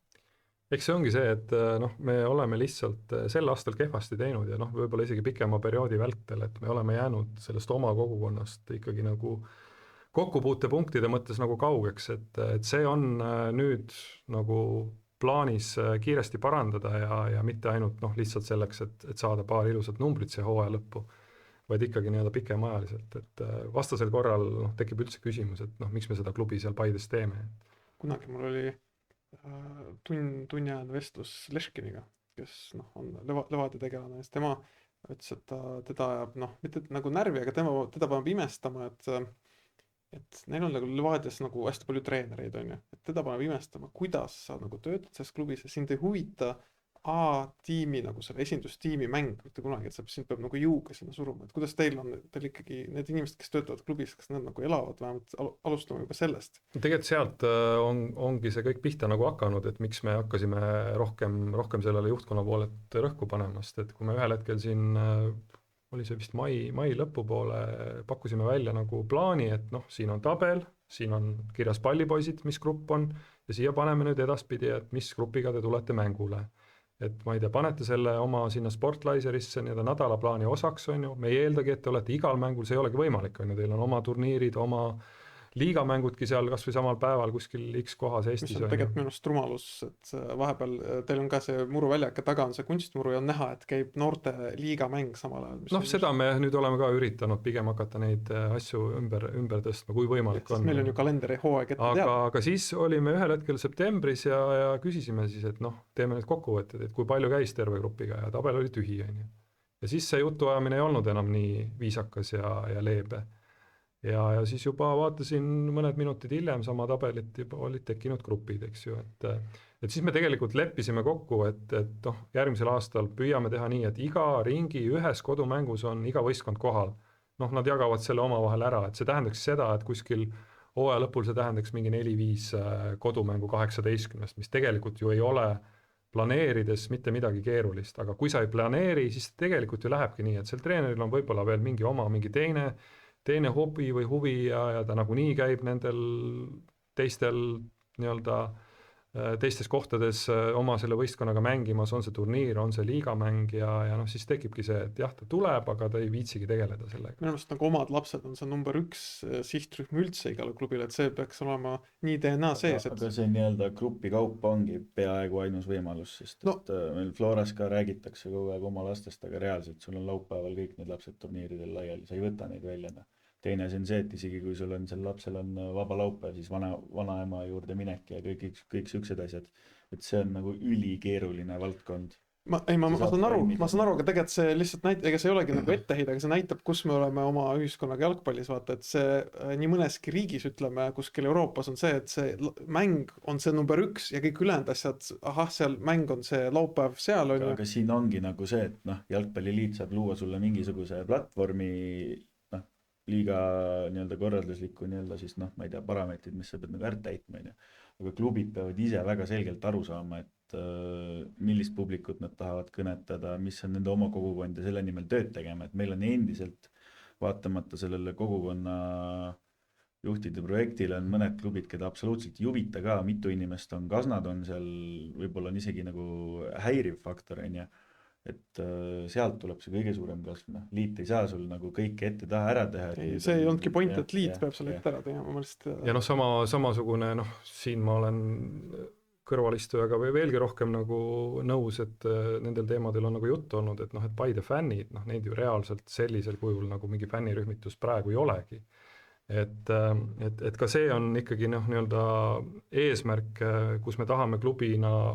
Eks see ongi see, et noh, me oleme lihtsalt sel aastal kehvasti teinud ja noh, võib-olla isegi pikema perioodi vältel, et me oleme jäänud sellest oma kogukonnast ikkagi nagu kokkupuutepunktide mõttes nagu kaugeks, et see on nüüd nagu plaanis kiiresti parandada ja mitte ainult noh, lihtsalt selleks, et saada paar ilusat numbrit see hooaja lõppu, vaid ikkagi nii-öelda pikemaajaliselt, et vastasel korral noh, tekib üldse küsimus, et noh, miks me seda klubi seal Paides teeme. Kunagi mul oli tunniajane vestlus Leškiniga, kes noh, on Levadia tegelane, siis tema ütles, et teda ajab noh, mitte nagu närvi, aga teda paneb imestama, et neil on nagu Levadias nagu hästi palju treenereid on ju, et teda paneb imestama, kuidas sa nagu töötad selles klubis ja sind ei huvita A-tiimi nagu selle esindustiimi mäng mitte kunagi, et sind peab nagu jõuga sinna suruma, et kuidas teil on, teil ikkagi need inimesed, kes töötavad klubis, kas nad nagu elavad vähemalt alustama juba sellest? Tegelikult sealt ongi see kõik pihta nagu hakanud, et miks me hakkasime rohkem sellele juhtkonna poolelt rõhku panemast, et kui me ühel hetkel siin oli see vist mai lõpupoole, pakkusime välja nagu plaani, et noh, siin on tabel, siin on kirjas pallipoisid, mis grupp on, ja siia paneme nüüd edaspidi, et mis grupiga te tulete mängule. Et ma ei tea, panete selle oma sinna Sportliserisse nii-öelda nädalaplaani osaks, on ju, me ei eeldagi, et te olete igal mängul, see ei olegi võimalik, on ju, teil on oma turniirid, oma liigamängudki seal kas või samal päeval kuskil X kohas Eestis. Mis on tegelikult minu arust rumalus, et vahepeal teil on ka see muruväljaka taga on see kunstmuru ja on näha, et käib noorte liigamäng samal ajal. Noh, seda me nüüd oleme ka üritanud pigem hakata neid asju ümber tõstma, kui võimalik on. Meil on ju kalenderi hooaeg ette teada. Aga siis olime ühel hetkel septembris ja küsisime siis, et noh, teeme need kokkuvõtted, et kui palju käis terve grupiga ja tabel oli tühi. Ja siis see jutuajamine ei olnud enam nii viisakas ja leebe. Ja siis juba vaatasin mõned minutid hiljem sama tabelit juba olid tekkinud grupid, eks ju, et siis me tegelikult leppisime kokku, et noh, järgmisel aastal püüame teha nii, et iga ringi ühes kodumängus on iga võistkond kohal. Noh, nad jagavad selle omavahel ära, et see tähendaks seda, et kuskil hooaja lõpul see tähendaks mingi 4-5 kodumängu 18, mis tegelikult ju ei ole planeerides mitte midagi keerulist, aga kui sa ei planeeri, siis tegelikult ju lähebki nii, et sel treeneril on võib-olla veel mingi teine hobi või huvi ja ta nagunii käib nendel teistel nii-öelda teistes kohtades oma selle võistkonnaga mängimas, on see turniir, on see liigamäng ja noh, siis tekibki see, et jah, ta tuleb, aga ta ei viitsigi tegeleda sellega. Minu arust nagu omad lapsed on see number 1 sihtrühm üldse igale klubile, et see peaks olema nii DNA sees. Aga see nii-öelda grupi kaupa ongi peaaegu ainus võimalus, sest et meil Floras ka räägitakse kogu aeg oma lastest, aga reaalselt sul on laupäeval kõik need lapsed turniiridel laiali, sa ei võta neid välja. Teine see on see, et isegi kui sul on seal lapsel on vaba laupäev, siis vanaema juurde minek ja kõik siuksed asjad, et see on nagu ülikeeruline valdkond. ma saan aru, aga tegelikult see lihtsalt ega see ei olegi nagu etteheide, aga see näitab, kus me oleme oma ühiskonnaga jalgpallis, vaata, et see nii mõneski riigis, ütleme, kuskil Euroopas on see, et see mäng on see number 1 ja kõik ülejäänud asjad, seal mäng on see laupäev seal on ju. Aga siin ongi nagu see, et jalgpalliliit saab luua sulle mingisuguse platvormi, liiga nii-öelda korralduslikku nii-öelda siis ma ei tea, parameetrid, mis sa pead nagu ära täitma, aga klubid peavad ise väga selgelt aru saama, et millist publikut nad tahavad kõnetada, mis on nende oma kogukond ja selle nimel tööd tegema, et meil on endiselt vaatamata sellele kogukonna juhtide projektile on mõned klubid, keda absoluutselt ei huvita ka, mitu inimest on, kas nad on seal, võib-olla on isegi nagu häiriv faktor, et sealt tuleb see kõige suurem kasv, liit ei saa sul nagu kõike ette taha ära teha. See ei olnudki point, et liit peab selle ette ära tegema. Ja samasugune, siin ma olen kõrvalistujaga või veelgi rohkem nagu nõus, et nendel teemadel on nagu juttu olnud, et et Paide fännid, neid ju reaalselt sellisel kujul nagu mingi fännirühmitus praegu ei olegi. Et ka see on ikkagi nii-öelda eesmärk, kus me tahame klubina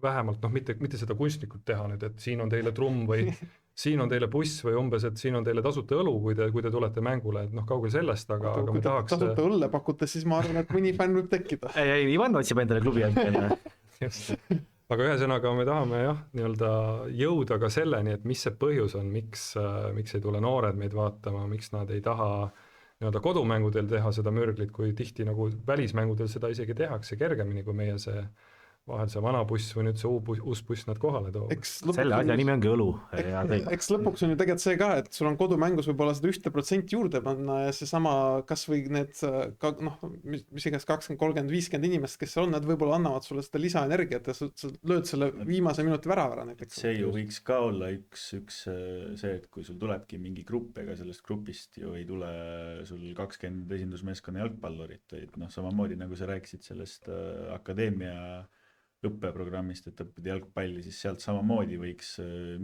vähemalt, mitte seda kunstlikult teha nüüd, et siin on teile trumm või siin on teile buss või umbes, et siin on teile tasuta õlu, kui te tulete mängule, et kaugel sellest, aga me tahaks... Tasuta õlle pakute, siis ma arvan, et mõni fänn võib tekkida. Ei, Ivan otsib endale klubi enne. Aga ühesõnaga me tahame nii-öelda jõuda ka selleni, et mis see põhjus on, miks ei tule noored meid vaatama, miks nad ei taha nii-öelda kodumängudel teha seda mürglit, kui tihti nagu välismängudel seda isegi tehakse kergemini, kui meie see vahel see vana buss või nüüd see uus buss nad kohale toob. Selle asja nimi ongi õlu. Eks lõpuks on ju tegelikult see ka, et sul on kodumängus võib-olla seda 1% juurde panna ja see sama, kas või need, mis iganes 20, 30, 50 inimest, kes on, nad võib-olla annavad sulle seda lisaenergiat ja sa lööd selle viimase minuti värava näiteks. See ju võiks ka olla üks see, et kui sul tulebki mingi grupp, ega sellest grupist ju ei tule sul 20 esindusmeeskonna jalgpallurit, et samamoodi nagu sa rääkisid sellest akadeemia õppeprogrammist, et õppida jalgpalli, siis sealt samamoodi võiks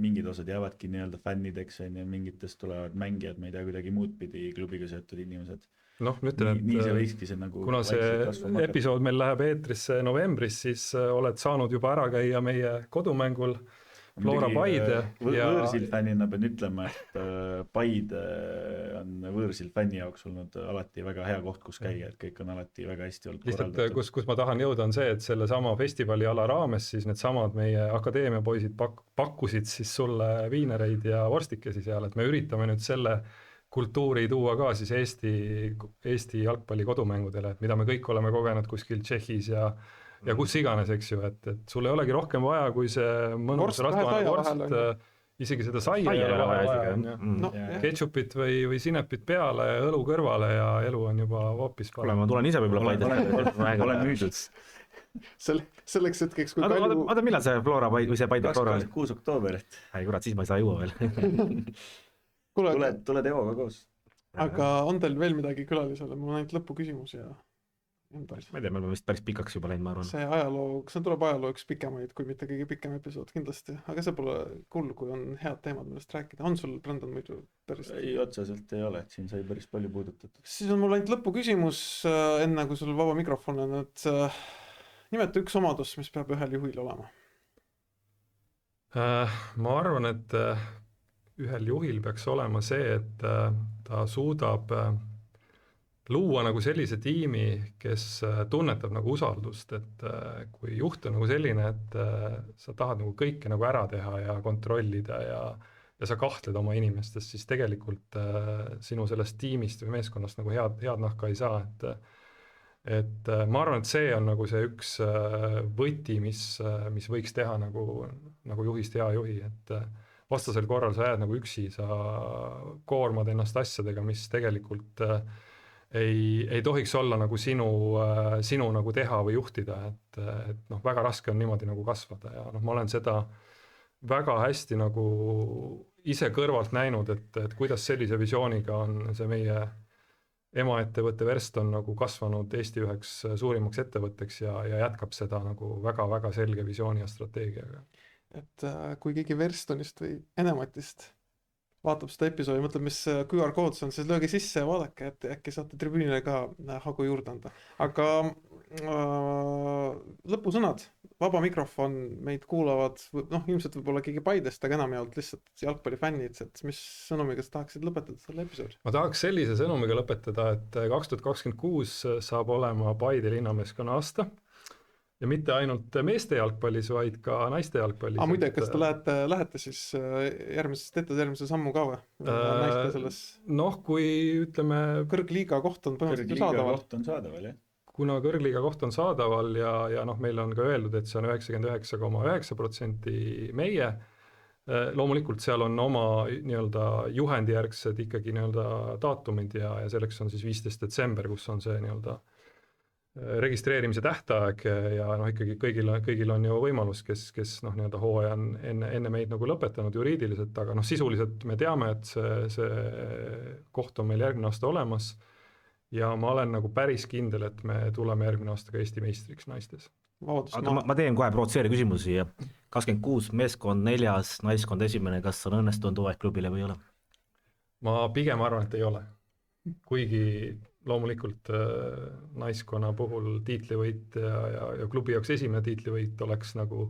mingid osad jäävadki nii-öelda fännideks, mingitest tulevad mängijad, ma ei tea, kuidagi muud pidi klubiga seotud inimesed. Ütlen, nii see võikski see nagu kuna see episood meil läheb eetrisse novembris, siis oled saanud juba ära käia meie kodumängul Flora Paide. Võõrsil fännina pean ütlema, et Paide on võõrsil fänni jaoks olnud alati väga hea koht, kus käia, et kõik on alati väga hästi olnud korraldatud. Kus ma tahan jõuda on see, et selle sama festivali ala raames siis need samad meie akadeemia poisid pakkusid siis sulle viinereid ja vorstikesi seal, et me üritame nüüd selle kultuuri tuua ka siis Eesti jalgpalli kodumängudele, et mida me kõik oleme kogenud kuskil Tšehhis ja kus iganes, eks ju, et sul ei olegi rohkem vaja, kui see mõnus rasvane vorst, isegi seda saia ei ole vaja, ketšupit või sinepit peale, õlu kõrvale ja elu on juba hoopis parem. Ma tulen ise võib-olla Paide. Olen müüdud. Selleks hetkeks, kui Oota, millal see Flora või see Paide Flora oli? 26. oktoober. Ei, kurat, siis ma ei saa juua veel. Tule Teoga koos. Aga on teil veel midagi külalisele? Mul on ainult lõpuküsimus ja... Ma ei tea, me oleme vist päris pikaks juba läinud, ma arvan. See tuleb ajaloo üks pikemaid, kui mitte kõige pikem episood kindlasti, aga see pole cool, kui on head teemad, millest rääkida. On sul, Brendan, muidu päris... Ei, otseselt ei ole, et siin sai päris palju puudutatud. Siis on mul ainult lõpuküsimus, enne kui sul vaba mikrofon on, et nimeta üks omadus, mis peab ühel juhil olema. Ma arvan, et ühel juhil peaks olema see, et ta suudab luua nagu sellise tiimi, kes tunnetab nagu usaldust, et kui juht on nagu selline, et sa tahad nagu kõike nagu ära teha ja kontrollida ja sa kahtled oma inimestest, siis tegelikult sinu sellest tiimist või meeskonnast nagu head nahka ei saa, et ma arvan, et see on nagu see üks võti, mis võiks teha nagu juhist hea juhi, et vastasel korral sa jääd nagu üksi, sa koormad ennast asjadega, mis tegelikult ei tohiks olla nagu sinu nagu teha või juhtida, et väga raske on niimoodi nagu kasvada ja ma olen seda väga hästi nagu ise kõrvalt näinud, et kuidas sellise visiooniga on see meie emaettevõtte Verston nagu kasvanud Eesti üheks suurimaks ettevõtteks ja jätkab seda nagu väga-väga selge visiooni ja strateegiaga. Et kui keegi Verstonist või Enematist vaatab seda episoodi, mõtleb, mis QR kood on, siis lööge sisse ja vaadake, et äkki saate tribüünile ka hagu juurde anda. Aga lõpusõnad, vaba mikrofon, meid kuulavad, noh, ilmselt võib-olla keegi Paidest, aga enamjaolt lihtsalt jalgpallifännid, et mis sõnumiga sa tahaksid lõpetada selle episoodi? ma tahaks sellise sõnumiga lõpetada, et 2026 saab olema Paide linnameeskonna aasta ja mitte ainult meeste jalgpallis, vaid ka naiste jalgpallis. Muide, kas te lähete siis teete järgmise sammu ka või? Naiste selles... Noh, kui ütleme... Kõrgliiga koht on põhimõtteliselt saadaval. Koht on saadaval, jah. Kuna kõrgliiga koht on saadaval ja noh, meil on ka öeldud, et see on 99,9% meie, loomulikult seal on oma nii-öelda juhendijärgsed ikkagi nii-öelda daatumid ja selleks on siis 15. detsember, kus on see nii-öelda registreerimise tähtaeg ja noh, ikkagi kõigil on ju võimalus, kes noh, nii-öelda hooaja on enne meid nagu lõpetanud juriidiliselt, aga noh, sisuliselt me teame, et see koht on meil järgmine aasta olemas ja ma olen nagu päris kindel, et me tuleme järgmine aasta ka Eesti meistriks naistes. Aga ma teen kohe provotseeri küsimusi ja 26 meeskond 4, naiskond 1, kas on õnnestunud hooaeg klubile või ei ole? Ma pigem arvan, et ei ole. Kuigi loomulikult naiskonna puhul tiitlivõit ja klubi jaoks esimene tiitlivõit oleks nagu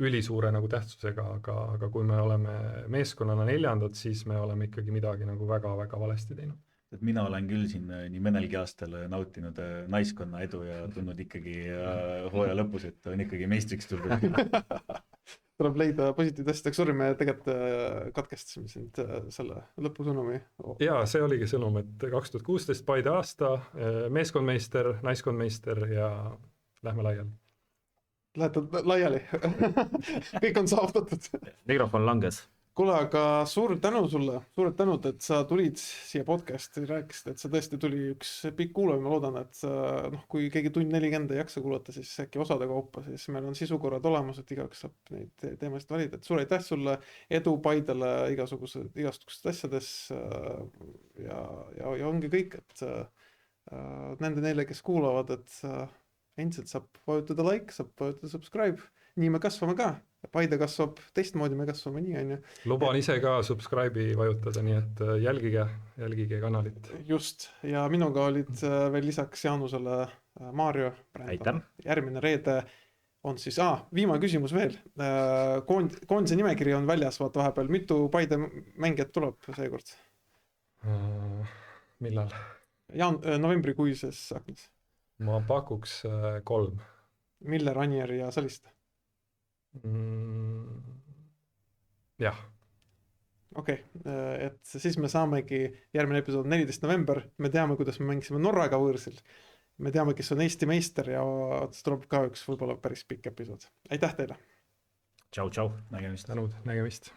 ülisuure nagu tähtsusega, aga kui me oleme meeskonnana 4, siis me oleme ikkagi midagi nagu väga-väga valesti teinud. Et mina olen küll siin nii mõnelgi aastal nautinud naiskonna edu ja tulnud ikkagi hooaja lõpus, et on ikkagi meistriks tulnud. Tuleb leida positiivne asjad, sorry, me tegelikult katkestasime sind selle lõpusõnumi. Jaa, see oligi sõnum, et 2016 Paide aasta, meeskondmeister, naiskondmeister ja lähme laiali. Lähete laiali. Kõik on saavutatud. Mikrofon langes. Kuule, aga suured tänud, et sa tulid siia podcasti, rääkisid, et sa tõesti tuli üks pikk kuulamine, ma loodan, et noh, kui keegi tund 40 ei jaksa kuulata, siis äkki osade kaupa, siis meil on sisukorrad olemas, et igaüks saab neid teemasid valida, et suur aitäh sulle, edu Paidele igasugused asjades ja ongi kõik, et nende neile, kes kuulavad, et endiselt saab vajutada like, saab vajutada subscribe, nii me kasvame ka. Paide kasvab teistmoodi, me kasvame nii, on ju. Luban ise ka subscribe'i vajutada, nii et jälgige kanalit. Just, ja minuga olid veel lisaks Jaanusele Maarjo. Aitäh. Järgmine reede on siis, viimane küsimus veel. Koondise nimekiri on väljas, vaata vahepeal. Mitu Paide mängijat tuleb seekord? Millal? Novembrikuises aknas. Ma pakuks 3. Miller, Anier ja Saliste? Jah. Okei, et siis me saamegi järgmine episood 14. november, me teame, kuidas me mängisime Norraga võõrsil, me teame, kes on Eesti meister ja see tuleb ka üks võib-olla päris pikk episood. Aitäh teile! Tšau! Nägemist!